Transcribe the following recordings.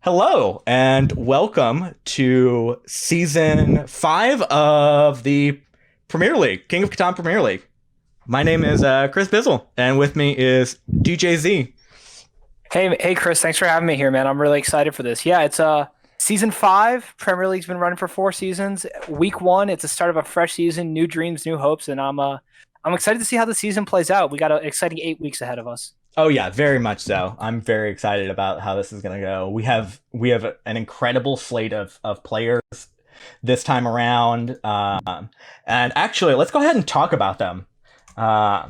Hello and welcome to season 5 of the Premier League, King of Catan Premier League. My name is Chris Bizzell, and with me is DJZ. Hey, Chris. Thanks for having me here, man. I'm really excited for this. Yeah, it's season 5. Premier League's been running for 4 seasons. Week 1, it's the start of a fresh season, new dreams, new hopes, and I'm excited to see how the season plays out. We got an exciting 8 weeks ahead of us. Oh yeah, very much so. I'm very excited about how this is going to go. We have an incredible slate of players this time around, and actually, let's go ahead and talk about them. Uh,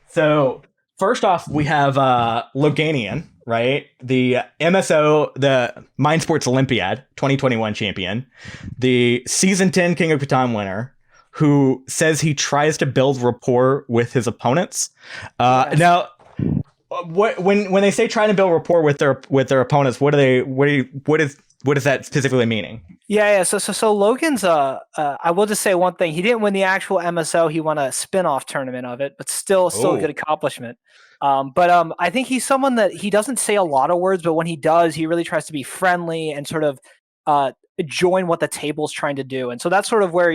so first off, we have Loganian, right? The MSO, the Mind Sports Olympiad 2021 champion, the season 10 King of Catan winner, who says he tries to build rapport with his opponents. Yes. Now, when they say trying to build rapport with their opponents, what is that specifically meaning? Yeah. So Logan's I will just say one thing. He didn't win the actual MSO. He won a spin-off tournament of it, but still a good accomplishment. But I think he's someone that he doesn't say a lot of words, but when he does, he really tries to be friendly and sort of join what the table's trying to do. And so that's sort of where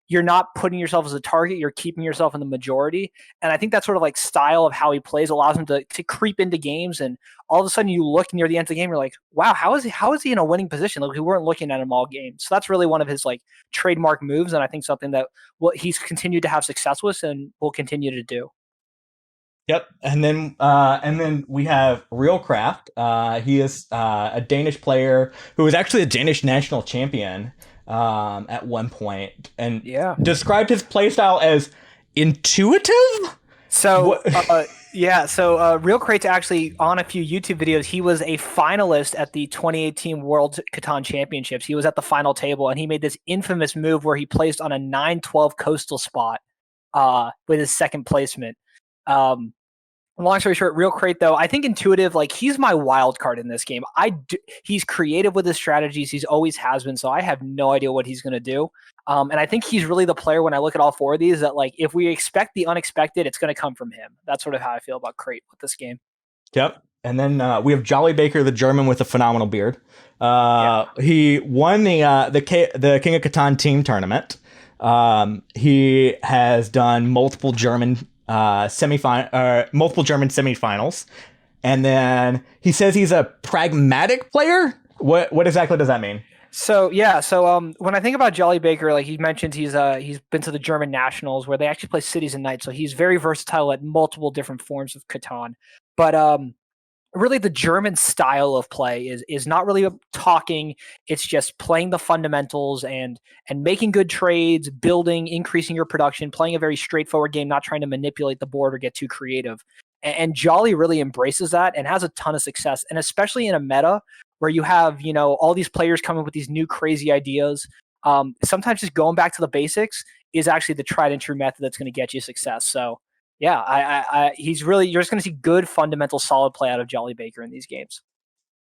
you're not putting yourself as a target, you're keeping yourself in the majority. And I think that sort of like style of how he plays allows him to creep into games. And all of a sudden you look near the end of the game, you're like, wow, how is he in a winning position? Like, we weren't looking at him all game. So that's really one of his like trademark moves. And I think something that he's continued to have success with and will continue to do. Yep, and then we have RealCrait. He is a Danish player who was actually a Danish national champion at one point, and Yeah. described his playstyle as intuitive. So, What? RealCrate's actually on a few YouTube videos. He was a finalist at the 2018 World Catan Championships. He was at the final table, and he made this infamous move where he placed on a 9-12 coastal spot with his second placement. Um, Long story short, RealCrate though, I think intuitive, like he's my wild card in this game. He's creative with his strategies. He's always has been. So I have no idea what he's going to do. And I think he's really the player when I look at all four of these that like, if we expect the unexpected, it's going to come from him. That's sort of how I feel about Crate with this game. Yep. And then we have JollyBaker, the German with a phenomenal beard. Yeah. He won the King of Catan team tournament. He has done multiple German semifinals, and then he says he's a pragmatic player. What exactly does that mean? So when I think about JollyBaker, like he mentioned, he's been to the German nationals where they actually play cities and nights. So he's very versatile at multiple different forms of Catan. But really the German style of play is not really talking. It's just playing the fundamentals and making good trades, building, increasing your production, playing a very straightforward game, not trying to manipulate the board or get too creative. And Jolly really embraces that and has a ton of success. And especially in a meta where you have, all these players coming with these new crazy ideas. Sometimes just going back to the basics is actually the tried and true method that's going to get you success. So yeah, he's really, you're just going to see good, fundamental, solid play out of JollyBaker in these games.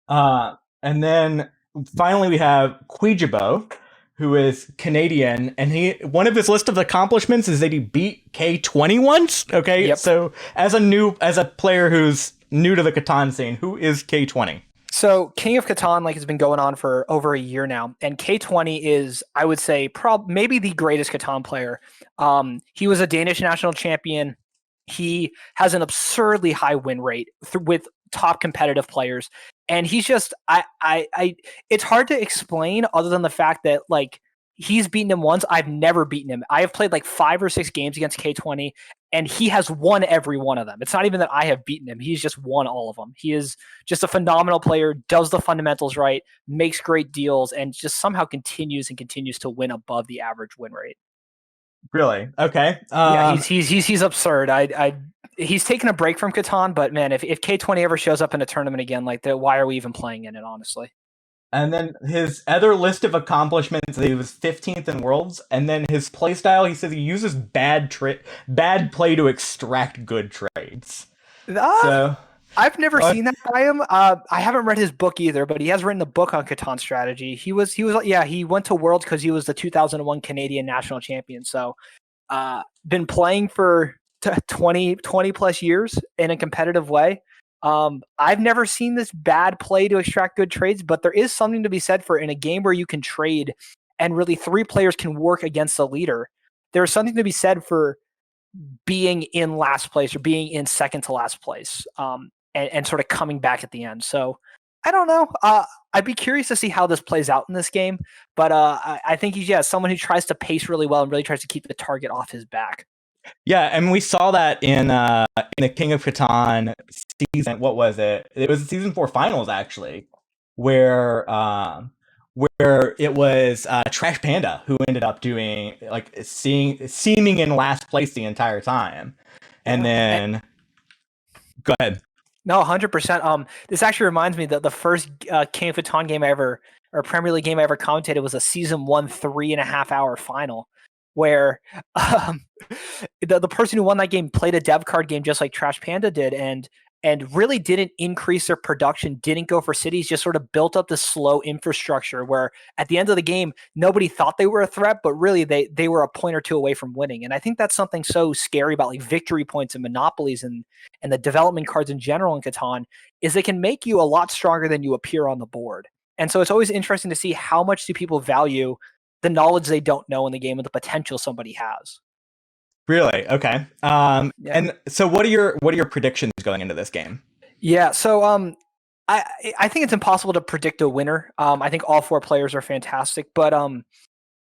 And then finally we have Cuijibo, who is Canadian, and one of his list of accomplishments is that he beat K20 once. Okay, Yep. so as a player who's new to the Catan scene, who is K20? So King of Catan has been going on for over a year now, and K20 is, I would say, maybe the greatest Catan player. He was a Danish national champion. He has an absurdly high win rate with top competitive players, and he's just it's hard to explain other than the fact that like he's beaten him once. I've never beaten him. I have played like 5 or 6 games against K20, and he has won every one of them. It's not even that I have beaten him. He's just won all of them. He is just a phenomenal player, does the fundamentals right, makes great deals, and just somehow continues to win above the average win rate. Really? Okay. Yeah, he's absurd. He's taken a break from Catan, but man, if K20 ever shows up in a tournament again, why are we even playing in it? Honestly. And then his other list of accomplishments, he was 15th in Worlds, and then his playstyle, he says he uses bad play to extract good trades. So I've never seen that by him. I haven't read his book either, but he has written a book on Catan strategy. He went to Worlds because he was the 2001 Canadian national champion. So, been playing for 20 plus years in a competitive way. I've never seen this bad play to extract good trades, but there is something to be said for in a game where you can trade and really 3 players can work against the leader. There's something to be said for being in last place or being in second to last place, and sort of coming back at the end. So I don't know. I'd be curious to see how this plays out in this game, but I think he's someone who tries to pace really well and really tries to keep the target off his back. Yeah, and we saw that in the King of Catan season. What was it? It was the season 4 finals actually, where it was Trash Panda who ended up doing like seeming in last place the entire time, and then go ahead. No, 100%. This actually reminds me that the first King of Catan game I ever, or Premier League game I ever commentated was a season 1 3.5-hour final where the person who won that game played a dev card game just like Trash Panda did, and really didn't increase their production, didn't go for cities, just sort of built up this slow infrastructure where at the end of the game, nobody thought they were a threat, but really they were a point or two away from winning. And I think that's something so scary about like victory points and monopolies and the development cards in general in Catan is they can make you a lot stronger than you appear on the board. And so it's always interesting to see how much do people value the knowledge they don't know in the game and the potential somebody has. Really? Okay. Yeah. And so what are your predictions going into this game? Yeah. So I think it's impossible to predict a winner. I think all 4 players are fantastic, but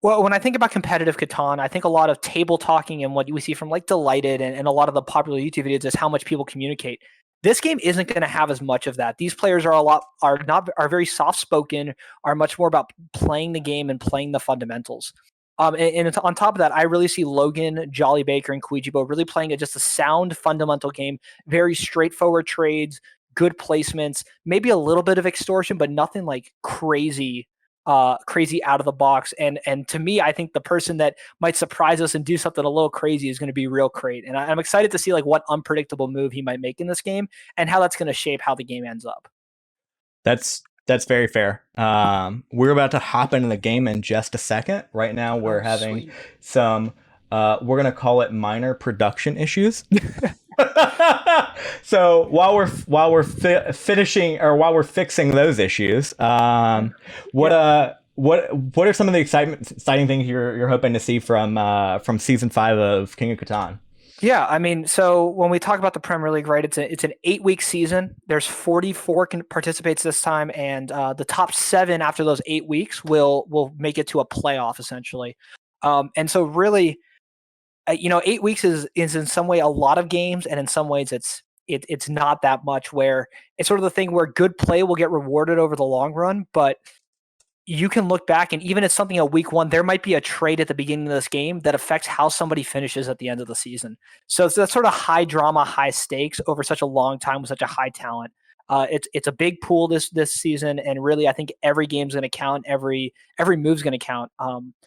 well, when I think about competitive Catan, I think a lot of table talking and what we see from like Delighted and a lot of the popular YouTube videos is how much people communicate. This game isn't going to have as much of that. These players are very soft spoken, are much more about playing the game and playing the fundamentals. And on top of that, I really see Logan, JollyBaker, and Cuijibo really playing just a sound, fundamental game, very straightforward trades, good placements, maybe a little bit of extortion, but nothing like crazy out of the box. And to me, I think the person that might surprise us and do something a little crazy is going to be RealCrait. And I'm excited to see like what unpredictable move he might make in this game and how that's going to shape how the game ends up. That's very fair. We're about to hop into the game in just a second. Right now, we're having some, we're going to call it minor production issues. So while we're finishing or while we're fixing those issues, what are some of the exciting things you're hoping to see from season 5 of King of Catan? Yeah, I mean, so when we talk about the Premier League, right, it's an 8-week season. There's 44 participates this time, and the top 7 after those 8 weeks will make it to a playoff essentially. And so really, 8 weeks is in some way a lot of games, and in some ways it's not that much. Where it's sort of the thing where good play will get rewarded over the long run, but you can look back and even if something at week 1, there might be a trade at the beginning of this game that affects how somebody finishes at the end of the season. So it's that sort of high drama, high stakes over such a long time with such a high talent. It's a big pool this season, and really I think every game's going to count, every move's going to count.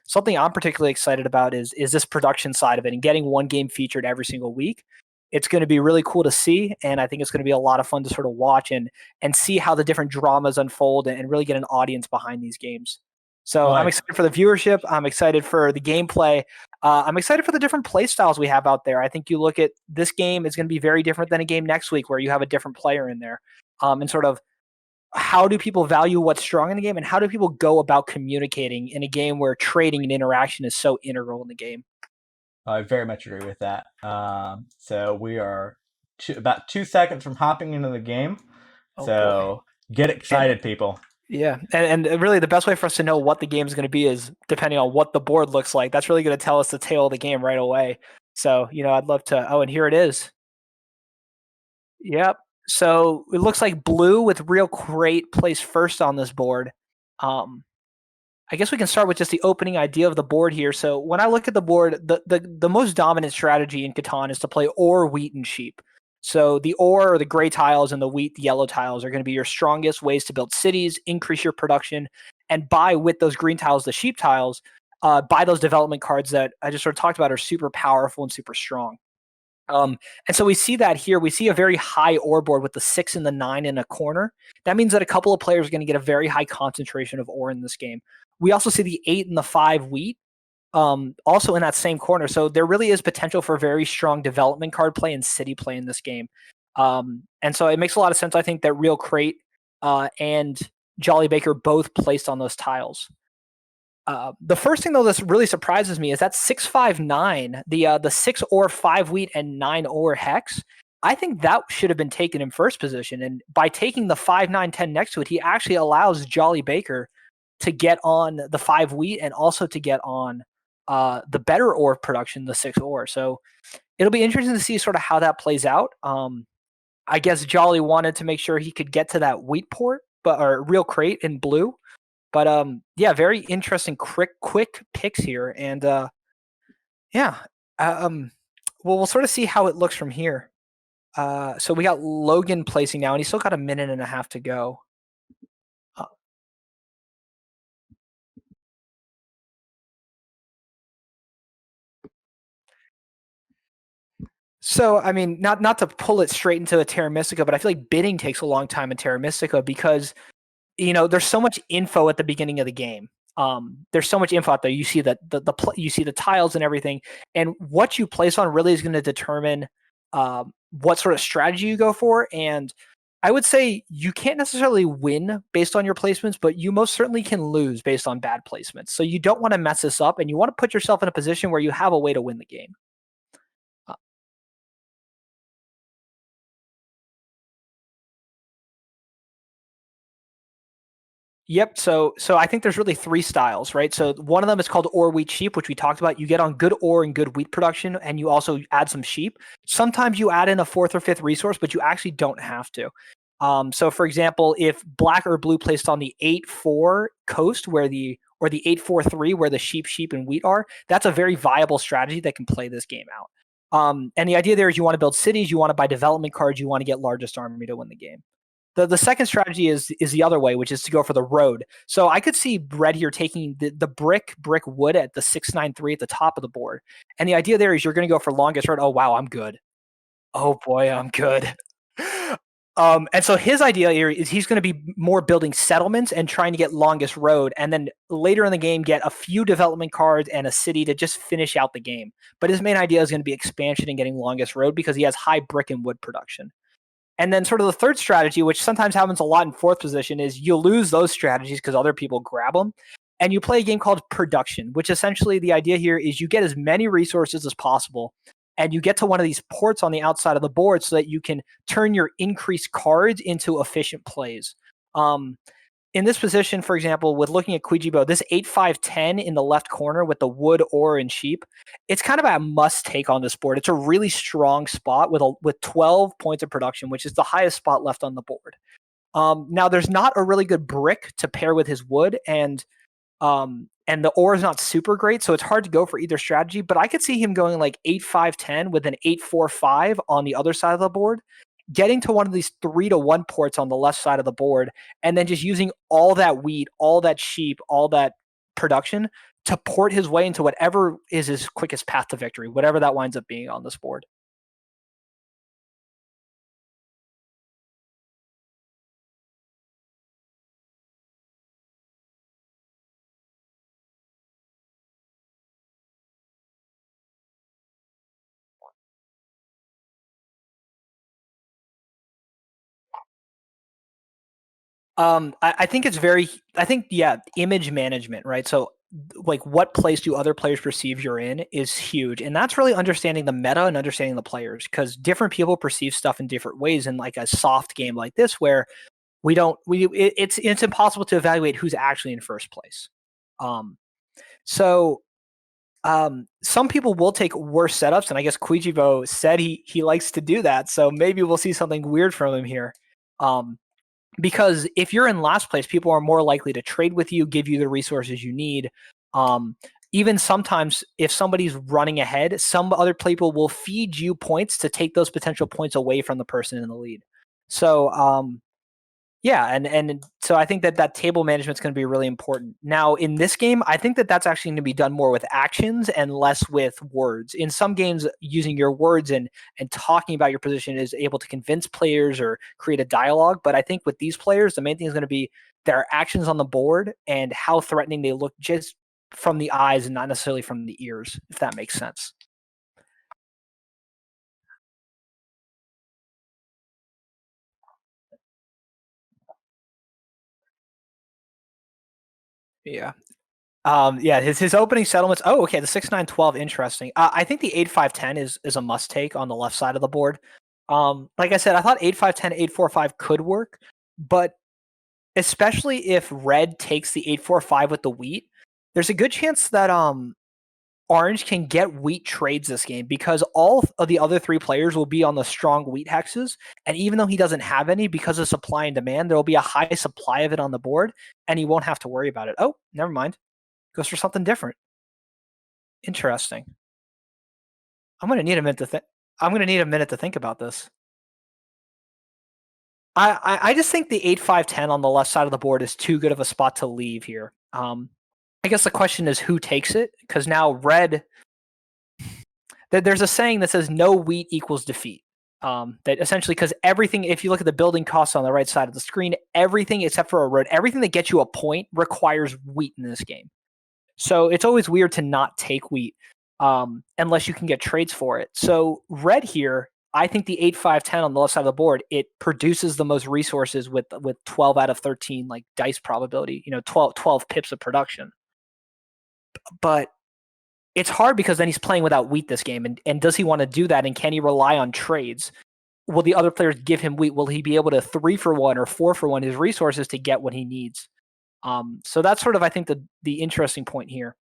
Something I'm particularly excited about is this production side of it and getting one game featured every single week. It's going to be really cool to see, and I think it's going to be a lot of fun to sort of watch and see how the different dramas unfold and really get an audience behind these games. So I'm excited for the viewership. I'm excited for the gameplay. I'm excited for the different play styles we have out there. I think you look at this game is going to be very different than a game next week where you have a different player in there. And sort of how do people value what's strong in the game, and how do people go about communicating in a game where trading and interaction is so integral in the game? I very much agree with that. So we are about 2 seconds from hopping into the game. So get excited, people. Yeah, and really the best way for us to know what the game is going to be is depending on what the board looks like. That's really going to tell us the tail of the game right away. So, I'd love to. Oh, and here it is. Yep. So it looks like blue with RealCrait placed first on this board. I guess we can start with just the opening idea of the board here. So when I look at the board, the most dominant strategy in Catan is to play ore, wheat, and sheep. So the ore, or the gray tiles, and the wheat, the yellow tiles are going to be your strongest ways to build cities, increase your production, and buy with those green tiles, the sheep tiles, buy those development cards that I just sort of talked about are super powerful and super strong. And so we see that here. We see a very high ore board with the 6 and the 9 in a corner. That means that a couple of players are going to get a very high concentration of ore in this game. We also see the 8 and the 5 wheat also in that same corner. So there really is potential for very strong development card play and city play in this game. And so it makes a lot of sense. I think that RealCrait and JollyBaker both placed on those tiles. The first thing though that really surprises me is that 659, the 6 ore 5 wheat and 9 ore hex. I think that should have been taken in first position, and by taking the 5 9 10 next to it, he actually allows JollyBaker to get on the 5 wheat and also to get on the better ore production, the 6 ore. So it'll be interesting to see sort of how that plays out. I guess Jolly wanted to make sure he could get to that wheat port, but or RealCrait in blue. But yeah, very interesting, quick picks here, and yeah, well, we'll sort of see how it looks from here. So we got Logan placing now, and he's still got a minute and a half to go. Uh, So I mean, not to pull it straight into a Terra Mystica, but I feel like bidding takes a long time in Terra Mystica because there's so much info at the beginning of the game. There's so much info out there. You see you see the tiles and everything, and what you place on really is going to determine what sort of strategy you go for. And I would say you can't necessarily win based on your placements, but you most certainly can lose based on bad placements. So you don't want to mess this up, and you want to put yourself in a position where you have a way to win the game. Uh, Yep. So I think there's really three styles, right? So one of them is called ore wheat sheep, which we talked about. You get on good ore and good wheat production, and you also add some sheep. Sometimes you add in a fourth or fifth resource, but you actually don't have to. So for example, if black or blue placed on the 8-4 coast where the 8-4-3 where the sheep and wheat are, that's a very viable strategy that can play this game out. And the idea there is you want to build cities, you want to buy development cards, you want to get largest army to win the game. The second strategy is the other way, which is to go for the road. So I could see red here taking the brick wood at the 693 at the top of the board. And the idea there is you're going to go for longest road. Oh wow, I'm good. Oh boy, I'm good. And so his idea here is he's going to be more building settlements and trying to get longest road, and then later in the game get a few development cards and a city to just finish out the game. But his main idea is going to be expansion and getting longest road because he has high brick and wood production. And then sort of the third strategy, which sometimes happens a lot in fourth position, is you lose those strategies because other people grab them. And you play a game called production, which essentially the idea here is you get as many resources as possible. And you get to one of these ports on the outside of the board so that you can turn your increased cards into efficient plays. In this position, for example, with looking at Cuijibo, this 8-5-10 in the left corner with the wood, ore, and sheep, it's kind of a must take on this board. It's a really strong spot with 12 points of production, which is the highest spot left on the board. Now, there's not a really good brick to pair with his wood, and the ore is not super great, so it's hard to go for either strategy. But I could see him going like 8-5-10 with an 8-4-5 on the other side of the board, getting to one of these 3-1 ports on the left side of the board, and then just using all that wheat, all that sheep, all that production to port his way into whatever is his quickest path to victory, whatever that winds up being on this board. I think it's very, I think, yeah, image management, right? So, like, what place do other players perceive you're in is huge. And that's really understanding the meta and understanding the players because different people perceive stuff in different ways in like a soft game like this where it's impossible to evaluate who's actually in first place. Um, so some people will take worse setups, and I guess Kwijebo said he likes to do that. So maybe we'll see something weird from him here. Um, because if you're in last place, people are more likely to trade with you, give you the resources you need. Um, Even sometimes, if somebody's running ahead, some other people will feed you points to take those potential points away from the person in the lead. So, yeah, and so I think that table management is going to be really important. Now, in this game, I think that that's actually going to be done more with actions and less with words. In some games, using your words and talking about your position is able to convince players or create a dialogue. But I think with these players, the main thing is going to be their actions on the board and how threatening they look just from the eyes and not necessarily from the ears, if that makes sense. Yeah. Yeah, his opening settlements. Oh, okay. The 6-9-12, interesting. I think the 8-5-10 is a must take on the left side of the board. Like I said, I thought 8-5-10, 8-4-5 could work, but especially if red takes the 8-4-5 with the wheat, there's a good chance that orange can get wheat trades this game because all of the other three players will be on the strong wheat hexes. And even though he doesn't have any because of supply and demand, there will be a high supply of it on the board and he won't have to worry about it. Oh, never mind. Goes for something different. Interesting. I'm gonna need a minute to think. I'm gonna need a minute to think about this. I just think the 8-5-10 on the left side of the board is too good of a spot to leave here. I guess the question is who takes it because now red. There's a saying that says no wheat equals defeat. That essentially because everything, if you look at the building costs on the right side of the screen, everything except for a road, everything that gets you a point requires wheat in this game. So it's always weird to not take wheat unless you can get trades for it. So red here, I think the 8-5-10 on the left side of the board, it produces the most resources with 12 out of 13 like dice probability, 12 pips of production. But it's hard because then he's playing without wheat this game. And does he want to do that? And can he rely on trades? Will the other players give him wheat? Will he be able to 3-for-1 or 4-for-1 his resources to get what he needs? So that's sort of, I think, the interesting point here.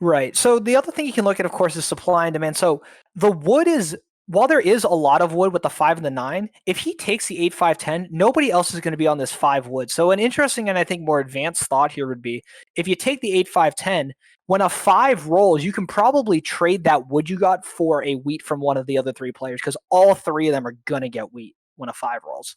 Right. So the other thing you can look at, of course, is supply and demand. So the wood is, while there is a lot of wood with the 5 and the 9, if he takes the 8-5-10, nobody else is going to be on this 5 wood. So an interesting and I think more advanced thought here would be if you take the 8-5-10, when a 5 rolls, you can probably trade that wood you got for a wheat from one of the other 3 players because all 3 of them are going to get wheat when a 5 rolls.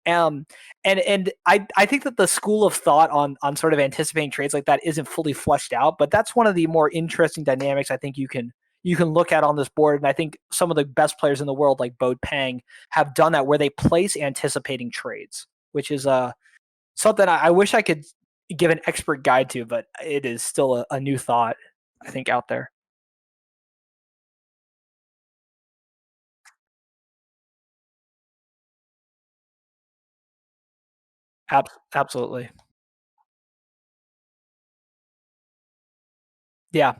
Um, and I think that the school of thought on sort of anticipating trades like that isn't fully fleshed out, but that's one of the more interesting dynamics I think you can look at on this board. And I think some of the best players in the world, like Bode Pang, have done that where they place anticipating trades, which is something I wish I could give an expert guide to, but it is still a new thought, I think, out there. Absolutely. Yeah.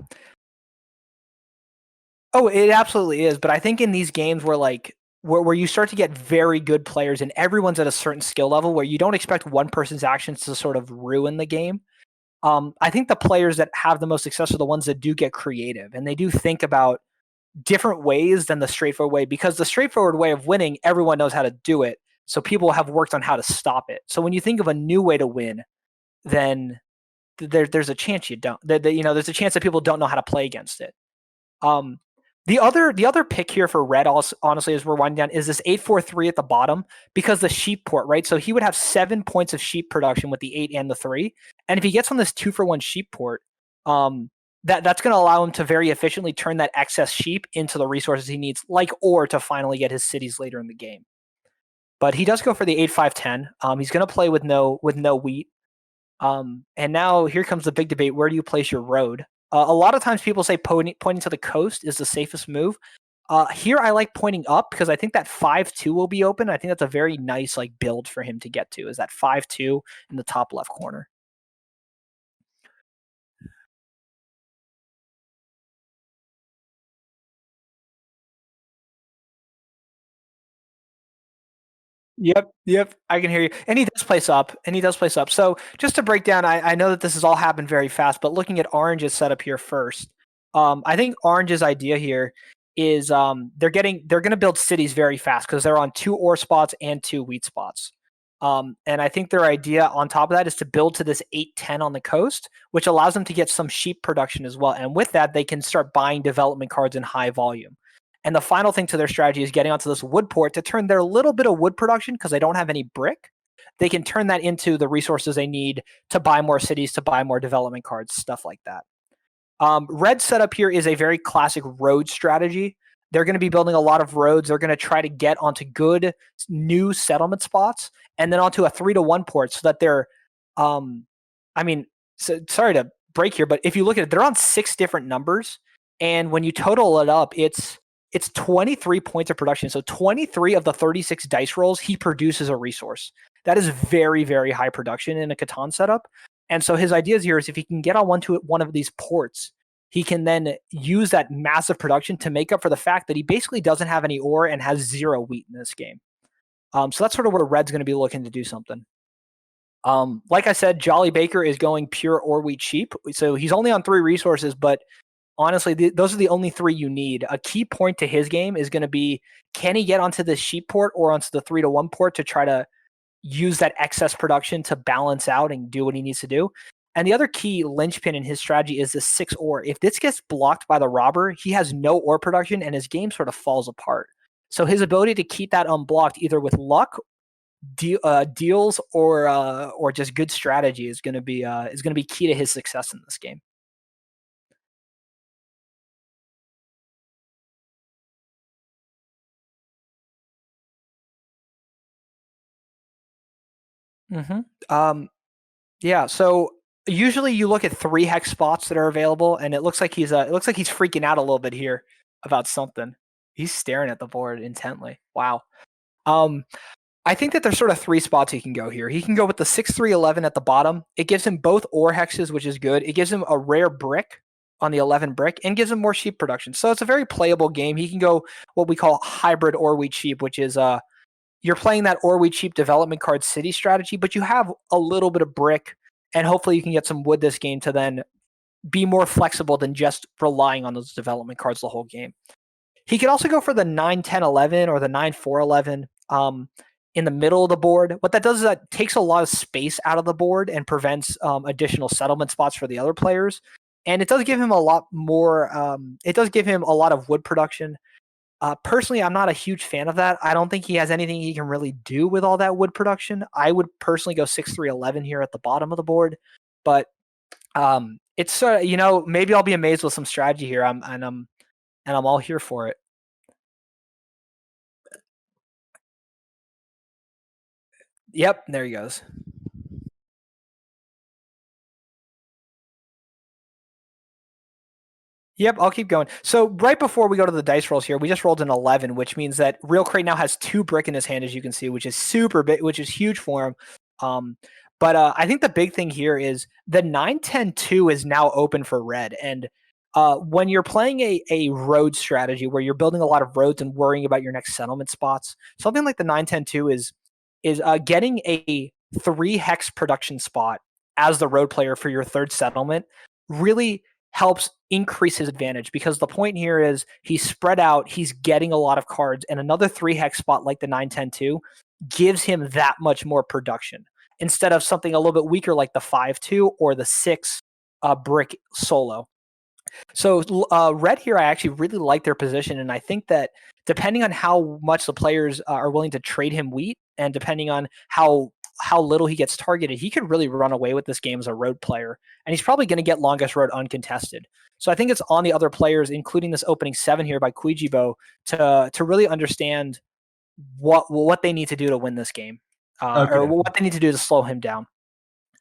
Oh, it absolutely is. But I think in these games where where you start to get very good players and everyone's at a certain skill level where you don't expect one person's actions to sort of ruin the game. I think the players that have the most success are the ones that do get creative and they do think about different ways than the straightforward way because the straightforward way of winning, everyone knows how to do it. So people have worked on how to stop it. So when you think of a new way to win, then there's a chance you don't. There's a chance that people don't know how to play against it. Um, the other pick here for red, also, honestly, as we're winding down, is this 8-4-3 at the bottom because the sheep port, right? So he would have 7 points of sheep production with the 8 and the 3, and if he gets on this 2-for-1 sheep port, that's going to allow him to very efficiently turn that excess sheep into the resources he needs, like ore to finally get his cities later in the game. But he does go for the 8-5-10. He's going to play with no wheat. And now here comes the big debate: where do you place your road? A lot of times people say pointing to the coast is the safest move. Here I like pointing up because I think that 5-2 will be open. I think that's a very nice build for him to get to, is that 5-2 in the top left corner. Yep, I can hear you. And he does place up, So just to break down, I know that this has all happened very fast, but looking at Orange's setup here first, I think Orange's idea here is they're going to build cities very fast because they're on 2 ore spots and 2 wheat spots. And I think their idea on top of that is to build to this 8-10 on the coast, which allows them to get some sheep production as well. And with that, they can start buying development cards in high volume. And the final thing to their strategy is getting onto this wood port to turn their little bit of wood production, because they don't have any brick, they can turn that into the resources they need to buy more cities, to buy more development cards, stuff like that. Red setup here is a very classic road strategy. They're going to be building a lot of roads. They're going to try to get onto good new settlement spots and then onto a 3-1 port so that they're, sorry to break here, but if you look at it, they're on 6 different numbers. And when you total it up, it's it's 23 points of production. So 23 of the 36 dice rolls, he produces a resource. That is very, very high production in a Catan setup. And so his ideas here is if he can get on one of these ports, he can then use that massive production to make up for the fact that he basically doesn't have any ore and has 0 wheat in this game. So that's sort of where Red's going to be looking to do something. Like I said, JollyBaker is going pure ore wheat sheep. So he's only on 3 resources, but honestly, those are the only 3 you need. A key point to his game is going to be, can he get onto the sheep port or onto the 3-1 port to try to use that excess production to balance out and do what he needs to do. And the other key linchpin in his strategy is the 6 ore. If this gets blocked by the robber, he has no ore production and his game sort of falls apart. So his ability to keep that unblocked, either with luck, deals, or just good strategy, is going to be key to his success in this game. Yeah. So usually you look at 3 hex spots that are available, and it looks like he's freaking out a little bit here about something. He's staring at the board intently. Wow. I think that there's sort of 3 spots he can go here. He can go with the 6-3-11 at the bottom. It gives him both ore hexes, which is good. It gives him a rare brick on the 11 brick and gives him more sheep production. So it's a very playable game. He can go what we call hybrid ore wheat sheep, which is you're playing that ore wheat sheep development card city strategy, but you have a little bit of brick, and hopefully you can get some wood this game to then be more flexible than just relying on those development cards the whole game. He could also go for the 9-10-11 or the 9-4-11 in the middle of the board. What that does is that takes a lot of space out of the board and prevents additional settlement spots for the other players. And it does give him a lot more. It does give him a lot of wood production. Personally, I'm not a huge fan of that. I don't think he has anything he can really do with all that wood production. I would personally go 6-3-11 here at the bottom of the board, but it's maybe I'll be amazed with some strategy here. I'm all here for it. Yep, there he goes. Yep, I'll keep going. So right before we go to the dice rolls here, we just rolled an 11, which means that RealCrait now has 2 brick in his hand, as you can see, which is super big, which is huge for him. But I think the big thing here is the 9-10-2 is now open for red. And when you're playing a road strategy where you're building a lot of roads and worrying about your next settlement spots, something like the 9-10-2 is getting a 3 hex production spot as the road player for your 3rd settlement really helps increase his advantage, because the point here is he's spread out, he's getting a lot of cards, and another 3 hex spot like the 9-10-2 gives him that much more production instead of something a little bit weaker like the 5-2 or the 6 brick solo. So red here, I actually really like their position, and I think that depending on how much the players are willing to trade him wheat, and depending on how little he gets targeted, he could really run away with this game as a road player, and he's probably going to get longest road uncontested. So I think it's on the other players, including this opening 7 here by Cuijibo, to really understand what they need to do to win this game, or what they need to do to slow him down.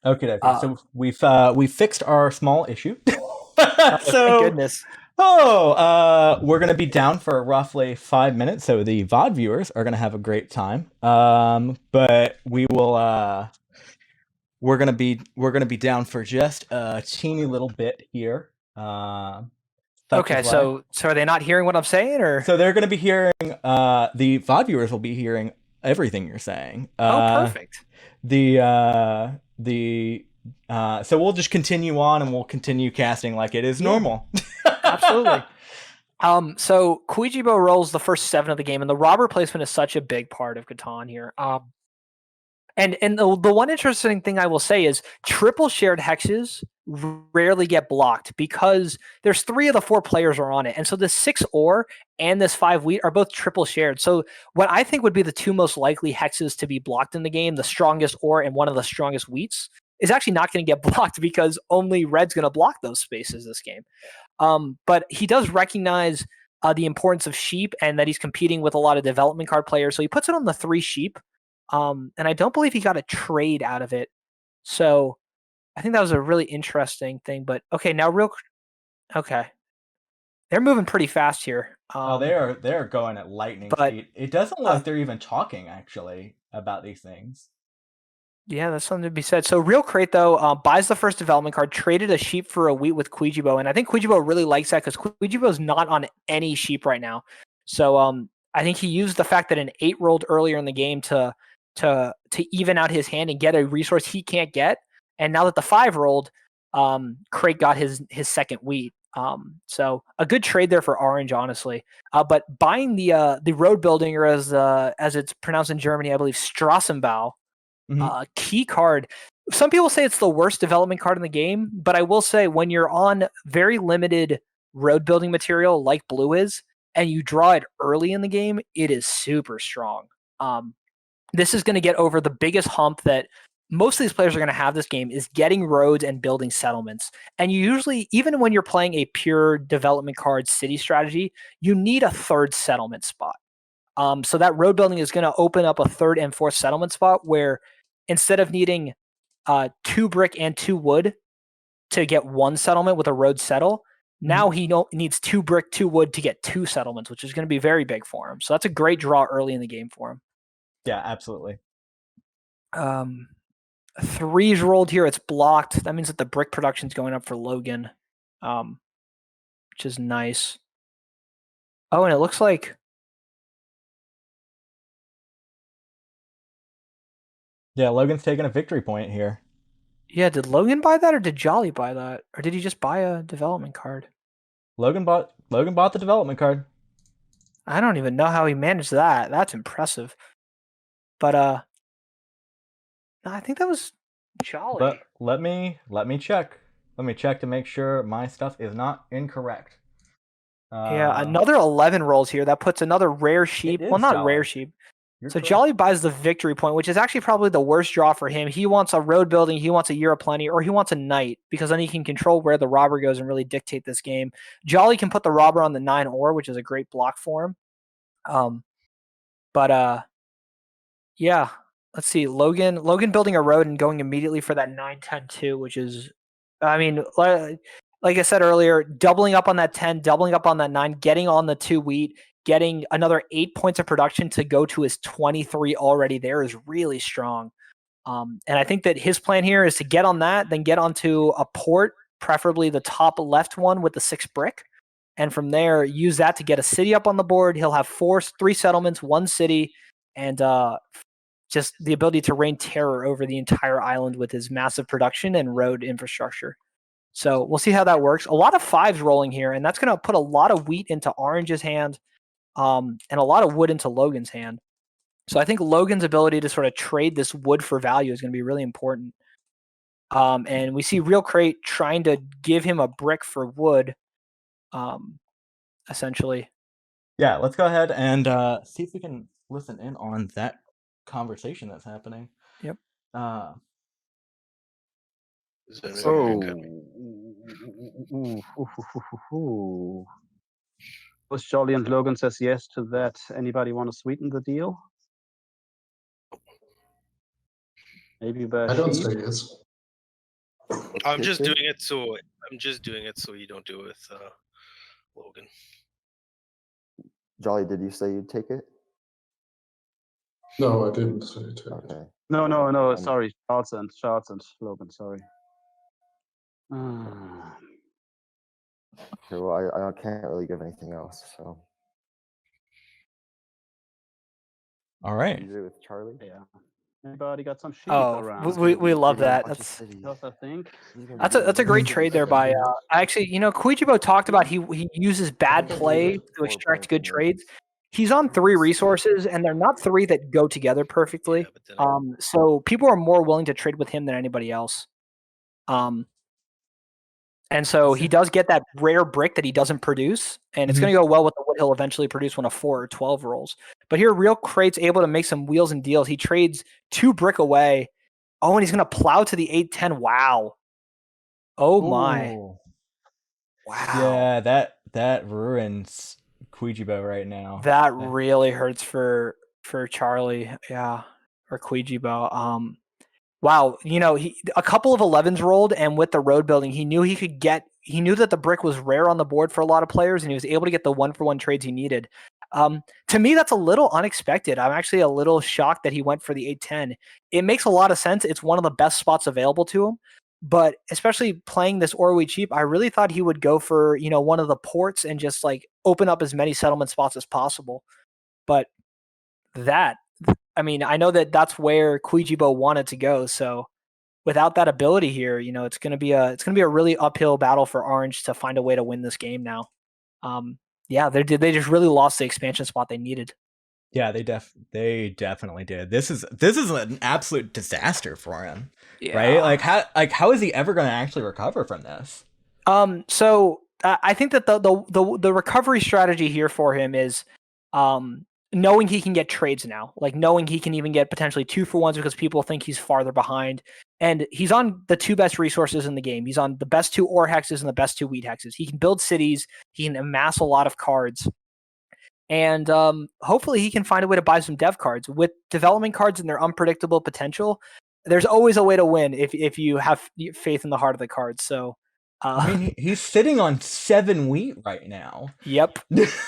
Okay. So we've fixed our small issue. Thank goodness. We're gonna be down for roughly 5 minutes, so the VOD viewers are gonna have a great time. But we will. We're gonna be down for just a teeny little bit here. Okay, so are they not hearing what I'm saying, or? So they're gonna be hearing. The VOD viewers will be hearing everything you're saying. Perfect. So we'll just continue on, and we'll continue casting like it is normal. Absolutely. So Cuijibo rolls the first 7 of the game, and the robber placement is such a big part of Catan here. And the one interesting thing I will say is triple shared hexes rarely get blocked because there's 3 of the 4 players are on it. And so this 6 ore and this 5 wheat are both triple shared. So what I think would be the 2 most likely hexes to be blocked in the game, the strongest ore and one of the strongest wheats, is actually not going to get blocked because only red's going to block those spaces this game. But he does recognize the importance of sheep and that he's competing with a lot of development card players. So he puts it on the 3 sheep. And I don't believe he got a trade out of it. So I think that was a really interesting thing. But okay, now okay. They're moving pretty fast here. They're going at lightning speed. It doesn't look like they're even talking actually about these things. Yeah, that's something to be said. So RealCrait though buys the first development card, traded a sheep for a wheat with Cuijibo, and I think Cuijibo really likes that because Cuijibo is not on any sheep right now. So I think he used the fact that an 8 rolled earlier in the game to even out his hand and get a resource he can't get. And now that the 5 rolled, Crate got his second wheat. So a good trade there for Orange, honestly. But buying the road building, or as it's pronounced in Germany, I believe Strassenbau. Key card. Some people say it's the worst development card in the game, but I will say when you're on very limited road building material like blue is, and you draw it early in the game, it is super strong. This is going to get over the biggest hump that most of these players are going to have this game, is getting roads and building settlements. And you usually, even when you're playing a pure development card city strategy, you need a 3rd settlement spot. So that road building is going to open up a 3rd and 4th settlement spot where instead of needing 2 brick and 2 wood to get 1 settlement with a road settle, now he needs 2 brick, 2 wood to get 2 settlements, which is going to be very big for him. So that's a great draw early in the game for him. Yeah, absolutely. 3's rolled here. It's blocked. That means that the brick production is going up for Logan, which is nice. Oh, and it looks like... Yeah, Logan's taking a victory point here. Yeah, did Logan buy that or did Jolly buy that? Or did he just buy a development card? Logan bought the development card. I don't even know how he managed that. That's impressive. But I think that was Jolly. But let me check. Let me check to make sure my stuff is not incorrect. Yeah, another 11 rolls here. That puts another rare sheep. Well, not Jolly. rare sheep. So correct. Jolly buys the victory point, which is actually probably the worst draw for him. He wants a road building, he wants a year of plenty, or he wants a knight, because then he can control where the robber goes and really dictate this game. Jolly can put the robber on the 9 ore, which is a great block for him. Yeah, let's see. Logan building a road and going immediately for that 9-10-2, which is, I mean, like I said earlier, doubling up on that 10, doubling up on that 9, getting on the 2 wheat, getting another 8 points of production to go to his 23 already there is really strong. And I think that his plan here is to get on that, then get onto a port, preferably the top left one with the 6 brick. And from there, use that to get a city up on the board. He'll have 3 settlements, 1 city, and just the ability to reign terror over the entire island with his massive production and road infrastructure. So we'll see how that works. A lot of 5s rolling here, and that's going to put a lot of wheat into Orange's hand, and a lot of wood into Logan's hand. So I think Logan's ability to sort of trade this wood for value is going to be really important. And we see RealCrait trying to give him a brick for wood, essentially. Yeah, let's go ahead and see if we can listen in on that conversation that's happening. Yep. Was Jolly and Logan says yes to that. Anybody want to sweeten the deal? Maybe I don't say yes. I'm just doing it so you don't do it with Logan. Jolly, did you say you'd take it? No, I didn't say take it. Okay. No. Sorry, Charles and Logan. Sorry. Okay, well, I can't really give anything else. So. All right. You do with Charlie. Yeah. Anybody got some sheep around? around? We love that. I think That's a great trade there by actually, Kwijebo talked about he uses bad play to extract good trades. He's on 3 resources, and they're not 3 that go together perfectly. So people are more willing to trade with him than anybody else. And so he does get that rare brick that he doesn't produce, and it's going to go well with the wood he'll eventually produce when a 4 or 12 rolls. But here, RealCrait's able to make some wheels and deals. He trades 2 brick away. Oh, and he's going to plow to the 8-10. Wow. Oh, my. Ooh. Wow. Yeah, that ruins Cuijibo right now. That really hurts for Charlie. Yeah, or Cuijibo. Wow, a couple of 11s rolled, and with the road building, he knew he could get he knew that the brick was rare on the board for a lot of players, and he was able to get the 1-for-1 trades he needed. To me, that's a little unexpected. I'm actually a little shocked that he went for the 8-10. It makes a lot of sense. It's one of the best spots available to him. But especially playing this Orwe cheap, I really thought he would go for, one of the ports and just like open up as many settlement spots as possible. But I know that that's where Cuijibo wanted to go. So without that ability here, it's going to be a really uphill battle for Orange to find a way to win this game now. They just really lost the expansion spot they needed. Yeah, they definitely did. This is an absolute disaster for him, right? Like how is he ever going to actually recover from this? So I think that the recovery strategy here for him is knowing he can get trades now, like knowing he can even get potentially 2-for-1s because people think he's farther behind. And he's on the 2 best resources in the game. He's on the best 2 ore hexes and the best 2 wheat hexes. He can build cities. He can amass a lot of cards. And hopefully he can find a way to buy some dev cards. With development cards and their unpredictable potential, there's always a way to win if you have faith in the heart of the cards. So he's sitting on 7 wheat right now. Yep.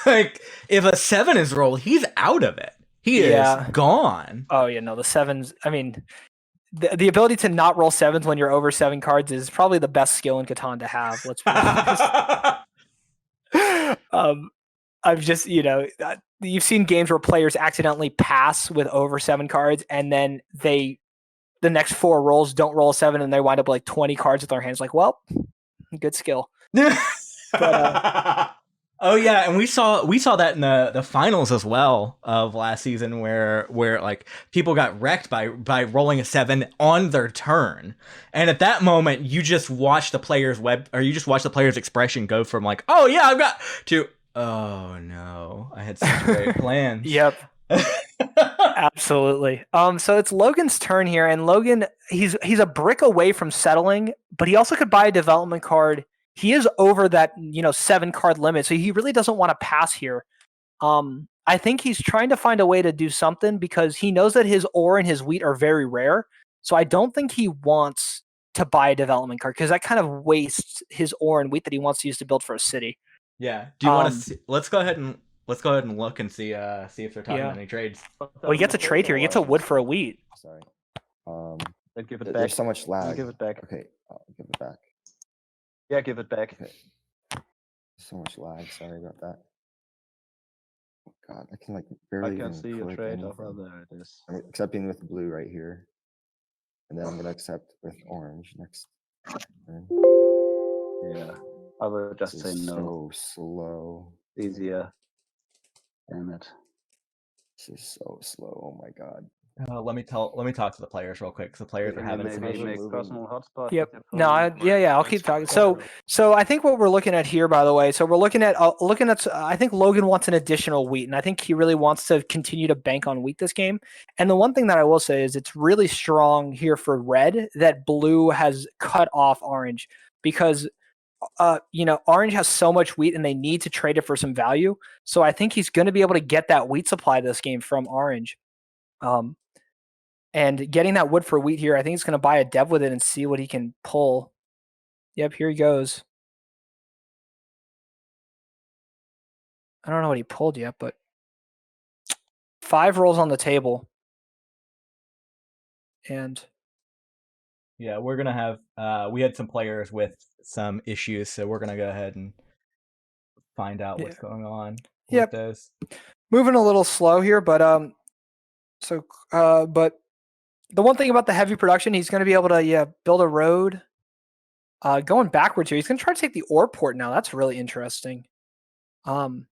Like if a 7 is rolled, he's out of it. He is gone. Oh yeah, no, the 7s. I mean, the ability to not roll 7s when you're over 7 cards is probably the best skill in Catan to have. Let's be honest. I've just, you've seen games where players accidentally pass with over 7 cards, and then the next 4 rolls don't roll 7, and they wind up with like 20 cards with their hands. Like, well, good skill. Oh yeah, and we saw that in the finals as well of last season, where like people got wrecked by rolling a 7 on their turn, and at that moment you just watch the player's expression go from like, oh yeah, I've got, to, oh no, I had such great plans. Yep. Absolutely. So it's Logan's turn here, and Logan, he's a brick away from settling, but he also could buy a development card. He is over that 7 card limit, so he really doesn't want to pass here. I think he's trying to find a way to do something because he knows that his ore and his wheat are very rare. So I don't think he wants to buy a development card because that kind of wastes his ore and wheat that he wants to use to build for a city. Yeah. Do you want to see? Let's go ahead and look and see if they're talking about any trades. Well, he gets a trade here. He gets a wood for a wheat. Sorry. Then give it back. There's so much lag. Give it back. Okay, I'll give it back. Yeah, give it back. Okay. So much lag. Sorry about that. Oh God, I can like barely I can even see your click trade anything. offer. There it is. I'm accepting with blue right here, and then I'm gonna accept with orange next turn. Yeah, I would just This say is no. so slow. Easier. Damn it. This is so slow. Oh my God. Let me talk to the players real quick, because the players are having some Maybe issues. make personal hotspot. Yep. with No, your phone. I'll keep talking. So I think what we're looking at here, by the way, so we're looking at I think Logan wants an additional wheat, and I think he really wants to continue to bank on wheat this game. And the one thing that I will say is it's really strong here for red that blue has cut off orange, because orange has so much wheat and they need to trade it for some value. So I think he's going to be able to get that wheat supply this game from orange. And getting that wood for wheat here, I think he's going to buy a dev with it and see what he can pull. Yep, here he goes. I don't know what he pulled yet, but 5 rolls on the table. And yeah, we're gonna have we had some players with some issues, so we're gonna go ahead and find out what's going on with those. Moving a little slow here, but but the one thing about the heavy production, he's going to be able to build a road. Going backwards here, he's going to try to take the ore port now. That's really interesting. Okay,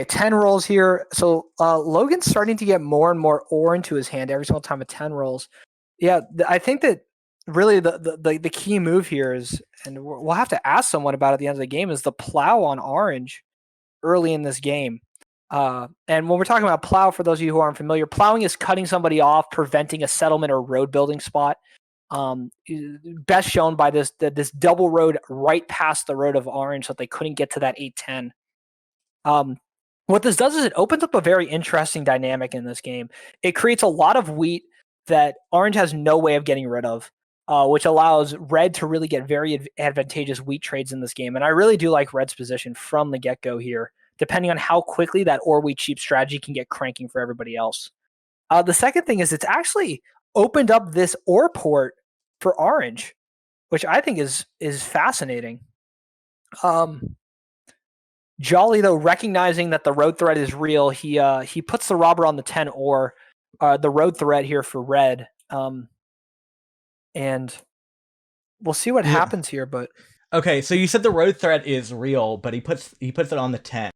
10 rolls here. So Logan's starting to get more and more ore into his hand every single time with 10 rolls. Yeah, I think that really the key move here is, and we'll have to ask someone about it at the end of the game, is the plow on orange early in this game. And when we're talking about plow, for those of you who aren't familiar, plowing is cutting somebody off, preventing a settlement or road building spot. Best shown by this double road right past the road of orange so that they couldn't get to that 8-10. What this does is it opens up a very interesting dynamic in this game. It creates a lot of wheat that orange has no way of getting rid of. which allows red to really get very advantageous wheat trades in this game. And I really do like red's position from the get-go here, depending on how quickly that ore wheat sheep strategy can get cranking for everybody else. The second thing is it's actually opened up this ore port for orange, which I think is fascinating. Jolly, though, recognizing that the road threat is real, he puts the robber on the 10 ore, the road threat here for red. And we'll see what happens here, but okay, so you said the road threat is real, but he puts it on the 10,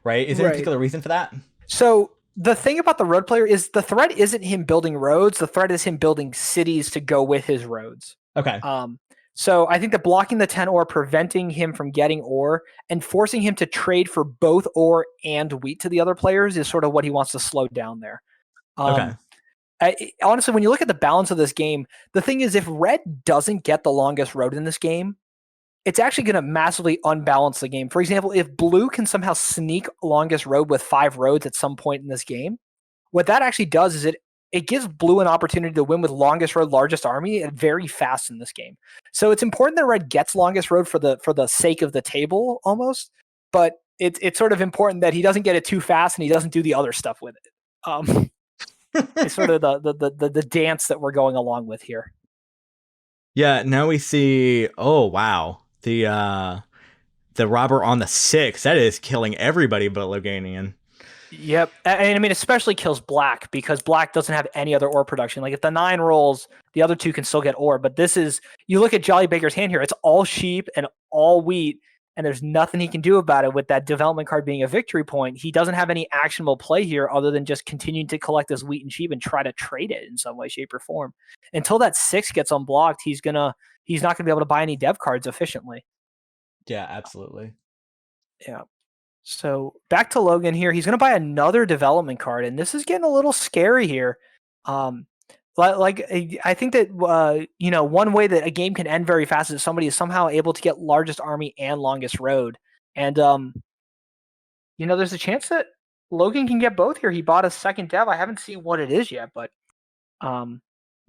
right? Is there a particular reason for that? So the thing about the road player is the threat isn't him building roads, the threat is him building cities to go with his roads. Okay. So I think that blocking the 10 ore, preventing him from getting ore, and forcing him to trade for both ore and wheat to the other players is sort of what he wants to slow down there. Okay. Honestly, when you look at the balance of this game, the thing is if red doesn't get the longest road in this game, it's actually going to massively unbalance the game. For example, if blue can somehow sneak longest road with 5 roads at some point in this game, what that actually does is it gives blue an opportunity to win with longest road, largest army very fast in this game. So it's important that red gets longest road for the sake of the table almost, but it's sort of important that he doesn't get it too fast and he doesn't do the other stuff with it. It's sort of the dance that we're going along with here. Yeah, now we see, oh wow, the robber on the 6, that is killing everybody but Loganian. Yep. And I mean, especially kills black because black doesn't have any other ore production. Like if the 9 rolls, the other 2 can still get ore. But this is, you look at JollyBaker's hand here, it's all sheep and all wheat, and there's nothing he can do about it with that development card being a victory point. He doesn't have any actionable play here other than just continuing to collect his wheat and sheep and try to trade it in some way, shape, or form. Until that 6 gets unblocked, he's not gonna be able to buy any dev cards efficiently. Yeah, absolutely. Yeah. So back to Logan here. He's going to buy another development card, and this is getting a little scary here. Like I think that one way that a game can end very fast is if somebody is somehow able to get largest army and longest road, and there's a chance that Logan can get both here. He bought a second dev. I haven't seen what it is yet, but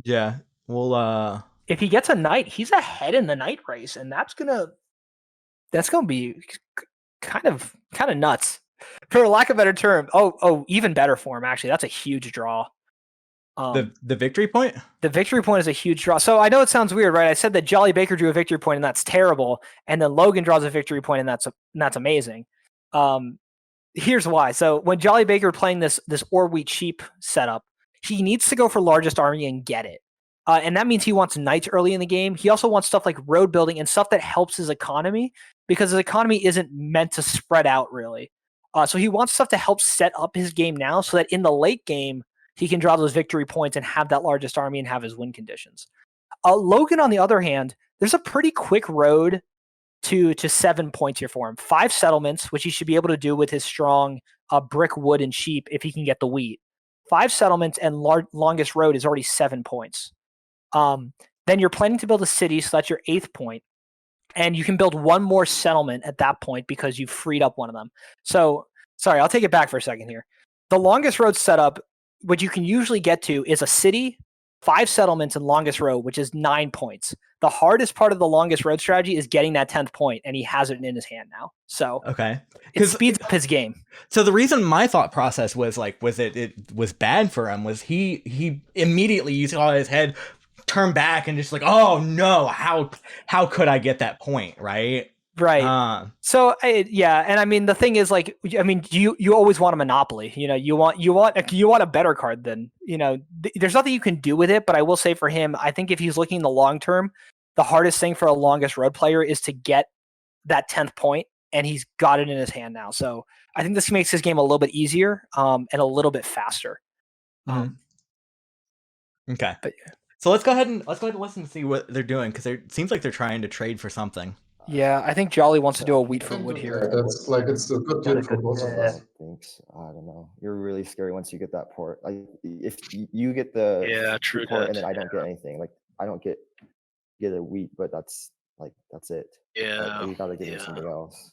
yeah, well, if he gets a knight, he's ahead in the knight race, and that's gonna be kind of nuts, for lack of a better term. Oh, even better for him, actually. That's a huge draw. The victory point? The victory point is a huge draw. So I know it sounds weird, right? I said that JollyBaker drew a victory point and that's terrible, and then Logan draws a victory point and that's amazing. Here's why. So when JollyBaker playing this ore wheat sheep setup, he needs to go for largest army and get it. And that means he wants knights early in the game. He also wants stuff like road building and stuff that helps his economy, because his economy isn't meant to spread out really. So he wants stuff to help set up his game now so that in the late game, he can draw those victory points and have that largest army and have his win conditions. Logan, on the other hand, there's a pretty quick road to 7 points here for him. 5 settlements, which he should be able to do with his strong brick, wood, and sheep if he can get the wheat. 5 settlements and longest road is already 7 points. Then you're planning to build a city, so that's your 8th point. And you can build one more settlement at that point because you've freed up one of them. So, sorry, I'll take it back for a second here. The longest road setup, what you can usually get to is a city, 5 settlements, and longest road, which is 9 points. The hardest part of the longest road strategy is getting that 10th point, and he has it in his hand now. So okay, it speeds up his game. So the reason my thought process was it was bad for him was he immediately, you saw his head turn back and just like, oh no, how could I get that point, right? Right. So and I mean the thing is, like, I mean you always want a monopoly. You want a better card than, there's nothing you can do with it. But I will say for him, I think if he's looking in the long term, the hardest thing for a longest road player is to get that 10th point, and he's got it in his hand now. So I think this makes his game a little bit easier and a little bit faster. Okay. But so let's go ahead and listen to see what they're doing, because it seems like they're trying to trade for something. Yeah, I think Jolly wants to do a wheat for wood here. That's like, it's a good deal for both of us. Thanks. I don't know. You're really scary once you get that port. Like if you get the true port that. and then I don't get anything. Like I don't get a wheat, but that's it. Yeah. Like, you gotta give me something else.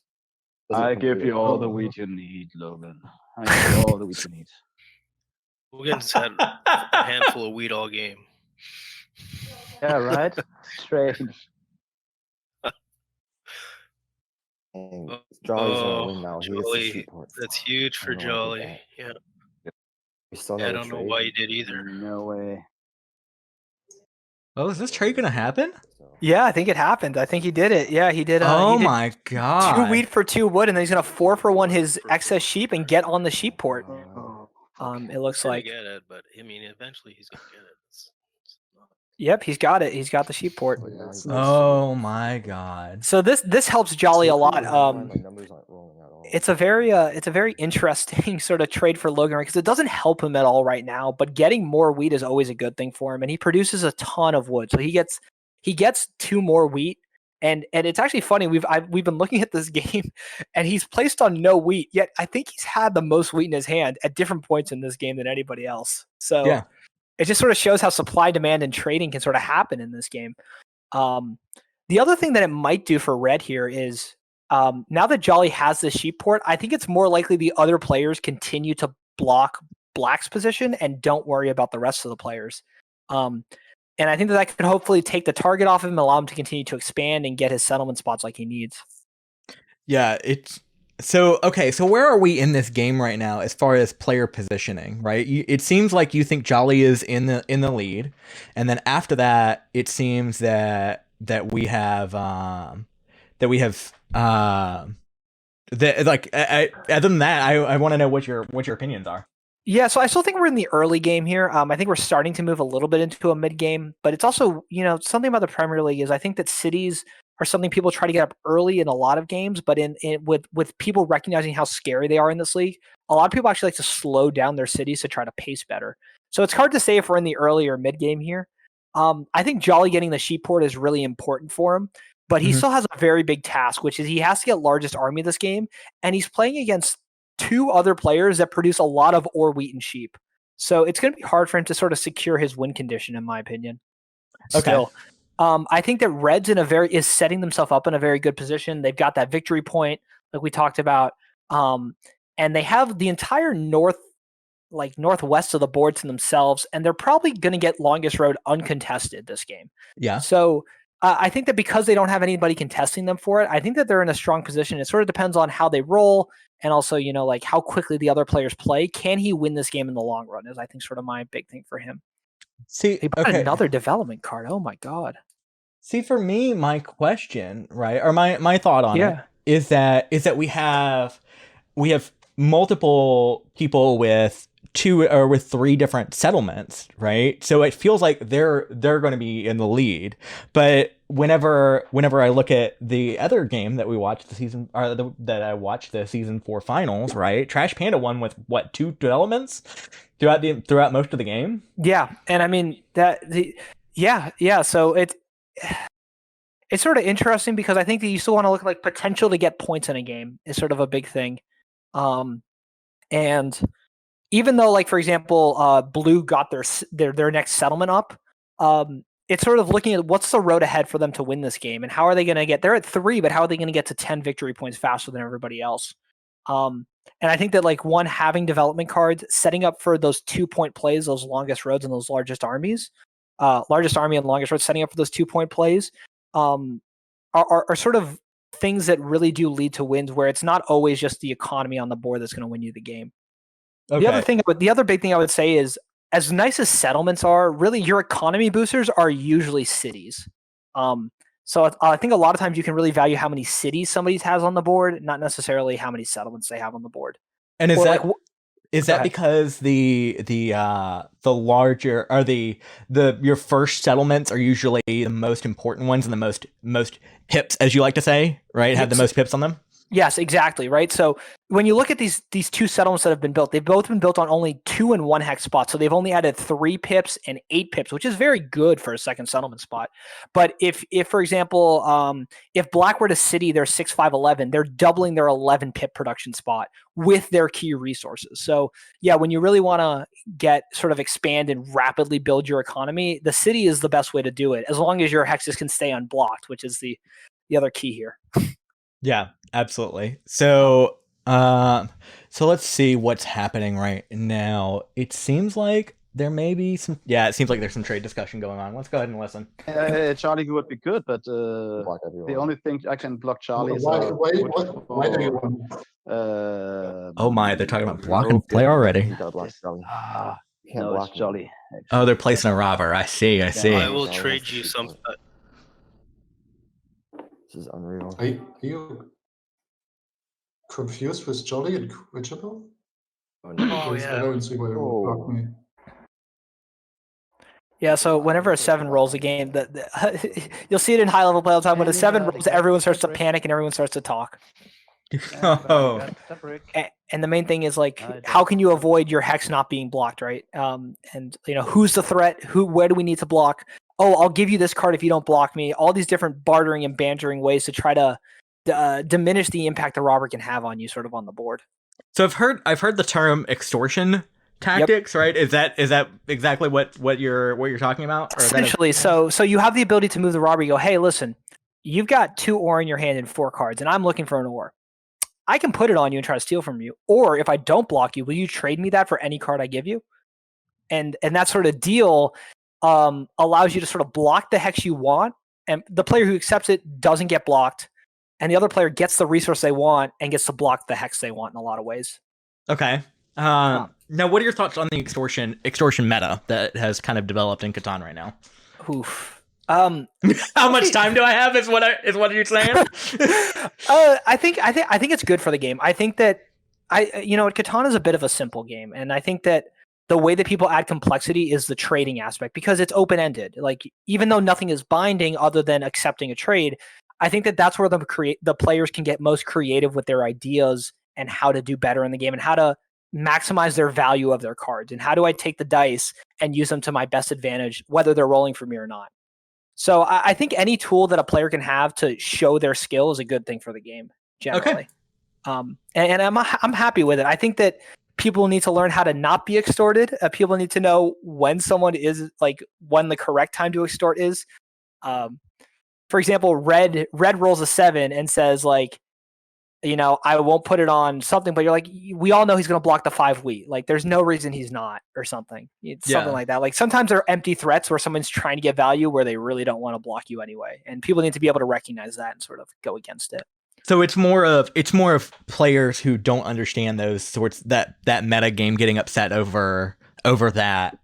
I give you all the wheat you need, Logan. I give you all the wheat you need. Logan's had a handful of wheat all game. Yeah, right. Strange. And Oh, Jolly's gonna win now. He gets the Jolly. sheep port. That's huge I for don't know why he did Jolly. that. Yeah. We still I know the don't know trade. why he did either. No way. Oh, is this trade gonna happen? So, Yeah, I think it happened. I think he did it. Yeah, he did. Oh He did my 2 god! wheat for 2 wood, and then he's gonna 4 for 1 his excess sheep and get on the sheep port. Oh, It looks He's gonna like. get it, but I mean, eventually he's gonna get it. It's not... Yep, he's got it. He's got the sheep port. but now It's he- nice. Oh my god! So this helps Jolly a lot. my numbers aren't rolling at all. It's a very interesting sort of trade for Logan because it doesn't help him at all right now. But getting more wheat is always a good thing for him, and he produces a ton of wood. So he gets 2 more wheat, and it's actually funny. We've been looking at this game, and he's placed on no wheat. Yet I think he's had the most wheat in his hand at different points in this game than anybody else. So Yeah. it just sort of shows how supply, demand, and trading can sort of happen in this game. The other thing that it might do for Red here is now that Jolly has this sheep port, I think it's more likely the other players continue to block Black's position and don't worry about the rest of the players. And I think that could hopefully take the target off of him, allow him to continue to expand and get his settlement spots like he needs. Yeah, it's so okay. So where are we in this game right now as far as player positioning? Right, it seems like you think Jolly is in the lead, and then after that, it seems that we have other than that, I want to know what your opinions are. Yeah, so I still think we're in the early game here. I think we're starting to move a little bit into a mid game, but it's also, something about the Premier League is I think that cities are something people try to get up early in a lot of games, but with people recognizing how scary they are in this league, a lot of people actually like to slow down their cities to try to pace better. So it's hard to say if we're in the early or mid game here. I think Jolly getting the sheep port is really important for him, but he still has a very big task, which is he has to get largest army this game, and he's playing against 2 other players that produce a lot of ore, wheat, and sheep. So it's going to be hard for him to sort of secure his win condition, in my opinion. Okay. Still, I think that Red's is setting themselves up in a very good position. They've got that victory point, like we talked about, and they have the entire northwest of the board to themselves, and they're probably going to get longest road uncontested this game. Yeah. So I think that because they don't have anybody contesting them for it, I think that they're in a strong position. It sort of depends on how they roll and also, how quickly the other players play. Can he win this game in the long run is, I think, sort of my big thing for him. See, He bought another development card. Oh my God. See, for me, my question, right, or my thought on it is that we have multiple people with 2 or with 3 different settlements, right? So it feels like they're going to be in the lead. But whenever I look at the other game that we watched that I watched the season 4 finals, right? Trash Panda won with what, 2 developments throughout most of the game. Yeah, and I mean So it's sort of interesting because I think that you still want to look like potential to get points in a game is sort of a big thing. And even though, like, for example, Blue got their next settlement up, it's sort of looking at what's the road ahead for them to win this game and how are they going to get, they're at 3, but how are they going to get to 10 victory points faster than everybody else? And I think that, like, one, having development cards, setting up for those 2-point plays, those longest roads and those largest armies, largest army and longest roads, setting up for those 2-point plays, are sort of things that really do lead to wins where it's not always just the economy on the board that's going to win you the game. Okay. The other big thing I would say is, as nice as settlements are, really your economy boosters are usually cities. So I think a lot of times you can really value how many cities somebody has on the board, not necessarily how many settlements they have on the board. And is that ahead. because the larger or your first settlements are usually the most important ones and the most pips, as you like to say, right? Have the most pips on them? Yes, exactly. Right. So when you look at these 2 settlements that have been built, they've both been built on only 2 and 1 hex spots. So they've only added 3 pips and 8 pips, which is very good for a second settlement spot. But if for example, if Black were to city their 6-5-11, they're doubling their 11 pip production spot with their key resources. So yeah, when you really want to get sort of expand and rapidly build your economy, the city is the best way to do it, as long as your hexes can stay unblocked, which is the other key here. Yeah, absolutely. So let's see what's happening right now. It seems like there may be some. Yeah, it seems like there's some trade discussion going on. Let's go ahead and listen. Charlie would be good, but Block the everyone. only thing I can block Charlie is Why do you want? Oh my, they're talking about block and Logan. play already. You gotta block Jolly. You can't No, block it's Jolly. Oh, they're placing a robber. I see. I see. I will Yeah, trade that's you the some. point. This is unreal. Are you confused with Jolly and Cuijibo? Oh, no. Oh, Because I yeah. don't see why you would block me. Yeah, so whenever a 7 rolls a game, you'll see it in high level play all the time. When a 7 rolls, everyone starts to panic and everyone starts to talk. Oh. And the main thing is like, how can you avoid your hex not being blocked, right? And who's the threat? Where do we need to block? Oh, I'll give you this card if you don't block me. All these different bartering and bantering ways to try to diminish the impact the robber can have on you, sort of on the board. So I've heard the term extortion tactics, right? Is that exactly what you're talking about? Or is that Essentially, so you have the ability to move the robber. You go, hey, listen, you've got 2 ore in your hand and 4 cards, and I'm looking for an ore. I can put it on you and try to steal from you. Or if I don't block you, will you trade me that for any card I give you? And that sort of deal allows you to sort of block the hex you want, and the player who accepts it doesn't get blocked, and the other player gets the resource they want and gets to block the hex they want in a lot of ways. Okay. Now, what are your thoughts on the extortion meta that has kind of developed in Catan right now? Oof. How much time do I have? Is what you're saying? I think it's good for the game. I think that Catan is a bit of a simple game, and I think that the way that people add complexity is the trading aspect, because it's open ended. Like, even though nothing is binding other than accepting a trade, I think that that's where the players can get most creative with their ideas and how to do better in the game and how to maximize their value of their cards, and how do I take the dice and use them to my best advantage, whether they're rolling for me or not. So I think any tool that a player can have to show their skill is a good thing for the game generally. Okay. And I'm happy with it. I think that people need to learn how to not be extorted. People need to know when someone is when the correct time to extort is. For example, Red rolls a 7 and says I won't put it on something, but you're like, we all know he's going to block the 5 wheat. Like, there's no reason he's not, or something. It's something like that. Like, sometimes there are empty threats where someone's trying to get value where they really don't want to block you anyway. And people need to be able to recognize that and sort of go against it. So it's more of players who don't understand those sorts, that meta game, getting upset over that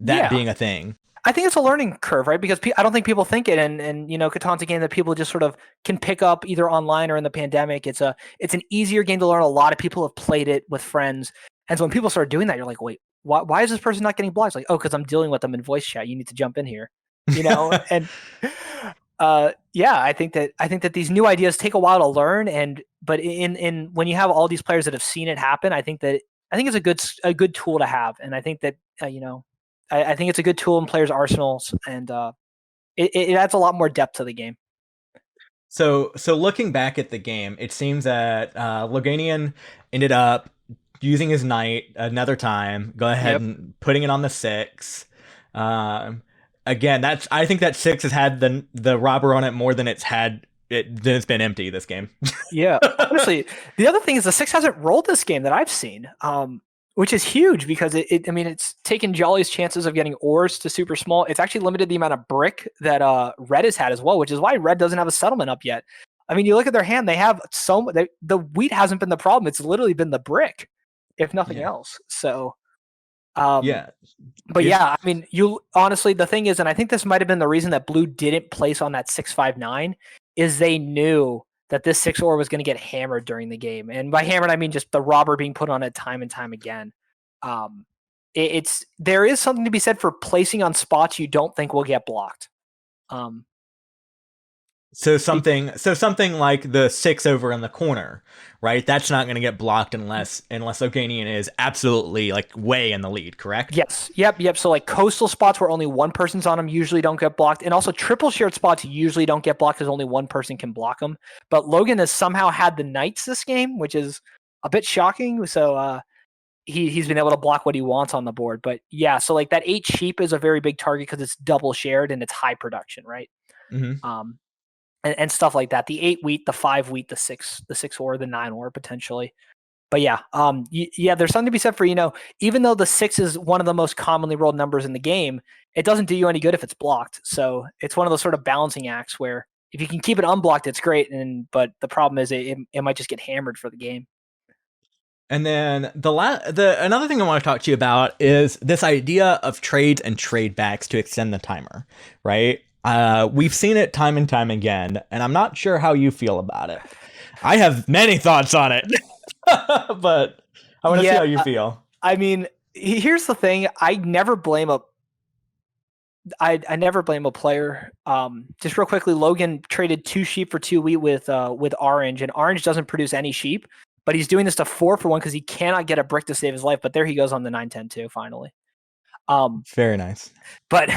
being a thing. I think it's a learning curve, right? Because I don't think people think it, and Catan's a game that people just sort of can pick up either online or in the pandemic. It's an easier game to learn. A lot of people have played it with friends, and so when people start doing that, you're like, wait, why is this person not getting blocked? It's like, oh, because I'm dealing with them in voice chat. You need to jump in here, and I think that these new ideas take a while to learn, but in when you have all these players that have seen it happen, I think it's a good tool to have, and I think that I think it's a good tool in players' arsenals, and it adds a lot more depth to the game. So looking back at the game, it seems that Loganian ended up using his knight another time. Go ahead and putting it on the 6. Again, I think that 6 has had the robber on it more than it's been empty this game. Yeah, honestly, the other thing is the 6 hasn't rolled this game that I've seen. Which is huge because it's taken Jolly's chances of getting ores to super small. It's actually limited the amount of brick that Red has had as well, which is why Red doesn't have a settlement up yet. I mean, you look at their hand; they have the wheat hasn't been the problem; it's literally been the brick, if nothing else. So, But I mean, honestly, the thing is, and I think this might have been the reason that Blue didn't place on that 659, is they knew that this 6 ore was going to get hammered during the game. And by hammered, I mean just the robber being put on it time and time again. There is something to be said for placing on spots you don't think will get blocked. So something like the 6 over in the corner, right? That's not going to get blocked unless Loganian is absolutely way in the lead, correct? Yes. Yep. So coastal spots where only one person's on them usually don't get blocked, and also triple shared spots usually don't get blocked because only one person can block them. But Logan has somehow had the knights this game, which is a bit shocking. So he's been able to block what he wants on the board. But yeah, so that 8 sheep is a very big target because it's double shared and it's high production, right? Mm-hmm. And stuff like that. The 8 wheat, the 5 wheat, the 6 ore, the 9 ore potentially. But yeah, yeah, there's something to be said for, even though the 6 is one of the most commonly rolled numbers in the game, it doesn't do you any good if it's blocked. So it's one of those sort of balancing acts where if you can keep it unblocked, it's great. But the problem is it might just get hammered for the game. And then another thing I want to talk to you about is this idea of trades and trade backs to extend the timer, right? We've seen it time and time again, and I'm not sure how you feel about it. I have many thoughts on it, but I want to see how you feel. I mean, here's the thing: I never blame a player. Just real quickly, Logan traded 2 sheep for 2 wheat with Orange, and Orange doesn't produce any sheep, but he's doing this to 4 for 1 because he cannot get a brick to save his life. But there he goes on the 9-10 too, finally. Very nice. But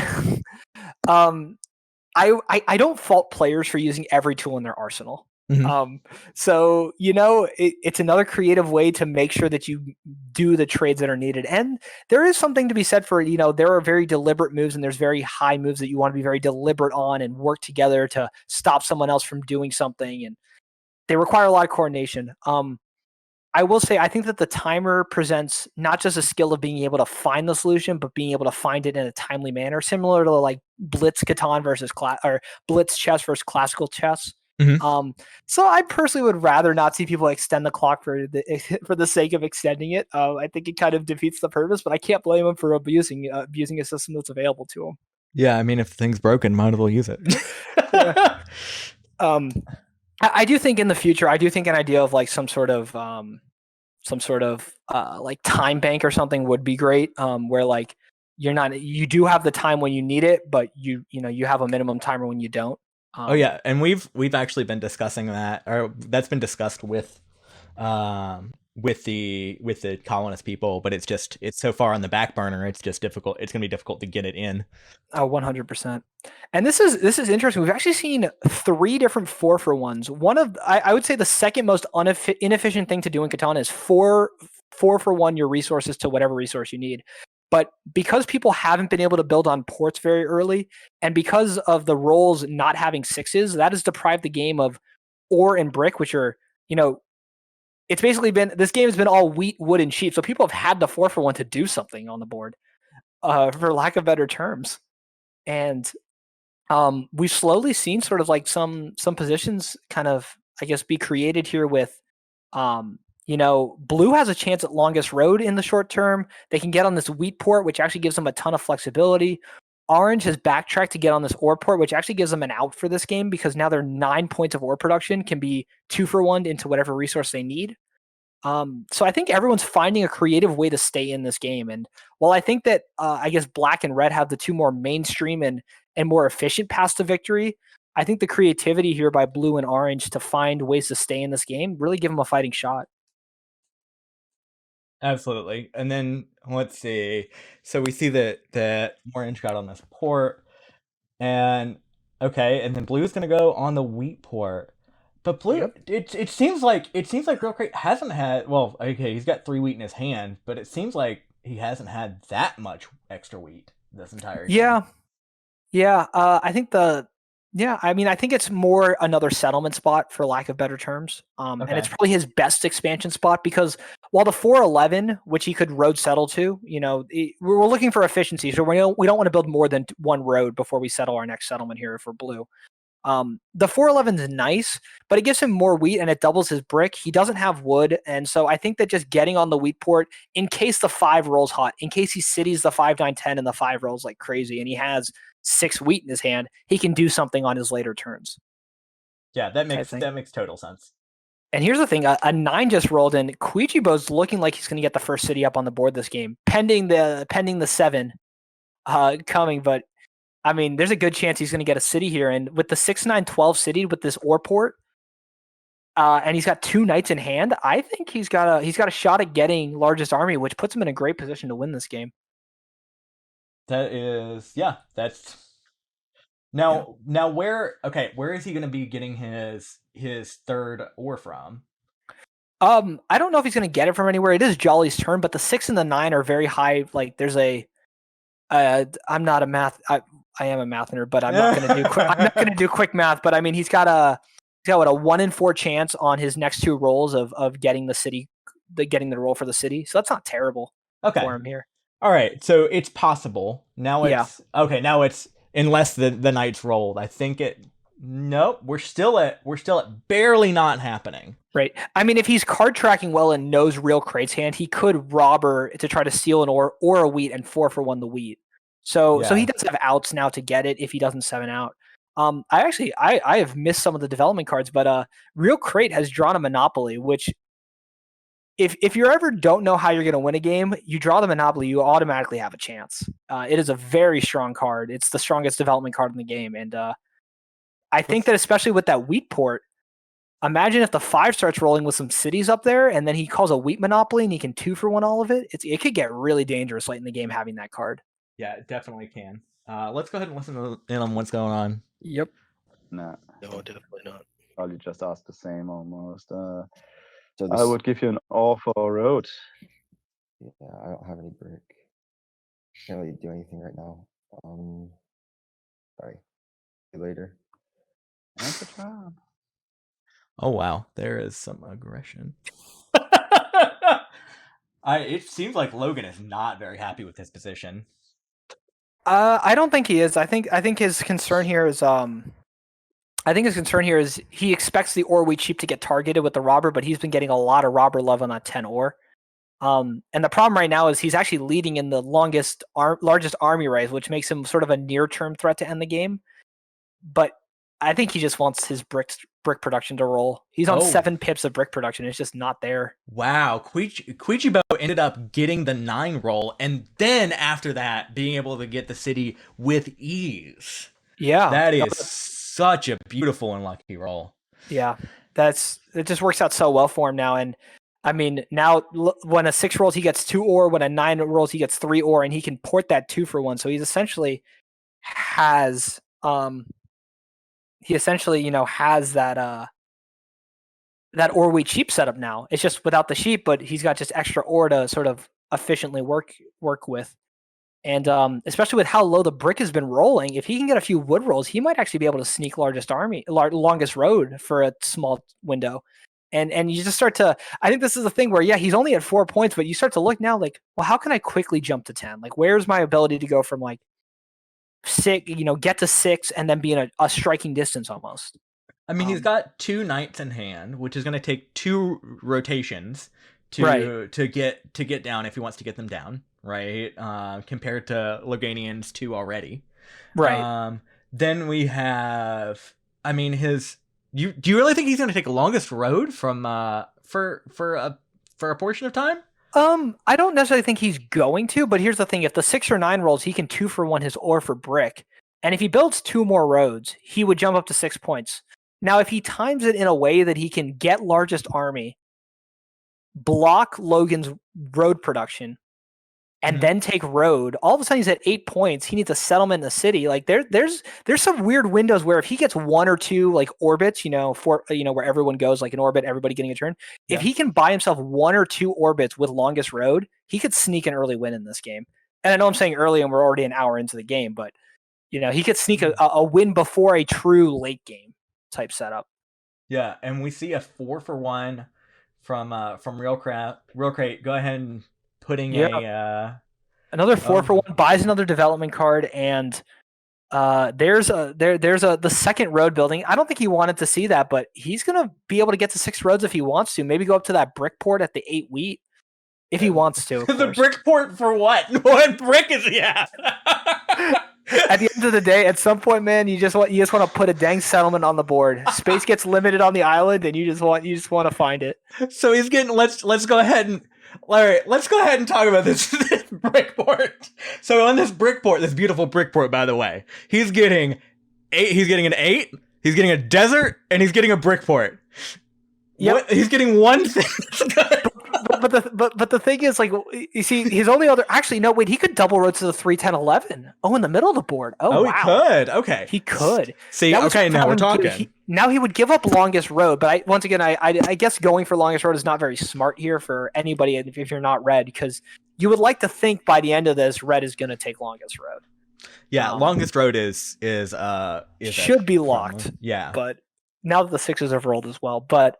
I don't fault players for using every tool in their arsenal. Mm-hmm. So, it's another creative way to make sure that you do the trades that are needed. And there is something to be said for, there are very deliberate moves and there's very high moves that you want to be very deliberate on and work together to stop someone else from doing something. And they require a lot of coordination. I will say, I think that the timer presents not just a skill of being able to find the solution, but being able to find it in a timely manner, similar to like Blitz Catan versus or Blitz chess versus classical chess. Mm-hmm. So I personally would rather not see people extend the clock for the sake of extending it. I think it kind of defeats the purpose, but I can't blame them for abusing a system that's available to them. Yeah, I mean, if the thing's broken, might as well use it. I do think in the future, an idea of like some sort of like time bank or something would be great. Where like you do have the time when you need it, but you have a minimum timer when you don't. Oh yeah, and we've actually been discussing that, or that's been discussed with the colonist people, but it's so far on the back burner. It's just difficult. It's gonna be difficult to get it in. Oh, 100%. And this is interesting. We've actually seen 3 different 4 for 1s. One of I would say the second most inefficient thing to do in Catan is 4 for 1 your resources to whatever resource you need. But because people haven't been able to build on ports very early, and because of the rolls not having 6s, that has deprived the game of ore and brick, which are, it's basically this game has been all wheat, wood, and sheep. So people have had the 4 for 1 to do something on the board, for lack of better terms. And we've slowly seen sort of like some positions kind of, I guess, be created here with, blue has a chance at longest road in the short term. They can get on this wheat port, which actually gives them a ton of flexibility. Orange has backtracked to get on this ore port, which actually gives them an out for this game because now their 9 points of ore production can be 2 for 1 into whatever resource they need. So I think everyone's finding a creative way to stay in this game. And while I think that I guess black and red have the 2 more mainstream and more efficient paths to victory, I think the creativity here by blue and orange to find ways to stay in this game really give them a fighting shot. Absolutely. And then let's see. So we see that orange got on this port, and okay, and then blue's gonna go on the wheat port. But blue, it seems like RealCrait hasn't had. Well, okay, he's got 3 wheat in his hand, but it seems like he hasn't had that much extra wheat this entire game. Yeah. I think I think it's more another settlement spot for lack of better terms. And it's probably his best expansion spot because while the 411, which he could road settle to, we're looking for efficiency. So we don't want to build more than 1 road before we settle our next settlement here for blue. The 411 is nice, but it gives him more wheat and it doubles his brick. He doesn't have wood. And so I think that just getting on the wheat port in case the 5 rolls hot, in case he cities the 5, 9, 10 and the 5 rolls like crazy and he has 6 wheat in his hand, he can do something on his later turns. Yeah, that makes total sense. And here's the thing, a 9 just rolled in. Cuijibo's looking like he's going to get the first city up on the board this game, pending the 7 coming, but I mean, there's a good chance he's going to get a city here. And with the 6, 9, 12 city with this ore port, and he's got 2 knights in hand, I think he's got a shot at getting largest army, which puts him in a great position to win this game. That's now where is he going to be getting his 3rd ore from? I don't know if he's going to get it from anywhere. It is Jolly's turn, but the 6 and the 9 are very high. Like there's I'm not a math. I am a math nerd, but I'm not going to do. I'm not going to do quick math. But I mean, he's got a 1 in 4 chance on his next 2 rolls of getting the city getting the roll for the city. So that's not terrible Okay. for him here. All right. So it's possible. Now Yeah. it's okay. Now it's unless the knight's rolled. I think it. Nope. We're still at barely not happening. Right. I mean, if he's card tracking well and knows RealCrait's hand, he could robber to try to steal an ore or a wheat and 4-for-1 the wheat. So he does have outs now to get it if he doesn't 7 out. I have missed some of the development cards, but RealCrait has drawn a Monopoly, which if you ever don't know how you're going to win a game, you draw the Monopoly, you automatically have a chance. It is a very strong card. It's the strongest development card in the game, and I think that especially with that wheat port. Imagine if the 5 starts rolling with some cities up there, and then he calls a wheat monopoly, and he can 2-for-1 all of it. It could get really dangerous late in the game having that card. Yeah, it definitely can. Let's go ahead and listen in on what's going on. Yep. Nah, No, definitely not. probably just asked the same almost. So I this, would give you an all for road. yeah, I don't have any brick. Can't really do anything right now. Sorry. See you later. That's a job. Oh wow, there is some aggression. It seems like Logan is not very happy with his position. I don't think he is. I think his concern here is he expects the ore wheat sheep to get targeted with the robber, but he's been getting a lot of robber love on that 10 ore. And the problem right now is he's actually leading in the largest army raise, which makes him sort of a near-term threat to end the game. But I think he just wants his brick production to roll. He's on 7 pips of brick production. It's just not there. Wow, Cuijibo ended up getting the 9 roll, and then after that, being able to get the city with ease. Yeah, that is such a beautiful and lucky roll. Yeah, it just works out so well for him now. And I mean, now when a 6 rolls, he gets 2 ore. When a 9 rolls, he gets 3 ore, and he can port that 2-for-1. So he's essentially has has that ore wheat sheep setup now. It's just without the sheep, but he's got just extra ore to sort of efficiently work with. And especially with how low the brick has been rolling, if he can get a few wood rolls, he might actually be able to sneak longest road for a small window. And you just start to, I think this is the thing where, yeah, he's only at 4 points, but you start to look now like, well, how can I quickly jump to 10? Like, where's my ability to go from like 6, get to 6 and then be in a striking distance almost? I mean, he's got 2 knights in hand, which is going to take 2 rotations to get down if he wants to get them down, right? Compared to Loganian's 2 already, right? Then we have, I mean, do you really think he's going to take the longest road from for a portion of time? I don't necessarily think he's going to, but here's the thing: if the 6 or 9 rolls, he can 2-for-1 his ore for brick, and if he builds 2 more roads, he would jump up to 6 points. Now, if he times it in a way that he can get largest army, block Logan's road production, and then take road, all of a sudden he's at 8 points. He needs a settlement in the city. Like there's some weird windows where if he gets 1 or 2 like orbits, where everyone goes like an orbit, everybody getting a turn. Yeah. If he can buy himself 1 or 2 orbits with longest road, he could sneak an early win in this game. And I know I'm saying early, and we're already an hour into the game, but he could sneak a win before a true late game type setup. Yeah, and we see a 4-for-1 from RealCrait. Go ahead and putting another 4-for-1, buys another development card, and there's the second road building. I don't think he wanted to see that, but he's gonna be able to get to 6 roads if he wants to. Maybe go up to that brick port at the 8 wheat if he wants to. The brick port for what? What brick is he at? At the end of the day, at some point, man, you just want to put a dang settlement on the board. Space gets limited on the island, and you just want to find it. So he's getting. Let's go ahead and let's go ahead and talk about this brick port. So on this brick port, this beautiful brick port, by the way, he's getting 8. He's getting an 8. He's getting a desert, and he's getting a brick port. Yeah, he's getting one thing. But the thing is, like, you see, his only other he could double road to the 3, 10, 11. Oh, in the middle of the board. Oh, wow. He could. Okay, he could. See, okay, now we're talking. Now he would give up longest road, but I guess going for longest road is not very smart here for anybody if you're not red, because you would like to think by the end of this, red is going to take longest road. Yeah, longest road is should be locked. Yeah, but now that the 6s have rolled as well, but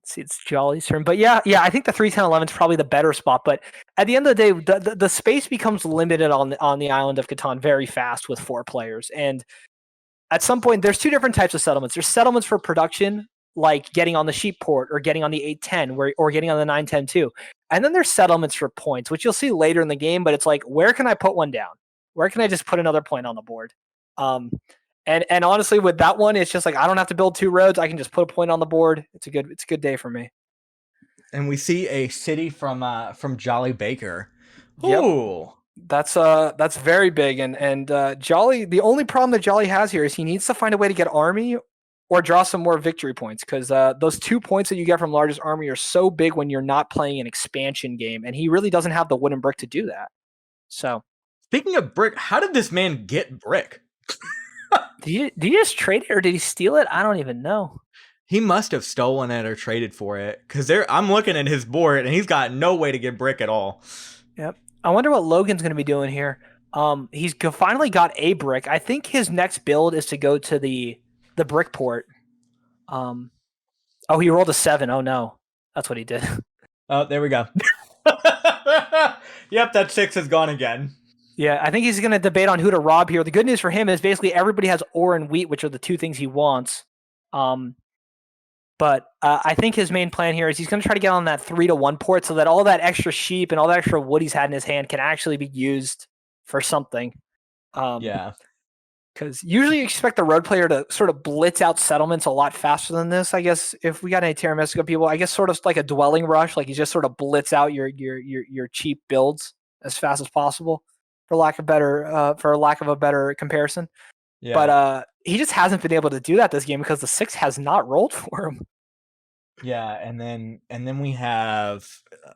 See, it's Jolly's turn. But yeah, I think the 3, 10, 11 is probably the better spot. But at the end of the day, the space becomes limited on the island of Catan very fast with 4 players. And at some point, there's 2 different types of settlements. There's settlements for production, like getting on the sheep port or getting on the 810 or getting on the 910 too. And then there's settlements for points, which you'll see later in the game. But it's like, where can I put one down? Where can I just put another point on the board? And honestly, with that one, it's just like I don't have to build 2 roads. I can just put a point on the board. It's a good day for me. And we see a city from JollyBaker. Yep. Ooh. That's very big. And Jolly, the only problem that Jolly has here is he needs to find a way to get army or draw some more victory points, because those 2 points that you get from largest army are so big when you're not playing an expansion game, and he really doesn't have the wooden brick to do that. So, Speaking of brick, how did this man get brick? did he just trade it or did he steal it? I don't even know. He must have stolen it or traded for it, because I'm looking at his board and he's got no way to get brick at all. Yep. I wonder what Logan's going to be doing here. He's finally got a brick. I think his next build is to go to the brick port. He rolled a 7. Oh no, that's what he did. Oh, there we go. Yep, that 6 is gone again. Yeah, I think he's going to debate on who to rob here. The good news for him is basically everybody has ore and wheat, which are the 2 things he wants. But I think his main plan here is he's going to try to get on that 3-1 port so that all that extra sheep and all that extra wood he's had in his hand can actually be used for something. Yeah. Because usually you expect the road player to sort of blitz out settlements a lot faster than this. I guess if we got any Terra Mystica people, I guess sort of like a dwelling rush, like you just sort of blitz out your cheap builds as fast as possible, for lack of a better comparison. Yeah. But he just hasn't been able to do that this game because the 6 has not rolled for him. Yeah, and then we have,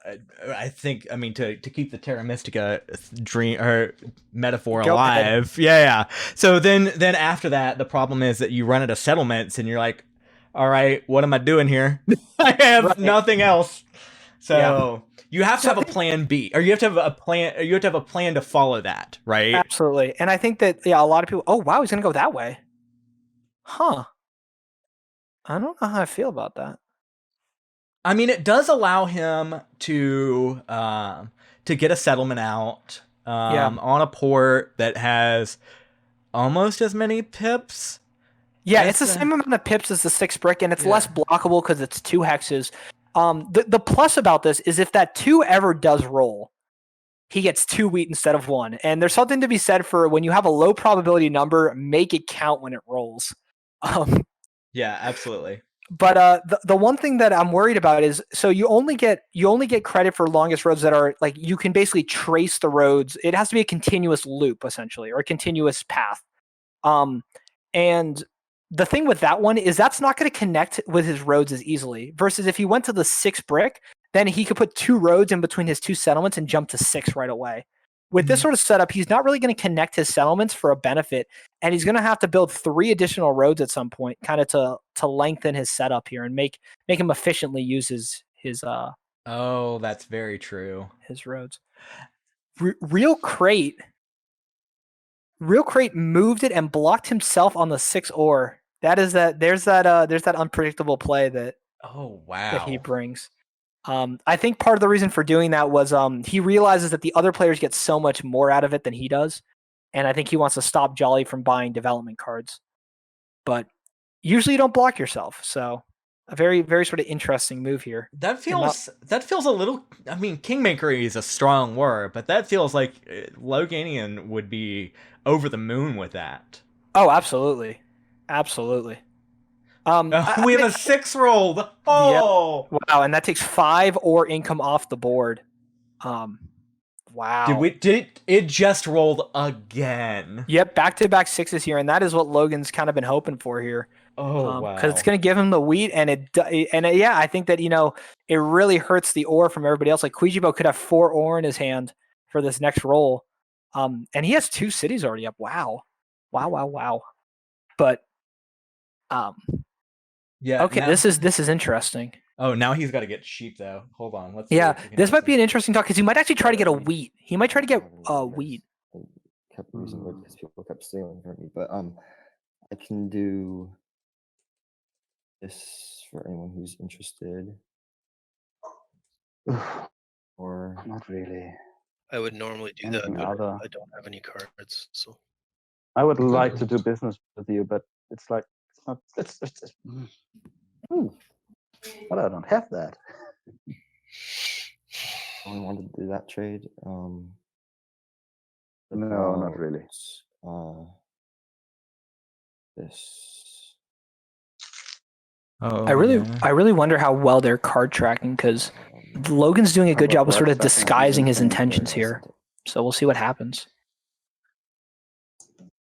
I mean, to keep the Terra Mystica dream or metaphor Go alive. ahead. Yeah. So then after that, the problem is that you run out of settlements, and you're like, all right, what am I doing here? I have nothing else. So you have to have a plan B, or you have to have a plan. You have to have a plan to follow that, right? Absolutely. And I think that a lot of people. Oh wow, he's gonna go that way. Huh. I don't know how I feel about that. I mean, it does allow him to get a settlement out on a port that has almost as many pips. Yeah, it's the same amount of pips as the 6 brick, and it's less blockable because it's 2 hexes. The plus about this is if that 2 ever does roll, he gets 2 wheat instead of 1. And there's something to be said for when you have a low probability number, make it count when it rolls. Yeah, absolutely. But the one thing that I'm worried about is, so you only get credit for longest roads that are like, you can basically trace the roads. It has to be a continuous loop essentially, or a continuous path. And the thing with that one is that's not going to connect with his roads as easily. Versus if he went to the 6 brick, then he could put 2 roads in between his 2 settlements and jump to 6 right away. With this sort of setup, he's not really going to connect his settlements for a benefit, and he's going to have to build 3 additional roads at some point, kind of to lengthen his setup here and make him efficiently use his Oh, that's very true. His roads. RealCrait moved it and blocked himself on the 6 ore. There's that unpredictable play that he brings. I think part of the reason for doing that was he realizes that the other players get so much more out of it than he does, and I think he wants to stop Jolly from buying development cards. But usually you don't block yourself, so a very, very sort of interesting move here. That feels a little. I mean, kingmakery is a strong word, but that feels like Loganian would be over the moon with that. Oh, absolutely, absolutely. We have a 6 rolled. Oh, yep. Wow! And that takes 5 ore income off the board. Wow! Did it just rolled again? Yep, back-to-back 6s here, and that is what Logan's kind of been hoping for here. Oh wow! Because it's going to give him the wheat, and I think that it really hurts the ore from everybody else. Like Cuijibo could have 4 ore in his hand for this next roll, and he has 2 cities already up. Wow! But yeah. Okay, this is interesting. Oh, now he's got to get sheep though. Hold on. Let's. This might be an interesting talk because he might actually try to get a wheat. He might try to get wheat. I kept losing wood because people kept stealing from me, but I can do this for anyone who's interested. Or Not really. I would normally do that, Anything but other? I don't have any cards. So I would Okay. like to do business with you, but it's like it's not. It's but I don't have that. I wanted to do that trade. No, not really. This. Oh, I really wonder how well they're card tracking because Logan's doing a good job of sort of disguising his intentions here. So we'll see what happens.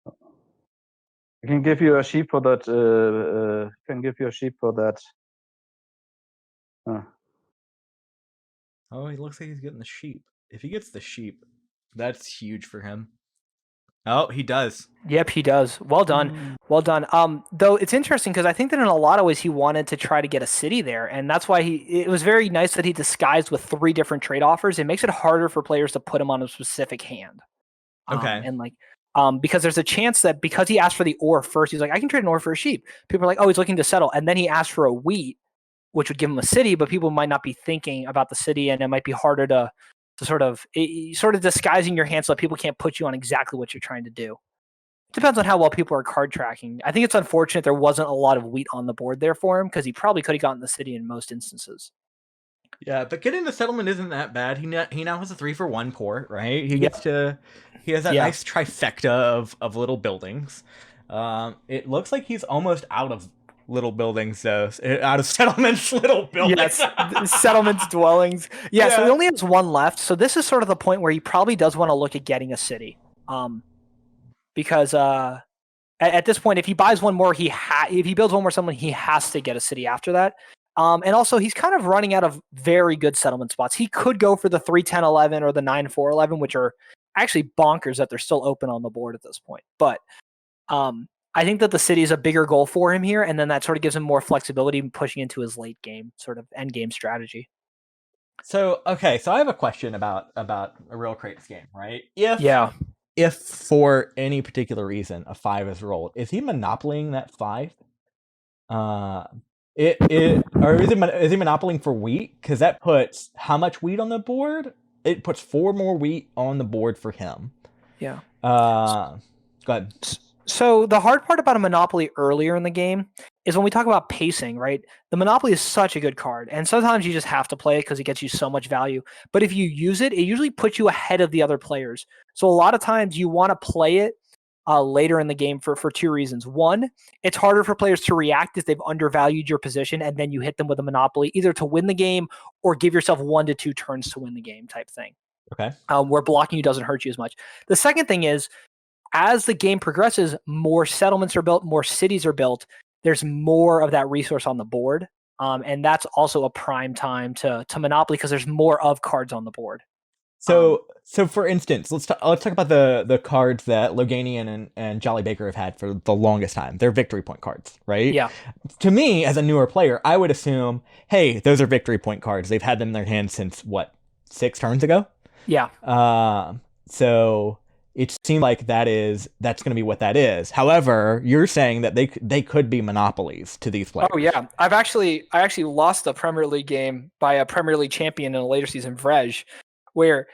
I can give you a sheep for that. Can give you a sheep for that. Oh, he looks like he's getting the sheep. If he gets the sheep, that's huge for him. Oh, he does. Yep, he does. Well done. Well done. Though it's interesting because I think that in a lot of ways he wanted to try to get a city there, and that's why it was very nice that he disguised with 3 different trade offers. It makes it harder for players to put him on a specific hand. Okay. And because there's a chance that because he asked for the ore first, he's like, I can trade an ore for a sheep. People are like, oh, he's looking to settle, and then he asked for a wheat, which would give him a city, but people might not be thinking about the city, and it might be harder to sort of disguising your hand so that people can't put you on exactly what you're trying to do. It depends on how well people are card tracking. I think it's unfortunate there wasn't a lot of wheat on the board there for him because he probably could have gotten the city in most instances. Yeah, but getting the settlement isn't that bad. He now has a 3-for-1 port, right? He has that nice trifecta of little buildings. It looks like he's almost out of little buildings, though. Out of settlements, little buildings. Yes, settlements, dwellings. Yeah, so he only has 1 left. So this is sort of the point where he probably does want to look at getting a city. Because at this point, if he buys one more, if he builds one more settlement, he has to get a city after that. And also, he's kind of running out of very good settlement spots. He could go for the 3-10-11 or the 9-4-11, which are actually bonkers that they're still open on the board at this point. But I think that the city is a bigger goal for him here, and then that sort of gives him more flexibility in pushing into his late game sort of end game strategy. So I have a question about a RealCrait's game, right? If for any particular reason a 5 is rolled, is he monopolying that 5? Or is he monopolying for wheat? Because that puts how much wheat on the board? It puts 4 more wheat on the board for him. Yeah. Go ahead. So the hard part about a monopoly earlier in the game is when we talk about pacing, right? The monopoly is such a good card, and sometimes you just have to play it because it gets you so much value. But if you use it, it usually puts you ahead of the other players. So a lot of times you want to play it later in the game for 2 reasons. One, it's harder for players to react if they've undervalued your position, and then you hit them with a monopoly, either to win the game or give yourself 1 to 2 turns to win the game type thing. Okay. Where blocking you doesn't hurt you as much. The second thing is, as the game progresses, more settlements are built, more cities are built. There's more of that resource on the board. And that's also a prime time to monopoly because there's more of cards on the board. So for instance, let's talk about the cards that Loganian and JollyBaker have had for the longest time. They're victory point cards, right? Yeah. To me, as a newer player, I would assume, hey, those are victory point cards. They've had them in their hands since 6 turns ago? Yeah. So it seems like that's going to be what that is. However, you're saying that they could be monopolies to these players. Oh yeah, I actually lost a Premier League game by a Premier League champion in a later season, Vrej, where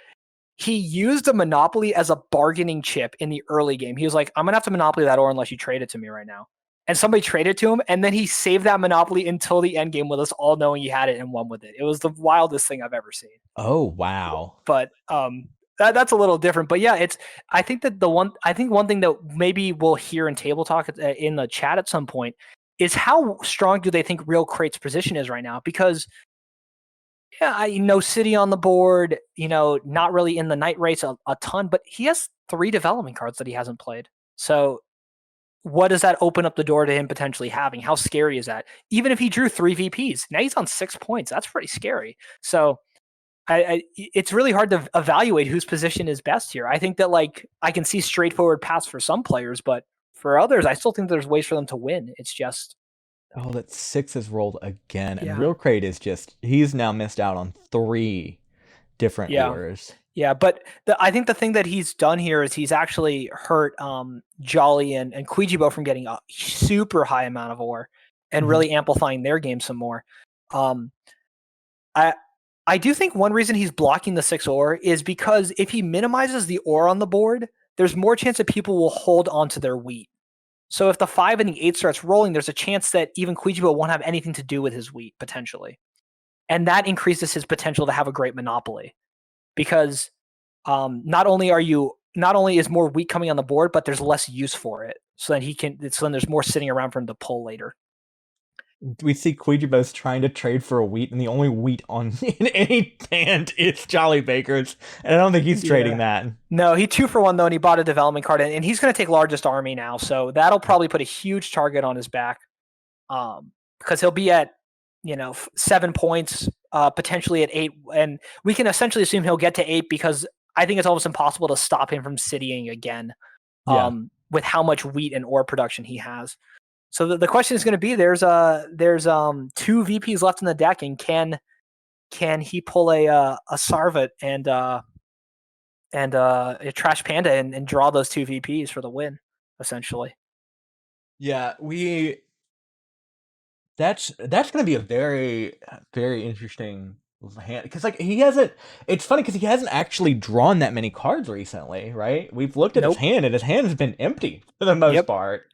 he used a monopoly as a bargaining chip in the early game. He was like, I'm gonna have to monopoly that ore unless you trade it to me right now. And somebody traded to him, and then he saved that monopoly until the end game with us all knowing he had it and won with it. It was the wildest thing I've ever seen. Oh wow. But that's a little different, but yeah, I think one thing that maybe we'll hear in table talk in the chat at some point is how strong do they think RealCrait's position is right now? Because no city on the board, not really in the night race a ton, but he has 3 development cards that he hasn't played. So what does that open up the door to him potentially having? How scary is that? Even if he drew 3 VPs, now he's on 6 points. That's pretty scary. So it's really hard to evaluate whose position is best here. I think that I can see straightforward paths for some players, but for others, I still think there's ways for them to win. It's just that 6 is rolled again, and Yeah. RealCrait is he's now missed out on 3 different ores. Yeah, but I think the thing that he's done here is he's actually hurt Jolly and Cuijibo from getting a super high amount of ore. and really amplifying their game some more. I do think one reason he's blocking the 6 ore is because if he minimizes the ore on the board, there's more chance that people will hold onto their wheat. So if the 5 and the 8 starts rolling, there's a chance that even Cuijibo won't have anything to do with his wheat, potentially. And that increases his potential to have a great monopoly. Because not only is more wheat coming on the board, but there's less use for it. So then there's more sitting around for him to pull later. We see Cuijibo's trying to trade for a wheat, and the only wheat on in any hand is JollyBaker's, and I don't think he's trading that. No, he 2-for-1 though, and he bought a development card, and he's going to take largest army now, so that'll probably put a huge target on his back, because he'll be at 7 points, potentially at 8, and we can essentially assume he'll get to 8 because I think it's almost impossible to stop him from citying again, with how much wheat and ore production he has. So the question is going to be: there's 2 VPs left in the deck, and can he pull a Sarvat and a Trash Panda and draw those 2 VPs for the win, essentially? Yeah, that's going to be a very, very interesting hand, because he hasn't. It's funny because he hasn't actually drawn that many cards recently, right? We've looked at his hand, and his hand has been empty for the most part.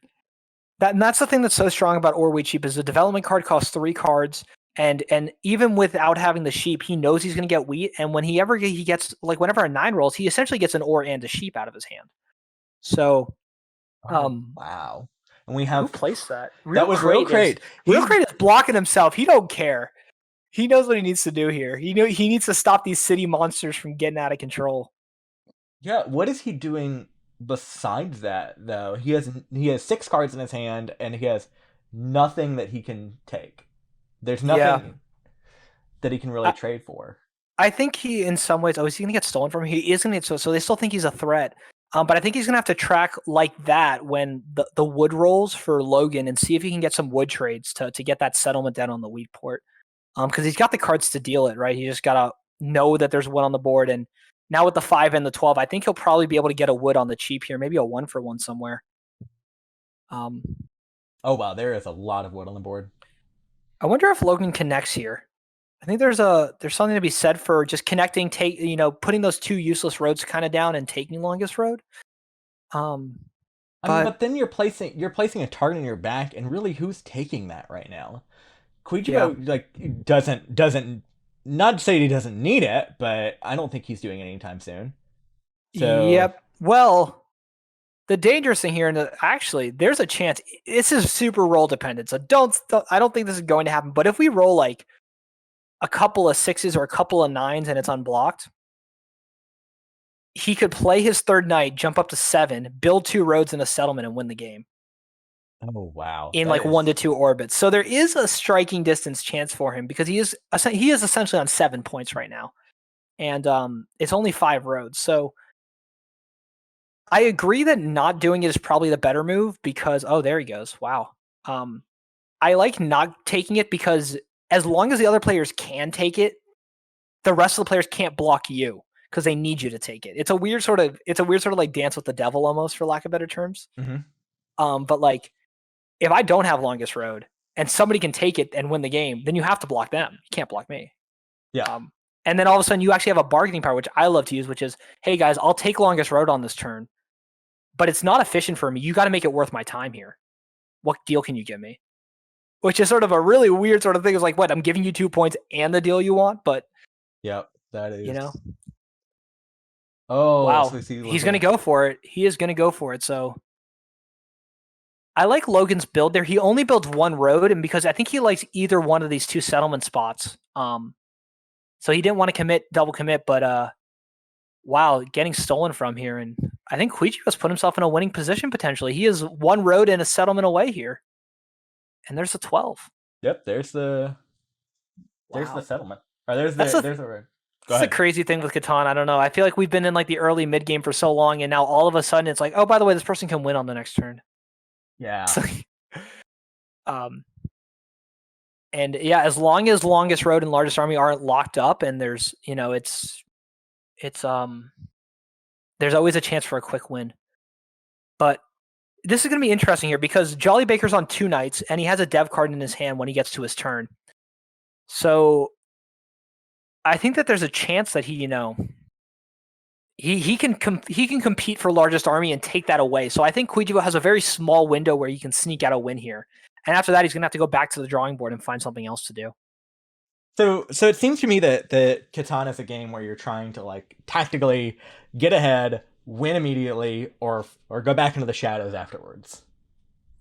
And that's the thing that's so strong about Ore Wheat Sheep is the development card costs 3 cards, and even without having the sheep, he knows he's going to get wheat, and whenever a 9 rolls, he essentially gets an ore and a sheep out of his hand. So, wow. And we have who placed that? That was RealCrait. RealCrait is blocking himself. He don't care. He knows what he needs to do here. He needs to stop these city monsters from getting out of control. Yeah, what is he doing besides that, though? He has 6 cards in his hand, and he has nothing that he can take. There's nothing that he can really trade for. I think he, in some ways, is he going to get stolen from him? He is going to get stolen, so they still think he's a threat. But I think he's going to have to track like that when the wood rolls for Logan and see if he can get some wood trades to get that settlement down on the wheat port. Because he's got the cards to deal it, right? He just got to know that there's wood on the board, and now with the 5 and the 12, I think he'll probably be able to get a wood on the cheap here, maybe a 1-for-1 somewhere. Oh wow, there is a lot of wood on the board. I wonder if Logan connects here. I think there's something to be said for just connecting, putting those 2 useless roads kind of down and taking longest road. But then you're placing a target on your back, and really, who's taking that right now? Cuijibo doesn't. Not to say he doesn't need it, but I don't think he's doing it anytime soon. So... Yep. Well, the dangerous thing here, and actually, there's a chance. This is super roll dependent, so I don't think this is going to happen. But if we roll like a couple of 6s or a couple of 9s and it's unblocked, he could play his 3rd knight, jump up to 7, build 2 roads in a settlement, and win the game. Oh wow! In 1 to 2 orbits, so there is a striking distance chance for him because he is essentially on 7 points right now, and it's only 5 roads. So I agree that not doing it is probably the better move because there he goes. Wow. I like not taking it because as long as the other players can take it, the rest of the players can't block you because they need you to take it. It's a weird sort of like dance with the devil almost, for lack of better terms. Mm-hmm. But like, if I don't have longest road and somebody can take it and win the game, then you have to block them. You can't block me. Yeah. And then all of a sudden you actually have a bargaining power, which I love to use, which is, hey guys, I'll take longest road on this turn, but it's not efficient for me. You got to make it worth my time here. What deal can you give me? Which is sort of a really weird sort of thing. It's like, what? I'm giving you 2 points and the deal you want, but yep, that is. Oh wow, so he's going to go for it. He is going to go for it. So I like Logan's build there. He only builds 1 road, and because I think he likes either one of these 2 settlement spots. So he didn't want to double commit, but wow, getting stolen from here. And I think Cuijibo's put himself in a winning position potentially. He is 1 road and a settlement away here. And there's a 12. Yep, there's the settlement. Or there's the road. That's the crazy thing with Catan. I don't know. I feel like we've been in like the early mid game for so long, and now all of a sudden it's like, oh, by the way, this person can win on the next turn. Yeah. And yeah, as long as longest road and largest army aren't locked up, and there's there's always a chance for a quick win. But this is going to be interesting here because JollyBaker's on 2 knights and he has a dev card in his hand when he gets to his turn. So I think that there's a chance that he can compete for largest army and take that away. So I think Cuijibo has a very small window where he can sneak out a win here. And after that, he's going to have to go back to the drawing board and find something else to do. So it seems to me that Catan is a game where you're trying to like tactically get ahead, win immediately, or go back into the shadows afterwards.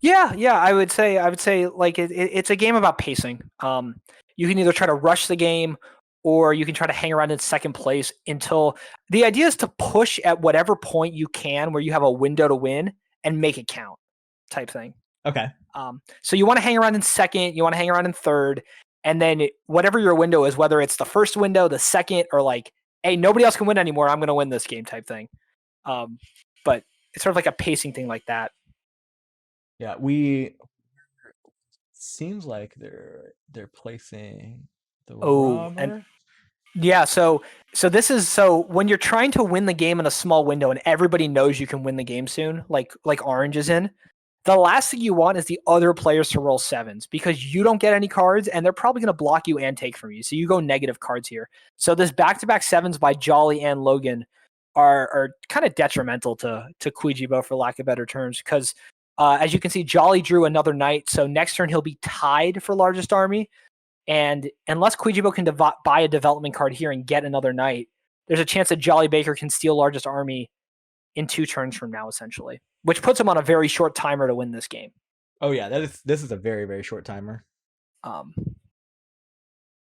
Yeah, I would say like it's a game about pacing. You can either try to rush the game or you can try to hang around in second place until the idea is to push at whatever point you can where you have a window to win and make it count type thing. Okay. So you want to hang around in second, you want to hang around in third, and then whatever your window is, whether it's the first window, the second, or like, hey, nobody else can win anymore, I'm going to win this game type thing. But it's sort of like a pacing thing like that. Yeah, seems like they're placing the robber. And yeah, so this is when you're trying to win the game in a small window and everybody knows you can win the game soon, like Orange is in. The last thing you want is the other players to roll 7s because you don't get any cards and they're probably going to block you and take from you. So you go negative cards here. So this back-to-back 7s by Jolly and Logan are kind of detrimental to Cuijibo, for lack of better terms, because as you can see, Jolly drew another knight. So next turn he'll be tied for largest army. And unless Cuijibo can buy a development card here and get another knight, there's a chance that JollyBaker can steal largest army in 2 turns from now, essentially, which puts him on a very short timer to win this game. Oh yeah, this is a very, very short timer.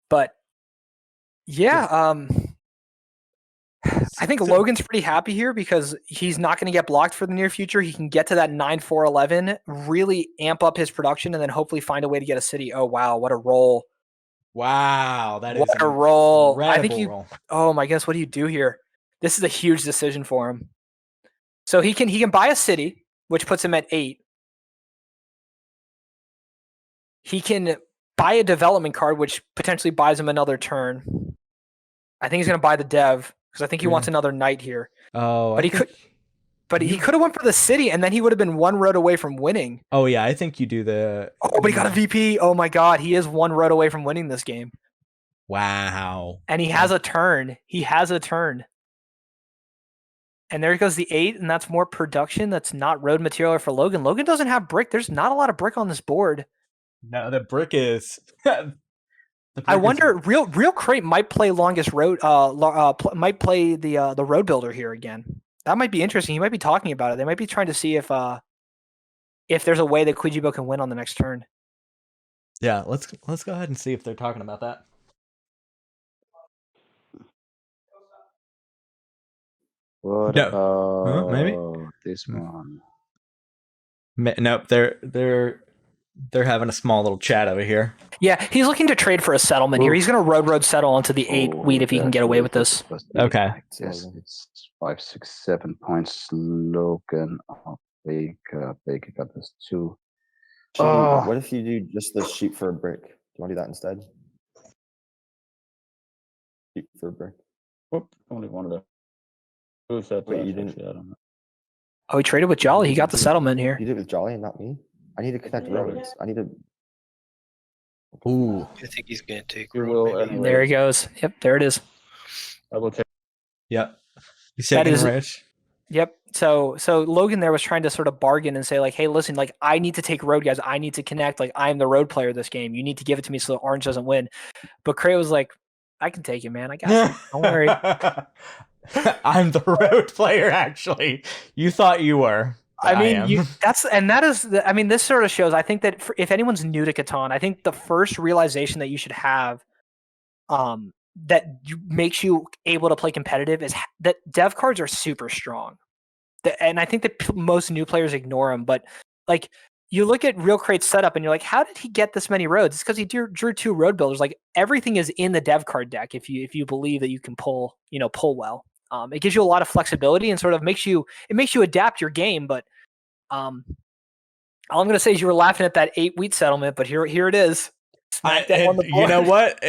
But yeah, I think Logan's pretty happy here because he's not going to get blocked for the near future. He can get to that 9-4-11, really amp up his production, and then hopefully find a way to get a city. Oh wow, what a roll! Wow, that is what a roll! I think roll. Oh my goodness, what do you do here? This is a huge decision for him. So he can buy a city, which puts him at 8. He can buy a development card, which potentially buys him another turn. I think he's going to buy the dev because I think he wants another knight here. Oh, but he could have went for the city, and then he would have been 1 road away from winning. Oh yeah, I think you do the. Oh, but he got a VP. Oh my God, he is 1 road away from winning this game. Wow. And he has a turn. And there goes the 8, and that's more production. That's not road material for Logan. Logan doesn't have brick. There's not a lot of brick on this board. No, the brick is. I wonder. RealCrait might play longest road. Might play the road builder here again. That might be interesting. He might be talking about it. They might be trying to see if there's a way that Cuijibo can win on the next turn. Yeah, let's go ahead and see if they're talking about that. What? No. Maybe this one. Nope. They're having a small little chat over here. Yeah, he's looking to trade for a settlement here. He's going to road settle onto the 8 wheat if he can get away with this. Okay. Yes, it's 5, 6, 7 points. Logan, Baker got this 2. What if you do just the sheep for a brick? Do you want to do that instead? Sheep for a brick. Whoop, only one of them. Who said Wait, that? you didn't- Actually, I don't know. Oh, he traded with Jolly. He got the settlement here. You did it with Jolly and not me? I need to connect roads. I need to. Ooh. I think he's gonna take. You road, will maybe. anyway. There he goes. Yep, there it is. I will take. Yep. He's That taking is- Rich. Yep. So Logan there was trying to sort of bargain and say like, hey, listen, like I need to take road, guys. I need to connect. Like I'm the road player this game. You need to give it to me so Orange doesn't win. But Crait was like, I can take it, man. I got you. Don't worry. I'm the road player. Actually, you thought you were. I mean, am. this sort of shows. I think that if anyone's new to Catan, I think the first realization that you should have, that makes you able to play competitive is that dev cards are super strong. And I think that most new players ignore them. But like you look at RealCrait's setup and you're like, how did he get this many roads? It's because he drew 2 road builders. Like everything is in the dev card deck. If you believe that you can pull well. It gives you a lot of flexibility and sort of makes you adapt your game. But all I'm going to say is you were laughing at that 8 wheat settlement, but here it is. You know what?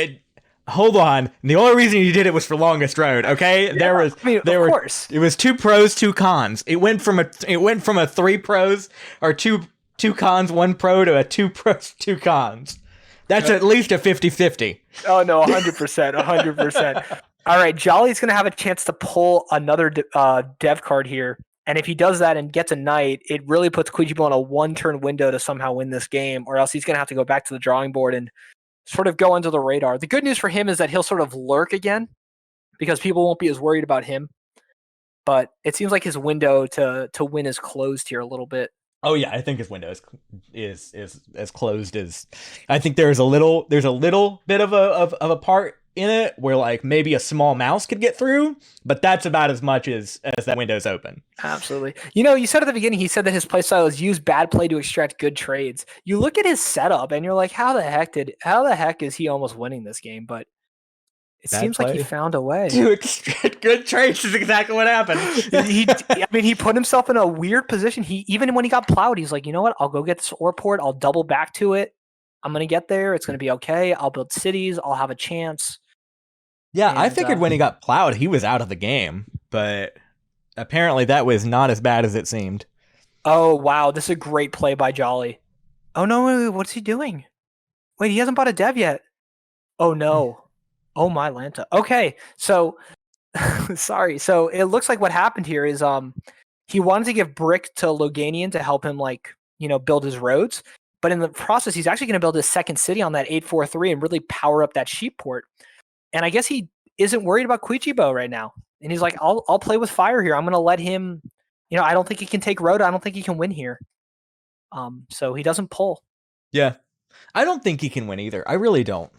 Hold on. The only reason you did it was for longest road. Okay, there was of course. It was 2 pros, 2 cons. It went from a 3 pros or two cons, 1 pro to a 2 pros, 2 cons. That's at least a 50-50. Oh no, 100%, 100%. All right, Jolly's gonna have a chance to pull another dev card here, and if he does that and gets a knight, it really puts Cuijibo on a 1-turn window to somehow win this game, or else he's gonna have to go back to the drawing board and sort of go under the radar. The good news for him is that he'll sort of lurk again because people won't be as worried about him. But it seems like his window to win is closed here a little bit. Oh yeah, I think his window is as closed as. I think there's a little bit of a part in it where like maybe a small mouse could get through, but that's about as much as that window's open. Absolutely. You said at the beginning, he said that his playstyle is use bad play to extract good trades. You look at his setup and you're like, how the heck is he almost winning this game? But it Bad seems like he play. found a way. To extract good trades is exactly what happened. He put himself in a weird position. Even when he got plowed, he's like, you know what? I'll go get this ore port. I'll double back to it. I'm gonna get there. It's gonna be okay. I'll build cities. I'll have a chance. Yeah, I figured when he got plowed, he was out of the game, but apparently that was not as bad as it seemed. Oh wow, this is a great play by Jolly. Oh no, wait, what's he doing? Wait, he hasn't bought a dev yet. Oh no. Oh my Lanta. Okay, so sorry. So it looks like what happened here is he wanted to give brick to Loganian to help him build his roads, but in the process he's actually going to build his second city on that 843 and really power up that sheep port. And I guess he isn't worried about Cuijibo right now. And he's like, I'll play with fire here. I'm going to let him. I don't think he can take road. I don't think he can win here. So he doesn't pull. Yeah, I don't think he can win either. I really don't.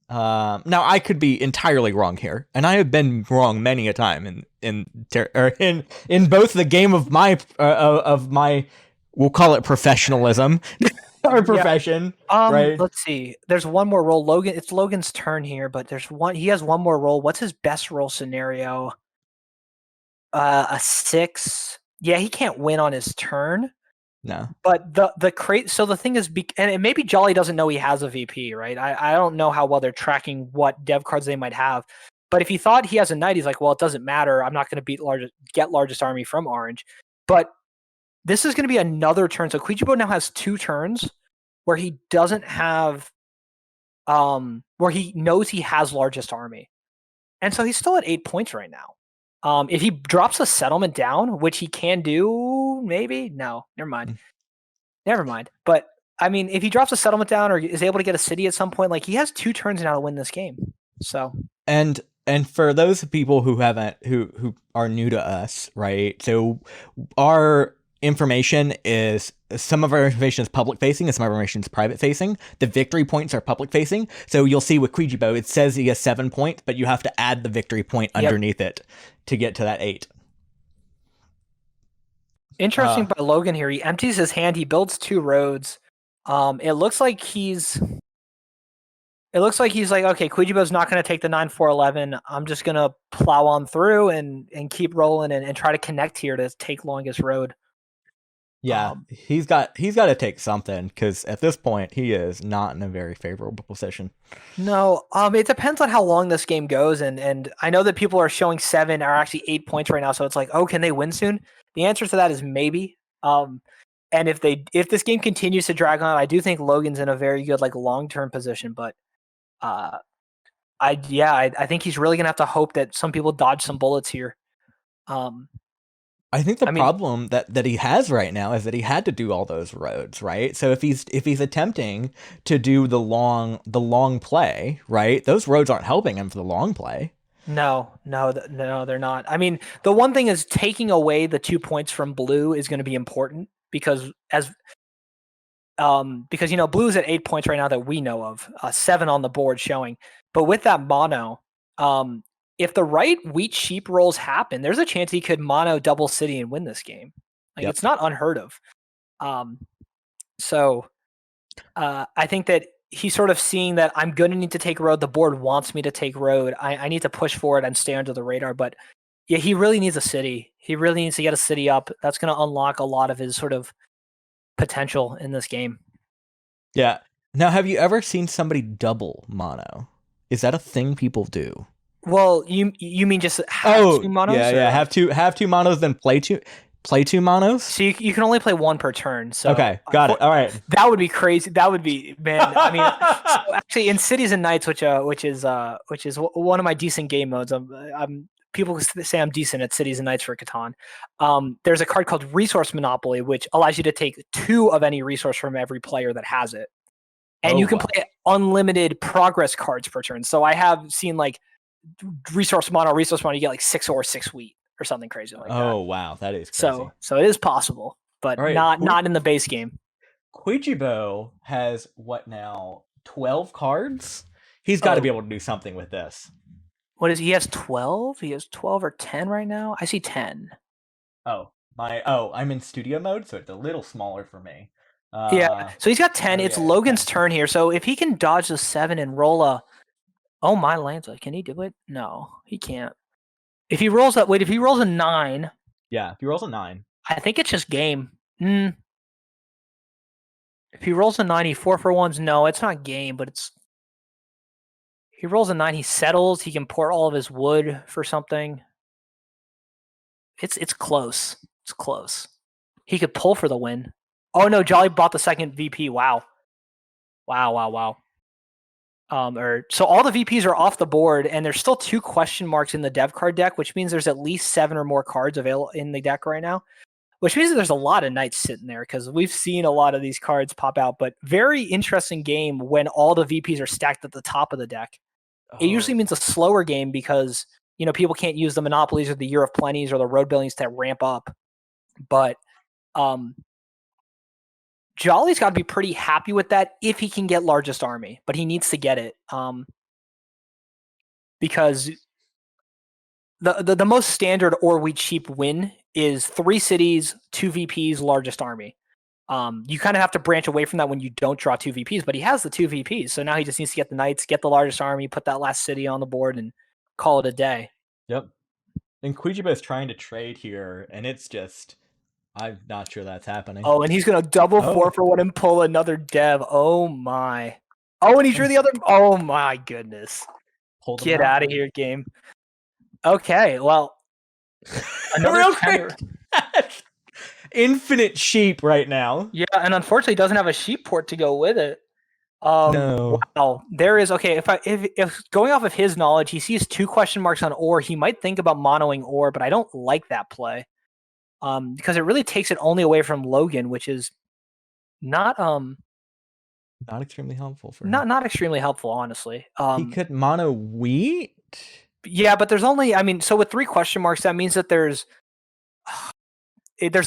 Now I could be entirely wrong here, and I have been wrong many a time in both the game of my we'll call it professionalism or profession. Right? Let's see. There's one more roll. It's Logan's turn here, but he has one more roll. What's his best roll scenario? A 6. Yeah, he can't win on his turn. No. But the crate. So the thing is, and maybe Jolly doesn't know he has a VP, right? I don't know how well they're tracking what dev cards they might have. But if he thought he has a knight, he's like, well, it doesn't matter. I'm not going to get largest army from orange. But this is going to be another turn. So Kwijebo now has 2 turns where he doesn't have, where he knows he has largest army, and so he's still at 8 points right now. If he drops a settlement down, which he can do, maybe. No, never mind. But I mean, if he drops a settlement down or is able to get a city at some point, like he has 2 turns now to win this game. So and for those people who are new to us, right? So our information some of our information is public facing and some of our information is private facing. The victory points are public facing. So you'll see with Cuijibo, it says he has 7 points, but you have to add the victory point underneath it to get to that 8. Interesting by Logan here. He empties his hand. He builds 2 roads. It looks like he's like, okay, Cuijibo's not going to take the 9-4-11. I'm just going to plow on through and keep rolling and try to connect here to take longest road. Yeah, he's got to take something because at this point he is not in a very favorable position. No, it depends on how long this game goes, and I know that people are showing 7 are actually 8 points right now. So it's like, oh, can they win soon? The answer to that is maybe. And if this game continues to drag on, I do think Logan's in a very good long-term position. But I think he's really gonna have to hope that some people dodge some bullets here. I think the problem that he has right now is that he had to do all those roads, right? So if he's attempting to do the long play, right? Those roads aren't helping him for the long play. No, they're not. I mean, the one thing is taking away the 2 points from blue is going to be important because blue's at 8 points right now that we know of, 7 on the board showing. But with that mono, if the right wheat sheep rolls happen, there's a chance he could mono double city and win this game. It's not unheard of. So I think that he's sort of seeing that I'm going to need to take road. The board wants me to take road. I need to push forward and stay under the radar. But yeah, he really needs a city. He really needs to get a city up. That's going to unlock a lot of his sort of potential in this game. Yeah. Now, have you ever seen somebody double mono? Is that a thing people do? Well, you mean just have two monos? yeah. Have two monos, then play two monos. So you can only play one per turn. So Okay, got it. All right. That would be crazy. That would be, man. I mean, so actually, in Cities and Nights, which is one of my decent game modes. People say I'm decent at Cities and Nights for Catan. There's a card called Resource Monopoly, which allows you to take 2 of any resource from every player that has it, and you can play unlimited progress cards per turn. So I have seen like resource mono, you get like 6 or 6 wheat or something crazy like that. Oh wow, that is crazy. So it is possible, but All right, not in the base game. Cuijibo has what now? 12 cards. He's got to be able to do something with this. What is he has 12? He has 12 or 10 right now. I see 10. I'm in studio mode, so it's a little smaller for me. Yeah, so he's got 10. It's Logan's turn here. So if he can dodge the 7 and roll a, oh my Lanza, can he do it? No, he can't. If he rolls a 9, yeah, if he rolls a 9, I think it's just game. If he rolls a 9, he 4-for-1s. No, it's not game, but it's. He rolls a 9, he settles. He can port all of his wood for something. It's close. It's close. He could pull for the win. Oh no, Jolly bought the second VP. Wow. So all the VPs are off the board, and there's still 2 question marks in the dev card deck, which means there's at least 7 or more cards available in the deck right now, which means that there's a lot of knights sitting there because we've seen a lot of these cards pop out. But very interesting game when all the VPs are stacked at the top of the deck. It usually means a slower game because people can't use the monopolies or the year of plenties or the road buildings to ramp up. But Jolly's got to be pretty happy with that if he can get largest army, but he needs to get it because the most standard or we cheap win is 3 cities, 2 VPs, largest army. You kind of have to branch away from that when you don't draw 2 VPs, but he has the 2 VPs, so now he just needs to get the knights, get the largest army, put that last city on the board, and call it a day. Yep. And Cuijibo is trying to trade here, and it's just, I'm not sure that's happening. Oh, and he's going to double 4-for-1 and pull another dev. Oh, my. Oh, and he drew the other. Oh, my goodness. Get out of here, game. Okay, well. RealCrait. Infinite sheep right now. Yeah, and unfortunately doesn't have a sheep port to go with it. No. Wow. There is if going off of his knowledge, he sees 2 question marks on ore, he might think about monoing ore, but I don't like that play. Because it really takes it only away from Logan, which is not extremely helpful for him. Not extremely helpful, honestly. He could mono wheat. Yeah, but there's only so with 3 question marks, that means that there's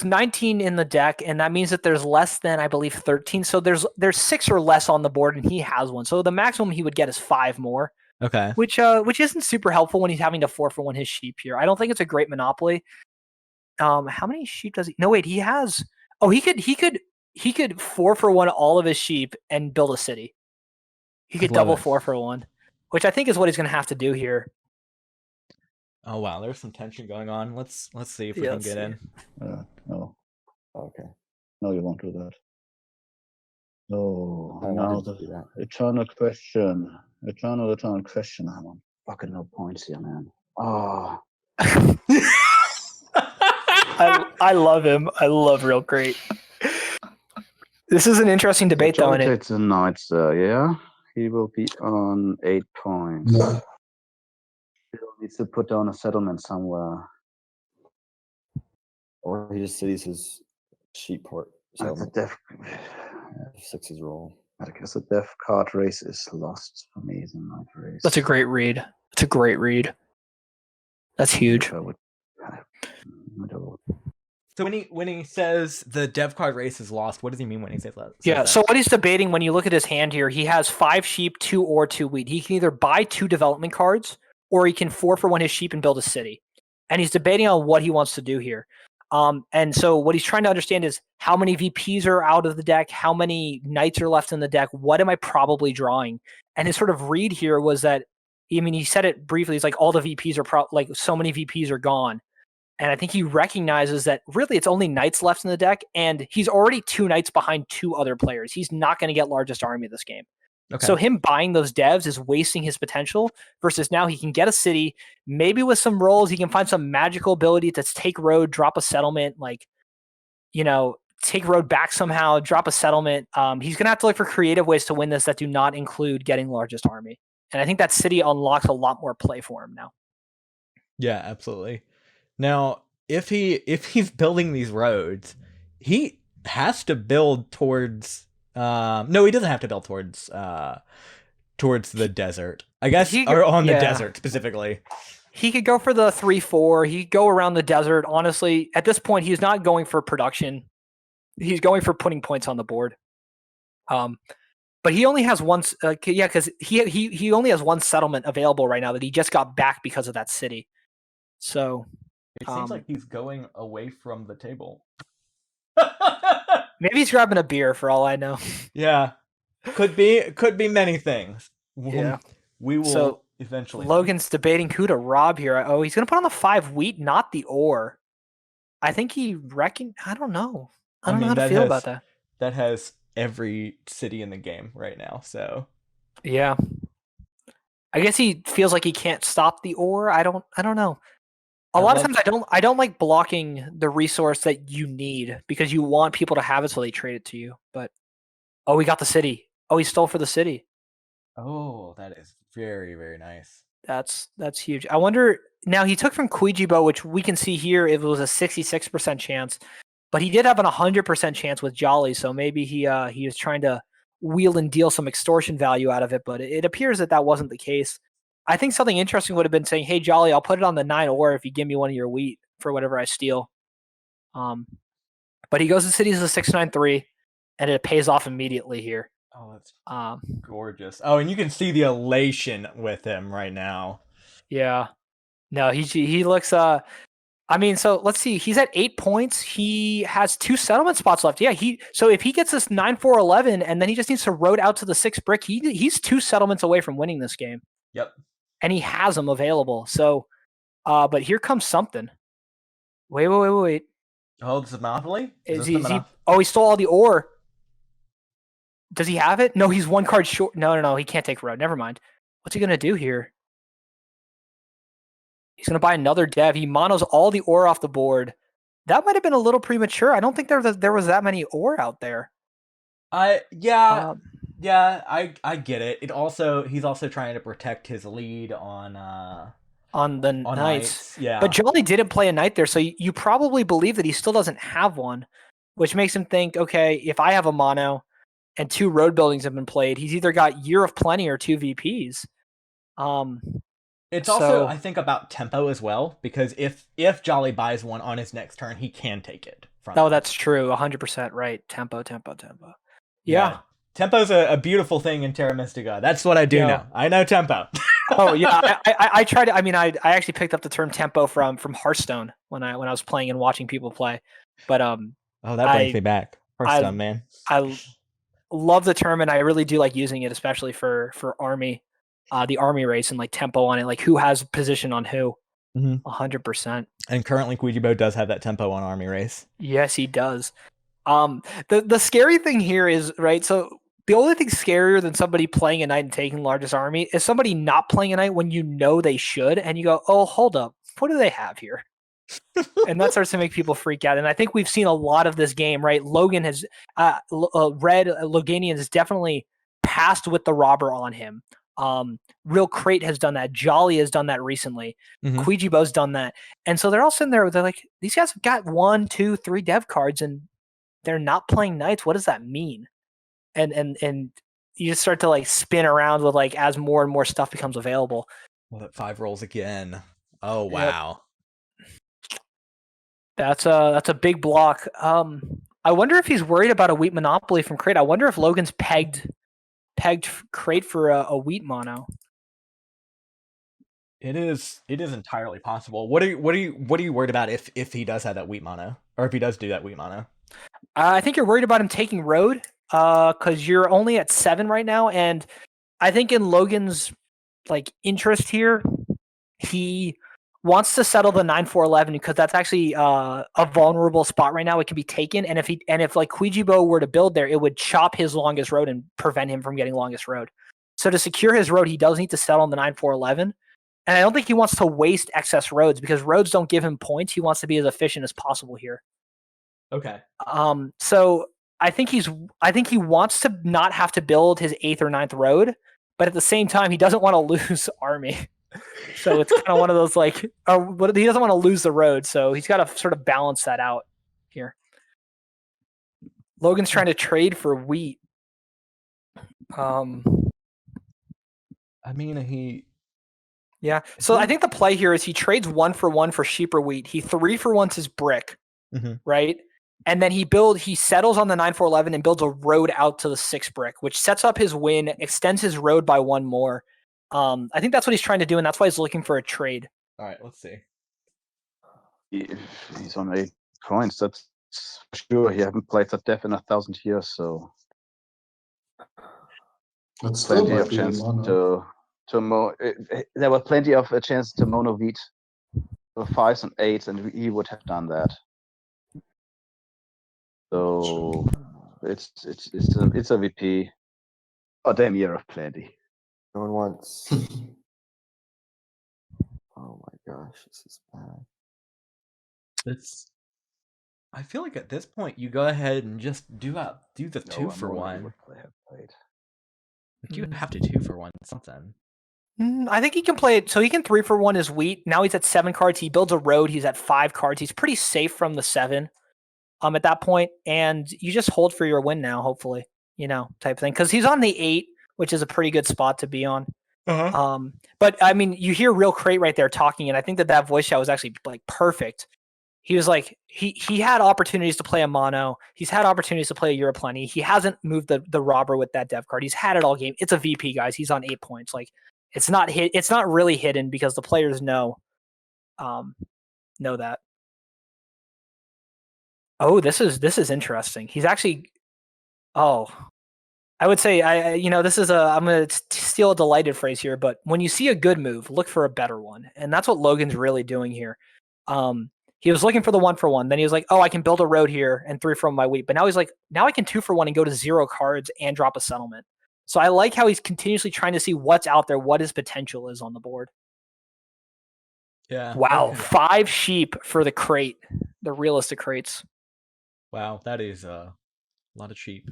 19 in the deck, and that means that there's less than, I believe, 13. So there's 6 or less on the board, and he has 1. So the maximum he would get is 5 more. Okay. Which isn't super helpful when he's having to 4-for-1 his sheep here. I don't think it's a great monopoly. How many sheep does he? No, wait, he has. Oh, he could 4-for-1 all of his sheep and build a city. He could double 4-for-1, which I think is what he's going to have to do here. Oh wow, there's some tension going on. Let's see if we can get in. No. Okay. No, you won't do that. No, I now wanted to do the that. eternal question. Eternal question. I want fucking no points here, man. Oh. I love him. I love RealCrait. This is an interesting debate, though. It's a knight, yeah. He will be on 8 points. Yeah. Still needs to put down a settlement somewhere. Or he just cities his sheep port. So That's a def. 6's roll. I guess the death card race is lost for me. It's a knight race. That's a great read. It's a great read. That's huge. So when he says the dev card race is lost, what does he mean when he says that? Yeah, so what he's debating, when you look at his hand here, he has 5 sheep, 2 ore, 2 wheat. He can either buy 2 development cards, or he can 4-for-1 his sheep and build a city. And he's debating on what he wants to do here. And so what he's trying to understand is how many VPs are out of the deck, how many knights are left in the deck, what am I probably drawing? And his sort of read here was that, he said it briefly, it's like all the VPs are so many VPs are gone. And I think he recognizes that really it's only knights left in the deck, and he's already 2 knights behind 2 other players. He's not going to get largest army this game. Okay. So him buying those devs is wasting his potential versus now he can get a city, maybe with some rolls, he can find some magical ability to take road, drop a settlement, like, take road back somehow, drop a settlement. He's going to have to look for creative ways to win this that do not include getting largest army. And I think that city unlocks a lot more play for him now. Yeah, absolutely. Now, if he's building these roads, he has to build towards. No, he doesn't have to build towards the desert. I guess, or on the desert specifically. He could go for the 3-4. He could go around the desert. Honestly, at this point, he's not going for production. He's going for putting points on the board. But he only has one. Because he only has one settlement available right now that he just got back because of that city. So it seems like he's going away from the table. Maybe he's grabbing a beer for all I know. Yeah, could be many things. Yeah, we will eventually. Logan's debating who to rob here. Oh, he's gonna put on the 5 wheat, not the ore. I think he I don't know. I don't know how to feel about that. That has every city in the game right now. So yeah, I guess he feels like he can't stop the ore. I don't know. A lot of times I don't like blocking the resource that you need because you want people to have it so they trade it to you. But we got the city. Oh, he stole for the city. Oh, that is very, very nice. That's huge. I wonder now he took from Cuijibo, which we can see here it was a 66% chance, but he did have an 100% chance with Jolly, so maybe he was trying to wheel and deal some extortion value out of it, but it appears that wasn't the case. I think something interesting would have been saying, "Hey Jolly, I'll put it on the 9 ore if you give me one of your wheat for whatever I steal." But he goes to cities as a 6-9-3, and it pays off immediately here. Oh, that's gorgeous. Oh, and you can see the elation with him right now. Yeah. No, he looks I mean, so let's see. He's at 8 points. He has 2 settlement spots left. Yeah, so if he gets this 9-4-11 and then he just needs to road out to the 6 brick, he's 2 settlements away from winning this game. Yep. And he has them available. So but here comes something. Wait. Oh, this is Monopoly? He stole all the ore. Does he have it? No, he's 1 card short. No, he can't take road. Never mind. What's he gonna do here? He's gonna buy another dev. He monos all the ore off the board. That might have been a little premature. I don't think there was that many ore out there. I get it. He's also trying to protect his lead on the knights. Yeah. But Jolly didn't play a knight there, so you probably believe that he still doesn't have one, which makes him think, okay, if I have a mono and 2 road buildings have been played, he's either got Year of Plenty or 2 VPs. It's also, I think, about tempo as well, because if Jolly buys one on his next turn, he can take it from him. That's true. 100% right. Tempo. Yeah. Tempo's a beautiful thing in Terra Mystica. That's what I do know. I know tempo. Oh yeah, I tried. I mean, I actually picked up the term tempo from Hearthstone when I was playing and watching people play. But that brings me back. Hearthstone, man. I love the term, and I really do like using it, especially for army, the army race and like tempo on it, like who has position on who. 100%. And currently, Cuijibo does have that tempo on army race. Yes, he does. The scary thing here is, right, so the only thing scarier than somebody playing a knight and taking largest army is somebody not playing a knight when you know they should, and you go, oh, hold up, what do they have here? And that starts to make people freak out. And I think we've seen a lot of this game, right? Logan has, Loganian has definitely passed with the robber on him. RealCrait has done that. Jolly has done that recently. Cuijibo's done that. And so they're all sitting there, they're like, these guys have got 1, 2, 3 dev cards, and they're not playing knights. What does that mean? And you just start to like spin around with like as more and more stuff becomes available. Well, that 5 rolls again. Oh wow. Yep. That's a big block. I wonder if he's worried about a wheat monopoly from Crait. I wonder if Logan's pegged Crait for a wheat mono. It is entirely possible. What are you worried about if he does have that wheat mono, or if he does do that wheat mono? I think you're worried about him taking road. Because you're only at 7 right now, and I think in Logan's like interest here, he wants to settle the 9-4-11 because that's actually a vulnerable spot right now. It can be taken, and if like Cuijibo were to build there, it would chop his longest road and prevent him from getting longest road. So to secure his road, he does need to settle on the 9-4-11. And I don't think he wants to waste excess roads because roads don't give him points. He wants to be as efficient as possible here. Okay. So I think he wants to not have to build his 8th or 9th road, but at the same time, he doesn't want to lose army. So it's kind of one of those like, he doesn't want to lose the road, so he's got to sort of balance that out here. Logan's trying to trade for wheat. I mean, Yeah. So I think the play here is he trades 1-for-1 for sheep or wheat. He 3-for-1s his brick, right? And then he settles on the 9-4-11 and builds a road out to the 6 brick, which sets up his win, extends his road by 1 more. I think that's what he's trying to do, and that's why he's looking for a trade. all right, let's see. If he's on 8 points, that's for sure. He hasn't played that death in 1,000 years, so That's still plenty might of be chance mono. there was plenty of a chance to mono wheat for 5s and 8s, and he would have done that. So it's a VP. Oh, damn year of plenty. No one wants. Oh my gosh, this is bad. I feel like at this point you go ahead and just do the No, 2-for-1. would have played. You have to 2-for-1 something. I think he can play it. So he can 3-for-1 his wheat. Now he's at 7 cards. He builds a road. He's at 5 cards. He's pretty safe from the 7 at that point. And you just hold for your win now, hopefully, type thing. Because he's on the 8, which is a pretty good spot to be on. But I mean, you hear RealCrait right there talking, and I think that voice chat was actually like perfect. He was like, he had opportunities to play a mono. He's had opportunities to play a Europlenty. He hasn't moved the robber with that dev card. He's had it all game. It's a VP, guys. He's on 8 points. Like, it's not really hidden because the players know that. Oh, this is interesting. He's actually, I would say, this is I'm going to steal a delighted phrase here, but when you see a good move, look for a better one. And that's what Logan's really doing here. He was looking for the 1-for-1. Then he was like, I can build a road here and 3 from my wheat. But now he's like, now I can 2-for-1 and go to 0 cards and drop a settlement. So I like how he's continuously trying to see what's out there, what his potential is on the board. Yeah. Wow. Okay. 5 sheep for the crate, the realistic crates. Wow, that is a lot of sheep.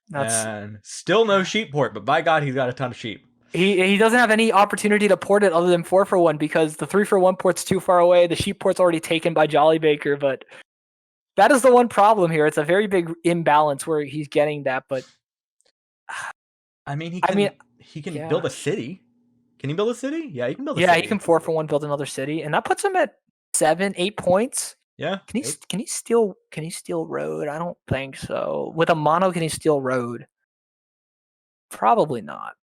That's And still no sheep port, but by God, he's got a ton of sheep. He doesn't have any opportunity to port it other than 4-for-1 because the 3-for-1 port's too far away. The sheep port's already taken by JollyBaker, but that is the one problem here. It's a very big imbalance where he's getting that, but I mean, he can yeah. build a city. Can he build a city? Yeah, he can build a yeah, city. he can 4-for-1 build another city, and that puts him at 7-8 points. Yeah. Can he steal road? I don't think so. With a mono, can he steal road? Probably not.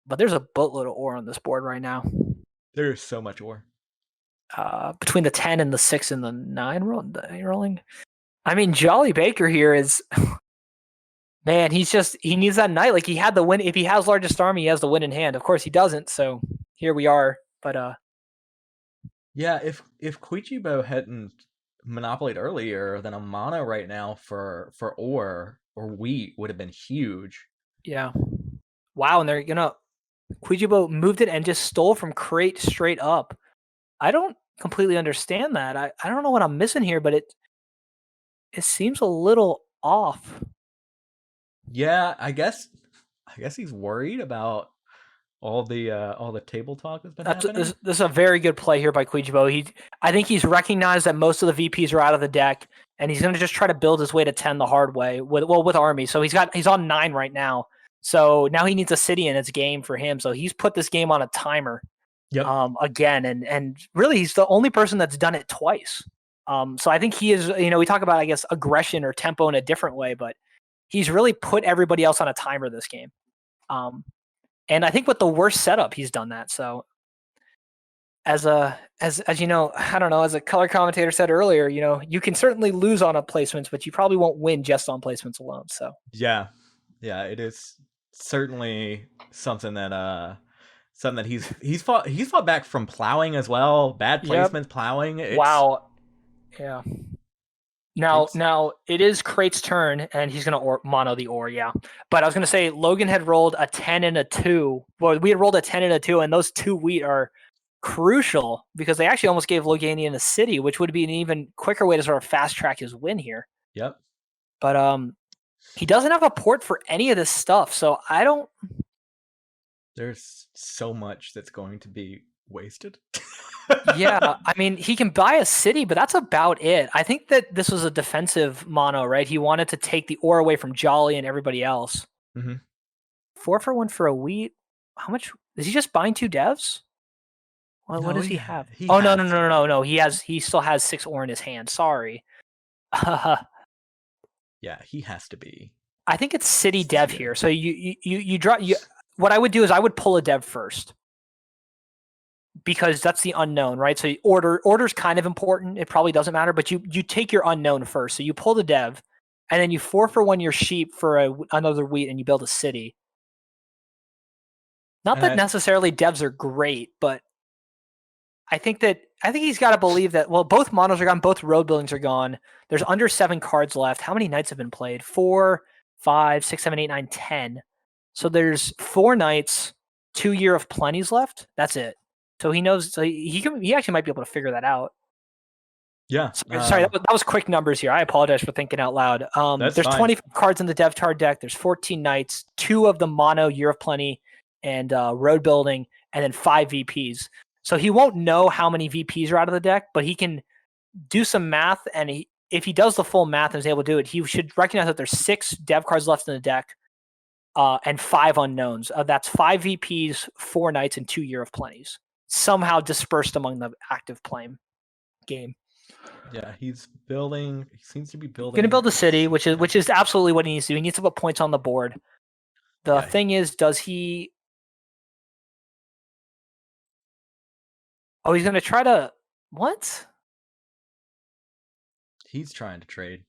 But there's a boatload of ore on this board right now. There's so much ore. Between the 10 and the 6 and the 9 rolling. I mean, JollyBaker here is man, he needs that knight. Like, he had the win. If he has largest army, he has the win in hand. Of course he doesn't, so here we are. But yeah, if Cuijibo hadn't monopolied earlier, then a mono right now for ore or wheat would have been huge. Yeah. Wow, and they're Cuijibo moved it and just stole from crate straight up. I don't completely understand that. I don't know what I'm missing here, but it seems a little off. Yeah, I guess he's worried about all the table talk that's been happening. This is a very good play here by Kwijebo. I think he's recognized that most of the VPs are out of the deck, and he's going to just try to build his way to 10 the hard way with army. So he's on 9 right now. So now he needs a city in its game for him. So he's put this game on a timer. Yep. Again, and really he's the only person that's done it twice. So I think he is. We talk about, I guess, aggression or tempo in a different way, but he's really put everybody else on a timer this game. And I think with the worst setup, he's done that. So as you know, I don't know, as a color commentator said earlier, you can certainly lose on a placements, but you probably won't win just on placements alone. So yeah, it is certainly something that something that he's fought back from plowing as well. Bad Yep. placements, plowing. Wow. Yeah. Now, It's- now it is Crate's turn, and he's gonna mono the ore. Yeah, but I was gonna say Logan had rolled a 10 and a 2. Well, we had rolled a 10 and a 2, and those 2 wheat are crucial because they actually almost gave Loganian a city, which would be an even quicker way to sort of fast track his win here. Yep. But he doesn't have a port for any of this stuff, so I don't. There's so much that's going to be wasted. Yeah, I mean, he can buy a city, but that's about it. I think that this was a defensive mono, right? He wanted to take the ore away from Jolly and everybody else. Mhm. 4 for 1 for a wheat. How much is he just buying 2 devs? What No, does he he- have? he Oh no, has to. no. He still has 6 ore in his hand. Sorry. Yeah, he has to be. I think it's city dev Yeah. here. So you draw. What I would do is I would pull a dev first, because that's the unknown, right? So order's kind of important. It probably doesn't matter, but you take your unknown first. So you pull the dev, and then you 4 for 1 your sheep for another wheat, and you build a city. Not And that necessarily devs are great, but I think he's got to believe that. Well, both monos are gone, both road buildings are gone. There's under 7 cards left. How many knights have been played? 4, 5, 6, 7, 8, 9, 10. So there's 4 knights, 2 Year of Plenties left. That's it. So he knows. So he actually might be able to figure that out. Yeah. Sorry, that was quick numbers here. I apologize for thinking out loud. That's There's fine. 25 cards in the dev card deck. There's 14 knights, 2 of the mono Year of Plenty and road building, and then 5 VPs. So he won't know how many VPs are out of the deck, but he can do some math, and if he does the full math and is able to do it, he should recognize that there's 6 dev cards left in the deck, and 5 unknowns. That's 5 VPs, 4 knights, and 2 Year of Plenties, somehow dispersed among the active game. Yeah, he's building. He seems to be building. Going to build a city, which is absolutely what he needs to do. He needs to put points on the board. The Yeah. thing is, does he? Oh, he's going to try to what? He's trying to trade.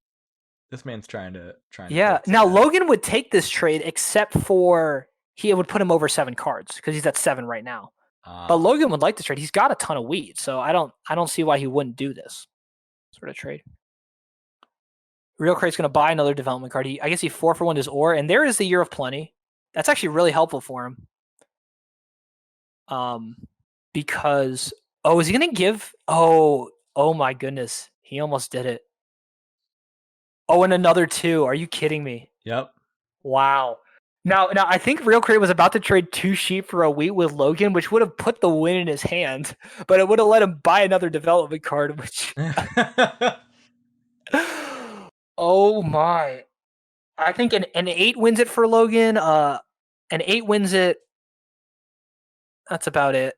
This man's trying to. Yeah. fix Now that. Logan would take this trade, except for he would put him over 7 cards because he's at 7 right now. But Logan would like this trade. He's got a ton of wheat, so I don't see why he wouldn't do this sort of trade. RealCrait's going to buy another development card. I guess he 4 for 1 his ore, and there is the Year of Plenty. That's actually really helpful for him. Because is he going to give? Oh my goodness, he almost did it. Oh, and another 2. Are you kidding me? Yep. Wow. Now I think RealCrait was about to trade 2 sheep for a wheat with Logan, which would have put the win in his hand, but it would have let him buy another development card, which oh my. I think an 8 wins it for Logan. An 8 wins it. That's about it.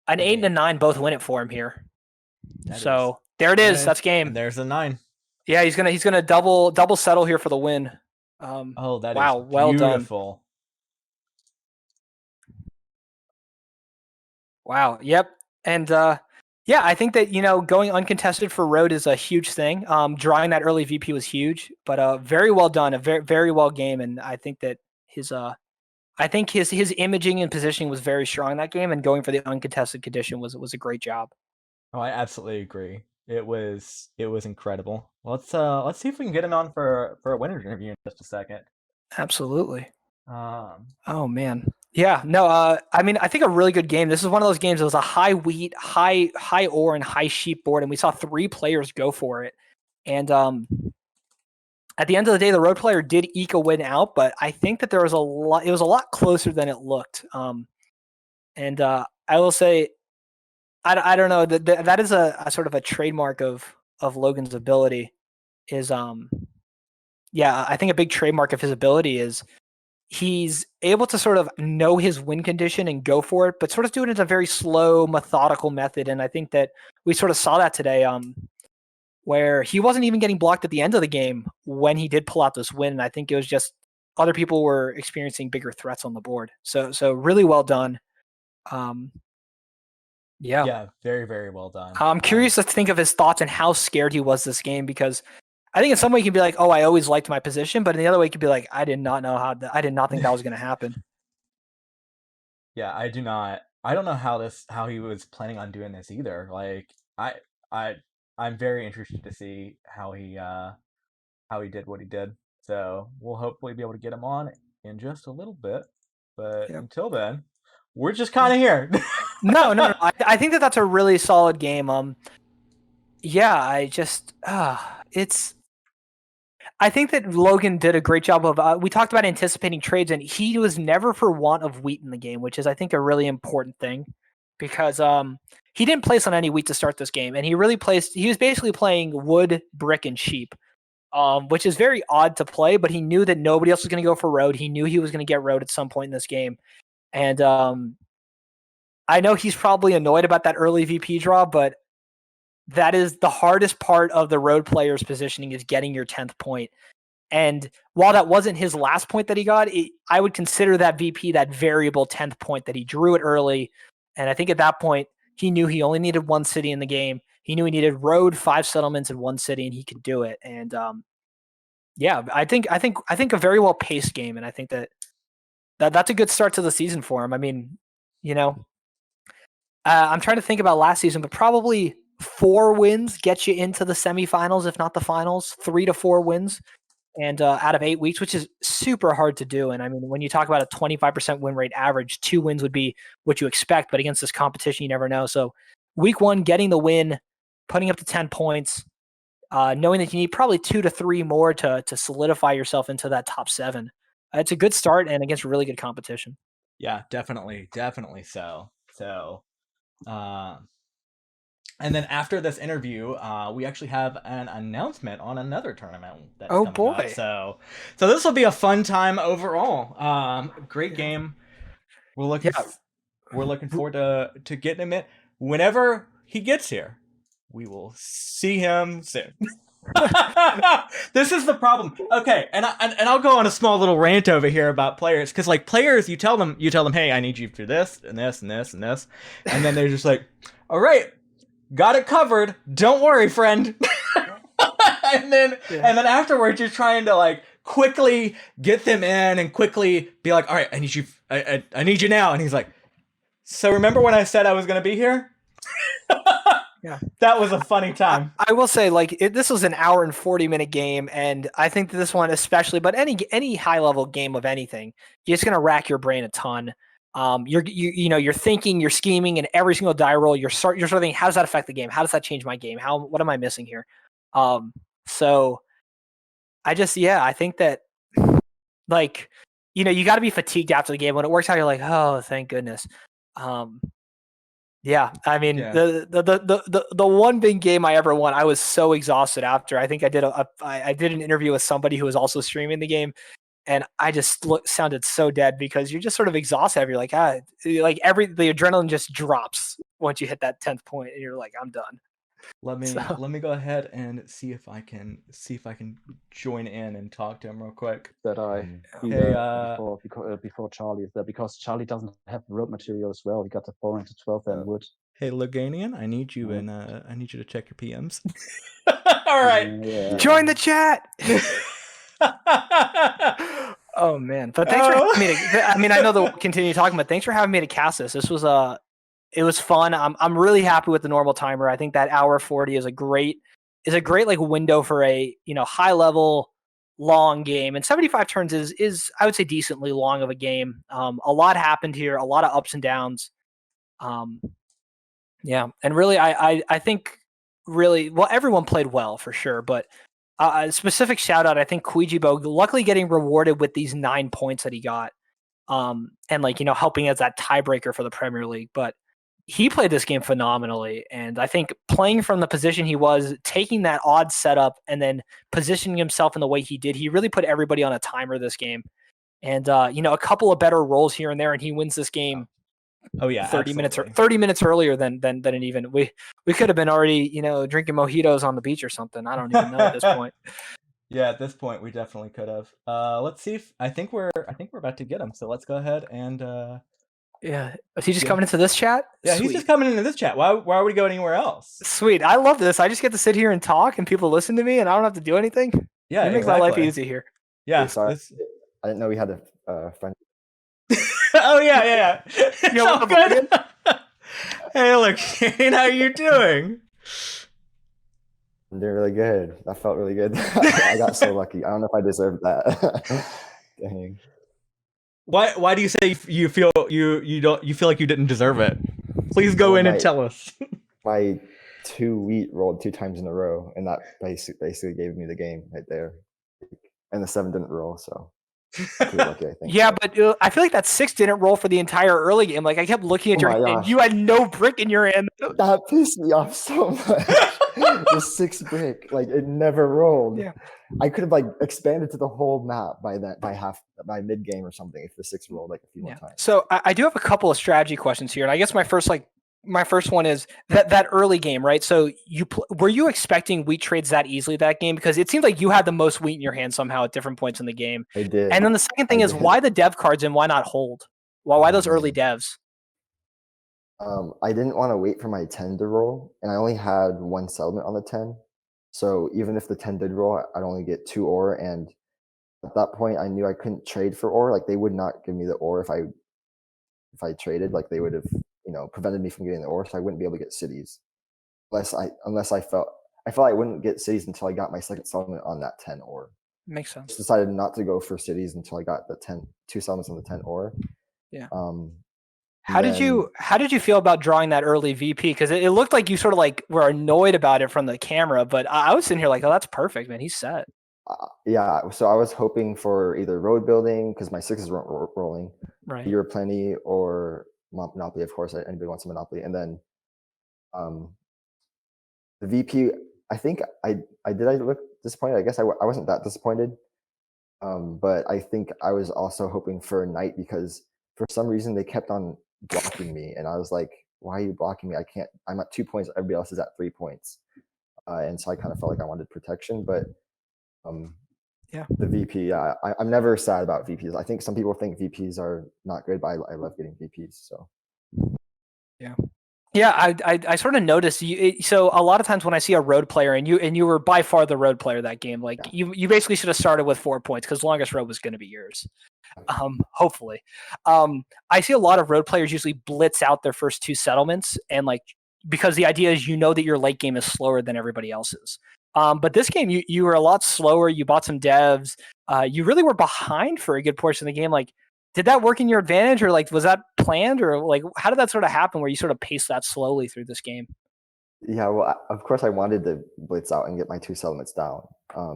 An 8 and a 9 both win it for him here. So there it is. That's game. And there's a 9. Yeah, he's gonna double settle here for the win. That wow, is well done. beautiful. Wow. Yep. And yeah, I think that going uncontested for road is a huge thing. Drawing that early VP was huge, but very well done, a very very well game, and I think that his imaging and positioning was very strong in that game, and going for the uncontested condition was a great job. Oh, I absolutely agree. It was incredible. Let's see if we can get him on for a winner's interview in just a second. Absolutely. Oh man. Yeah, no, I mean, I think a really good game. This is one of those games that was a high wheat, high ore, and high sheep board, and we saw 3 players go for it. And at the end of the day, the road player did eke a win out, but I think that it was a lot closer than it looked. And I will say, I don't know, that is a sort of a trademark of Logan's ability is, yeah, I think a big trademark of his ability is he's able to sort of know his win condition and go for it, but sort of do it in a very slow, methodical method. And I think that we sort of saw that today, where he wasn't even getting blocked at the end of the game when he did pull out this win. And I think it was just other people were experiencing bigger threats on the board. So really well done. yeah, very very well done. I'm curious to think of his thoughts and how scared he was this game, because I think in some way you can be like, oh, I always liked my position, but in the other way you could be like, I did not think that was going to happen. Yeah, I do not. I don't know how he was planning on doing this either. Like I I'm very interested to see how he did what he did. So we'll hopefully be able to get him on in just a little bit. But Yep. until then, we're just kind of here. No. I think that's a really solid game. Yeah, it's. I think that Logan did a great job of. We talked about anticipating trades, and he was never for want of wheat in the game, which is, I think, a really important thing, because he didn't place on any wheat to start this game, and he really placed. He was basically playing wood, brick, and sheep, which is very odd to play. But he knew that nobody else was going to go for road. He knew he was going to get road at some point in this game, and I know he's probably annoyed about that early VP draw, but that is the hardest part of the road player's positioning, is getting your 10th point. And while that wasn't his last point that he got, I would consider that VP that variable 10th point that he drew it early. And I think at that point, he knew he only needed one city in the game. He knew he needed road, 5 settlements, and 1 city, and he could do it. And yeah, I think a very well paced game, and I think that's a good start to the season for him. I mean, I'm trying to think about last season, but probably 4 wins get you into the semifinals, if not the finals. 3 to 4 wins, and out of 8 weeks, which is super hard to do. And I mean, when you talk about a 25% win rate average, 2 wins would be what you expect, but against this competition, you never know. So week 1, getting the win, putting up to 10 points, knowing that you need probably 2 to 3 more to solidify yourself into that top 7. It's a good start, and against really good competition. Yeah, definitely so. So, and then after this interview, we actually have an announcement on another tournament that's coming up. So this will be a fun time overall. Great game. We're looking forward to getting him in. Whenever he gets here, we will see him soon. This is the problem. Okay, and I'll go on a small little rant over here about players, because like players, you tell them, hey, I need you for this and this and this and this, and then they're just like, all right, got it covered. Don't worry, friend. and then afterwards, you're trying to like quickly get them in and quickly be like, all right, I need you. I need you now. And he's like, so remember when I said I was gonna be here? Yeah, that was a funny time. I will say, like, this was an hour and 40-minute game, and I think that this one especially, but any high level game of anything, you're just gonna rack your brain a ton. You're thinking, you're scheming, and every single die roll, you're sort of thinking, how does that affect the game? How does that change my game? What am I missing here? So I think that, like, you got to be fatigued after the game. When it works out, you're like, oh, thank goodness. Yeah, I mean, the one big game I ever won, I was so exhausted after. I think I did an interview with somebody who was also streaming the game, and I just sounded so dead, because you're just sort of exhausted. You're like, the adrenaline just drops once you hit that 10th point, and you're like, I'm done. Let me go ahead and see if I can join in and talk to him real quick. That I before Charlie is there, because Charlie doesn't have road material as well. He got the 4 into 12 and wood. Hey, Loganian, I need you and I need you to check your PMs. All right, join the chat. Oh man, but thanks for having me I know that we'll continue talking, but thanks for having me to cast this. This was it was fun. I'm really happy with the normal timer. I think that hour 40 is a great like window for a high level long game, and 75 turns is I would say decently long of a game. A lot happened here, a lot of ups and downs. Yeah, and really I think really well, everyone played well for sure, but a specific shout out, I think Cuijibo luckily getting rewarded with these 9 points that he got, and like helping as that tiebreaker for the Premier League, but he played this game phenomenally, and I think playing from the position he was, taking that odd setup and then positioning himself in the way he did, he really put everybody on a timer this game. And a couple of better rolls here and there, and he wins this game. Oh yeah, 30 minutes earlier than an even. We could have been already drinking mojitos on the beach or something. I don't even know at this point. Yeah, at this point we definitely could have. Let's see if I think we're about to get him. So let's go ahead and. Yeah, is he just coming into this chat? Yeah, Sweet. He's just coming into this chat. Why would he go anywhere else? Sweet, I love this. I just get to sit here and talk, and people listen to me, and I don't have to do anything. Yeah, it makes my life easy here. Yeah, Sorry, I didn't know we had a friend. Oh yeah, yeah. It's Yeah, all with the good. Hey, look, Shane, how you doing? I'm doing really good. That felt really good. I got so lucky. I don't know if I deserved that. Dang. Why do you say you feel you feel like you didn't deserve it? Please go Well, in and tell us. My 2 wheat rolled 2 times in a row, and that basically gave me the game right there. And the 7 didn't roll, so pretty lucky, I think. Yeah, but I feel like that 6 didn't roll for the entire early game. Like I kept looking at Oh your my hand, gosh. you had no brick in your hand. That pissed me off so much. The 6 brick, like it never rolled. Yeah. I could have like expanded to the whole map by mid game or something if the 6 rolled like a few more times. So I do have a couple of strategy questions here, and I guess my first one is that early game, right? So were you expecting wheat trades that easily that game? Because it seemed like you had the most wheat in your hand somehow at different points in the game. I did. And then the second thing is why the dev cards and why not hold? Why those early devs? I didn't want to wait for my 10 to roll, and I only had 1 settlement on the 10. So even if the 10 did roll, I'd only get 2 ore, and at that point I knew I couldn't trade for ore. Like they would not give me the ore if I traded. Like they would have, prevented me from getting the ore, so I wouldn't be able to get cities. Unless I felt I wouldn't get cities until I got my second settlement on that 10 ore. Makes sense. Just decided not to go for cities until I got the 2 settlements on the 10 ore. Yeah. How did you feel about drawing that early VP? Because it looked like you sort of like were annoyed about it from the camera, but I was sitting here like, oh, that's perfect, man. He's set. Yeah, so I was hoping for either road building because my 6s weren't rolling, right? Euro Plenty or Monopoly, of course. Anybody wants a Monopoly, and then the VP. I think I look disappointed. I guess I wasn't that disappointed, but I think I was also hoping for a knight because for some reason they kept on blocking me, and I was like, "Why are you blocking me? I can't. I'm at 2 points. Everybody else is at 3 points," and so I kind of felt like I wanted protection, but. The VP, yeah, I'm never sad about VPs. I think some people think VPs are not good, but I love getting VPs. So yeah, I sort of noticed you. So a lot of times when I see a road player, and you were by far the road player that game, like you basically should have started with 4 points because longest road was going to be yours. Hopefully, I see a lot of road players usually blitz out their first 2 settlements, and like because the idea is that your late game is slower than everybody else's. But this game, you were a lot slower. You bought some devs. You really were behind for a good portion of the game. Like, did that work in your advantage, or like was that planned, or like how did that sort of happen where you sort of paced that slowly through this game? Yeah, well, of course I wanted to blitz out and get my 2 settlements down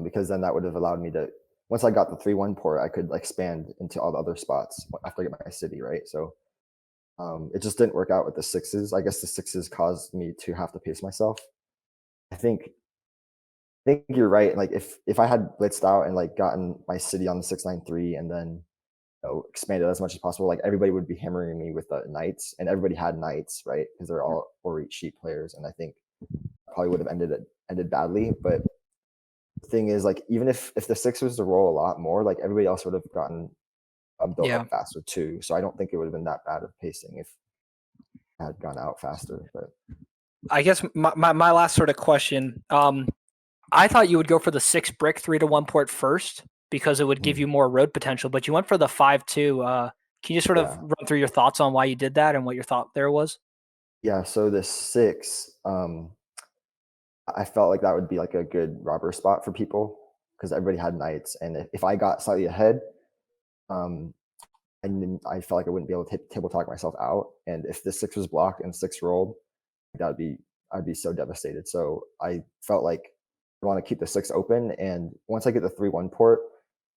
because then that would have allowed me to. Once I got the 3-1 port, I could expand into all the other spots after I get my city, right? So it just didn't work out with the 6s. I guess the 6s caused me to have to pace myself. I think you're right. Like if I had blitzed out and like gotten my city on the 693 and then expanded as much as possible, like everybody would be hammering me with the knights, and everybody had knights, right? Because they're all 4-8 sheep players, and I think probably would have ended badly. But the thing is, like even if the 6 was to roll a lot more, like everybody else would have gotten built up faster too. So I don't think it would have been that bad of pacing if I had gone out faster. But I guess my last sort of question. I thought you would go for the 6 brick 3-1 port first because it would give you more road potential, but you went for the 5-2. Can you sort of run through your thoughts on why you did that and what your thought there was? Yeah, so the 6, I felt like that would be like a good robber spot for people because everybody had knights, and if I got slightly ahead, and I felt like I wouldn't be able to table talk myself out. And if the 6 was blocked and 6 rolled, I'd be so devastated. So I felt like I want to keep the 6 open, and once I get the 3-1 port,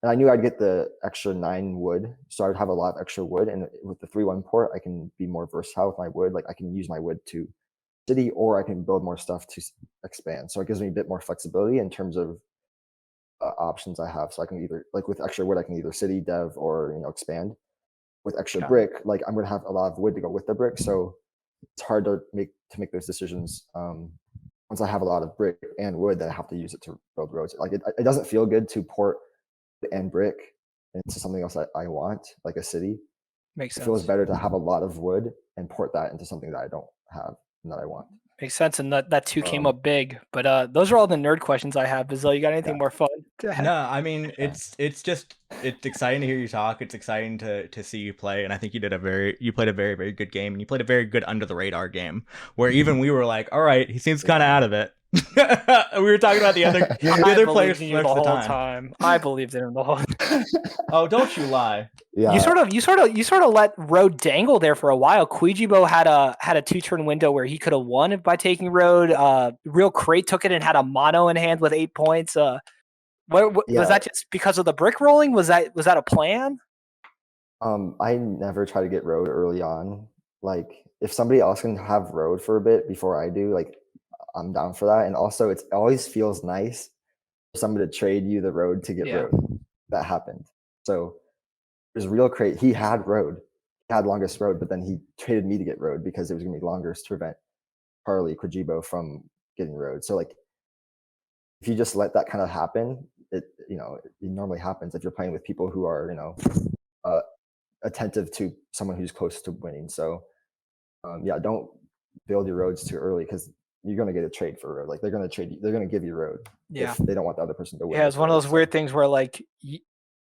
and I knew I'd get the extra 9 wood, so I would have a lot of extra wood. And with the 3-1 port, I can be more versatile with my wood. Like I can use my wood to city, or I can build more stuff to expand. So it gives me a bit more flexibility in terms of options I have. So I can either, like with extra wood, I can either city, dev, or expand. With extra brick, like I'm going to have a lot of wood to go with the brick, so it's hard to make those decisions. Once I have a lot of brick and wood, then I have to use it to build roads. Like it doesn't feel good to port and brick into something else that I want, like a city. Makes sense. It feels better to have a lot of wood and port that into something that I don't have and that I want. Makes sense, and that 2 came Um, up big. But those are all the nerd questions I have. Bizzell, you got anything Yeah. more fun to have? No, I mean Yeah. it's exciting to hear you talk. It's exciting to see you play, and I think you played a very very good game, and you played a very good under the radar game where even we were like, all right, he seems kind of out of it. We were talking about the other I players believed in you most the of the whole time. time. I believed in him the whole time. Oh, don't you lie. Yeah. You sort of let Road dangle there for a while. Cuijibo had a 2-turn window where he could have won by taking Road. RealCrait took it and had a mono in hand with 8 points. Was Yeah. that just because of the brick rolling? Was that a plan? I never try to get road early on. Like, if somebody else can have road for a bit before I do, like, I'm down for that. And also, it always feels nice for somebody to trade you the road to get Yeah. road. That happened. So there's RealCrait. He had road, he had longest road, but then he traded me to get road because it was going to be longer to prevent Charlie Kwijebo from getting road. So, like, if you just let that kind of happen, it normally happens if you're playing with people who are attentive to someone who's close to winning. So yeah, don't build your roads too early because you're going to get a trade for road. Like, they're going to trade you, they're going to give you road if they don't want the other person to win. Yeah, it's one of those weird things where like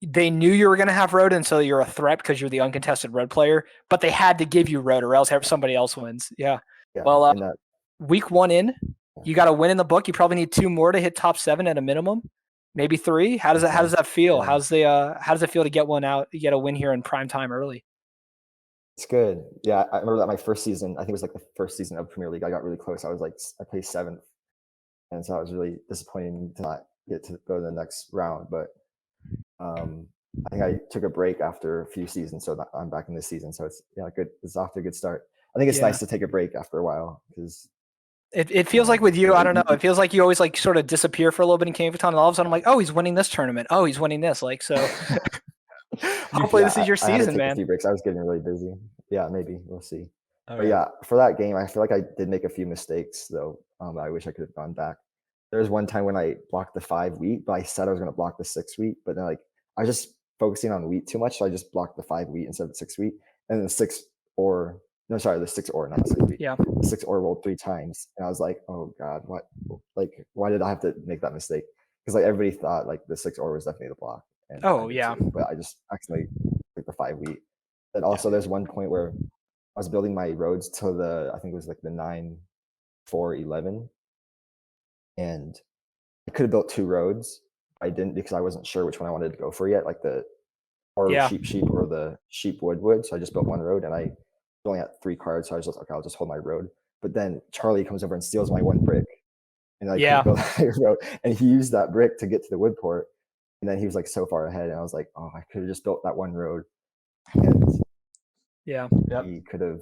they knew you were going to have road, and so you're a threat because you're the uncontested road player. But they had to give you road, or else somebody else wins. Yeah. Well, week 1 in, you got a win in the book. You probably need 2 more to hit top 7 at a minimum, maybe 3. How does that feel? Yeah. How does it feel to get one out? You get a win here in prime time early. It's good. Yeah, I remember that my first season, I think it was like the first season of Premier League, I got really close. I placed 7th, and so I was really disappointed to not get to go to the next round. But I think I took a break after a few seasons, so I'm back in this season. So it's good. It's off to a good start. I think it's nice to take a break after a while because it feels like with you, I don't know. It feels like you always like sort of disappear for a little bit in Catan, and all of a sudden I'm like, oh, he's winning this tournament. Oh, he's winning this. Like, so hopefully this is your season, I had to take man. a few breaks. I was getting really busy. Yeah, maybe we'll see. All But right. yeah, for that game, I feel like I did make a few mistakes though. I wish I could have gone back. There was one time when I blocked the 5 wheat, but I said I was going to block the 6 wheat, but then like I was just focusing on wheat too much, so I just blocked the 5 wheat instead of the 6 wheat, and then the 6 ore, not the 6 wheat. Yeah. The 6 ore rolled 3 times, and I was like, oh god, what? Like, why did I have to make that mistake? Because like everybody thought like the 6 ore was definitely the block. And Oh, I did yeah. too, but I just accidentally took the 5 wheat. And also, there's one point where I was building my roads to I think it was like the 9, 4, 11, and I could have built 2 roads. I didn't because I wasn't sure which one I wanted to go for yet, like the sheep or the sheep wood. So I just built 1 road, and I only had 3 cards, so I was just okay, I'll just hold my road. But then Charlie comes over and steals my 1 brick, and I couldn't build my road, and he used that brick to get to the wood port, and then he was like so far ahead, and I was like, oh, I could have just built that 1 road, and he could have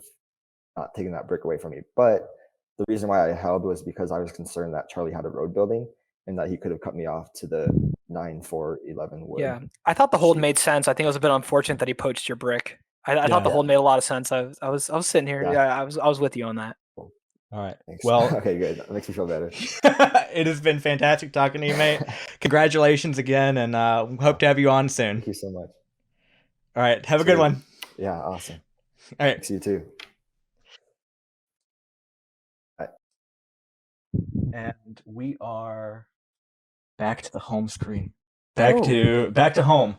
not taken that brick away from me. But the reason why I held was because I was concerned that Charlie had a road building and that he could have cut me off to the 9, 4, 11 wood. Yeah, I thought the hold made sense. I think it was a bit unfortunate that he poached your brick. I thought the hold made a lot of sense. I was sitting here. Yeah, I was with you on that. All right. Thanks. Well, okay, good. That makes me feel better. It has been fantastic talking to you, mate. Congratulations again, and hope to have you on soon. Thank you so much. All right. Have a good one. Yeah, awesome. All right. Thanks, you too. And we are back to the home screen. Back to home.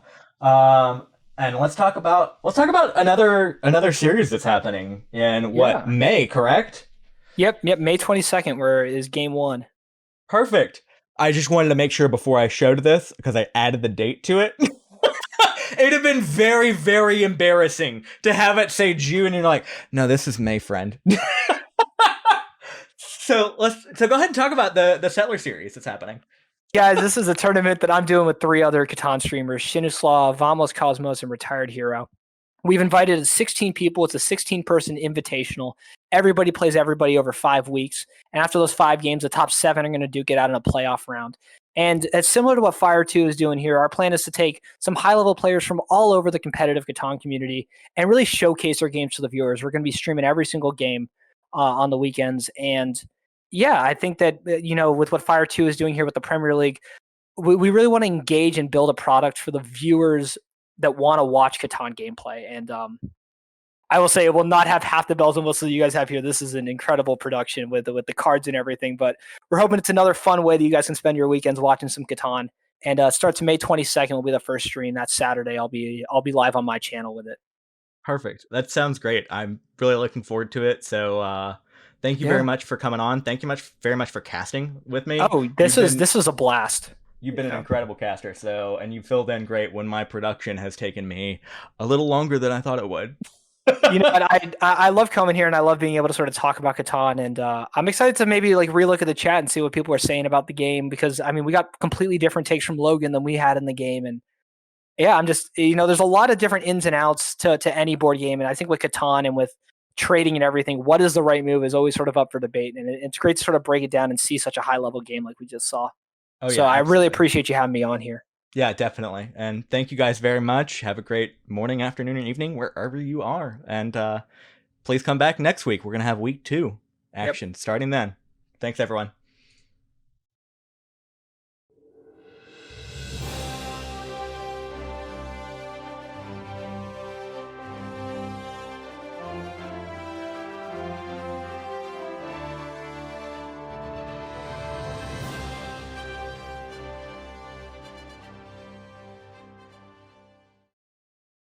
And let's talk about another series that's happening in May, correct? Yep, May 22nd, where is game 1. Perfect. I just wanted to make sure before I showed this, because I added the date to it. It'd have been very, very embarrassing to have it say June, and you're like, no, this is May, friend. So go ahead and talk about the Settler series that's happening. Guys, this is a tournament that I'm doing with 3 other Catan streamers, Shinislaw, Vamos Cosmos, and Retired Hero. We've invited 16 people. It's a 16-person invitational. Everybody plays everybody over 5 weeks. And after those 5 games, the top 7 are going to duke it out in a playoff round. And it's similar to what Fire 2 is doing here. Our plan is to take some high-level players from all over the competitive Catan community and really showcase our games to the viewers. We're going to be streaming every single game on the weekends. And yeah, I think that, with what Fire 2 is doing here with the Premier League, we really want to engage and build a product for the viewers that want to watch Catan gameplay. And I will say it will not have half the bells and whistles you guys have here. This is an incredible production with the cards and everything. But we're hoping it's another fun way that you guys can spend your weekends watching some Catan. And starts May 22nd will be the first stream. That's Saturday. I'll be live on my channel with it. Perfect. That sounds great. I'm really looking forward to it. So thank you very much for coming on. Thank you very much for casting with me. Oh, this is a blast. You've been an incredible caster. And you filled in great when my production has taken me a little longer than I thought it would. You know, I love coming here and I love being able to sort of talk about Catan, and I'm excited to maybe like relook at the chat and see what people are saying about the game, because I mean we got completely different takes from Logan than we had in the game, and yeah, I'm just, you know, there's a lot of different ins and outs to any board game, and I think with Catan and with trading and everything, what is the right move is always sort of up for debate, and it's great to sort of break it down and see such a high level game like we just saw. Oh, so yeah, I absolutely. really appreciate you having me on here. Yeah, definitely. And thank you guys very much. Have a great morning, afternoon, and evening, wherever you are. And please come back next week. We're going to have week 2 action starting then. Thanks, everyone.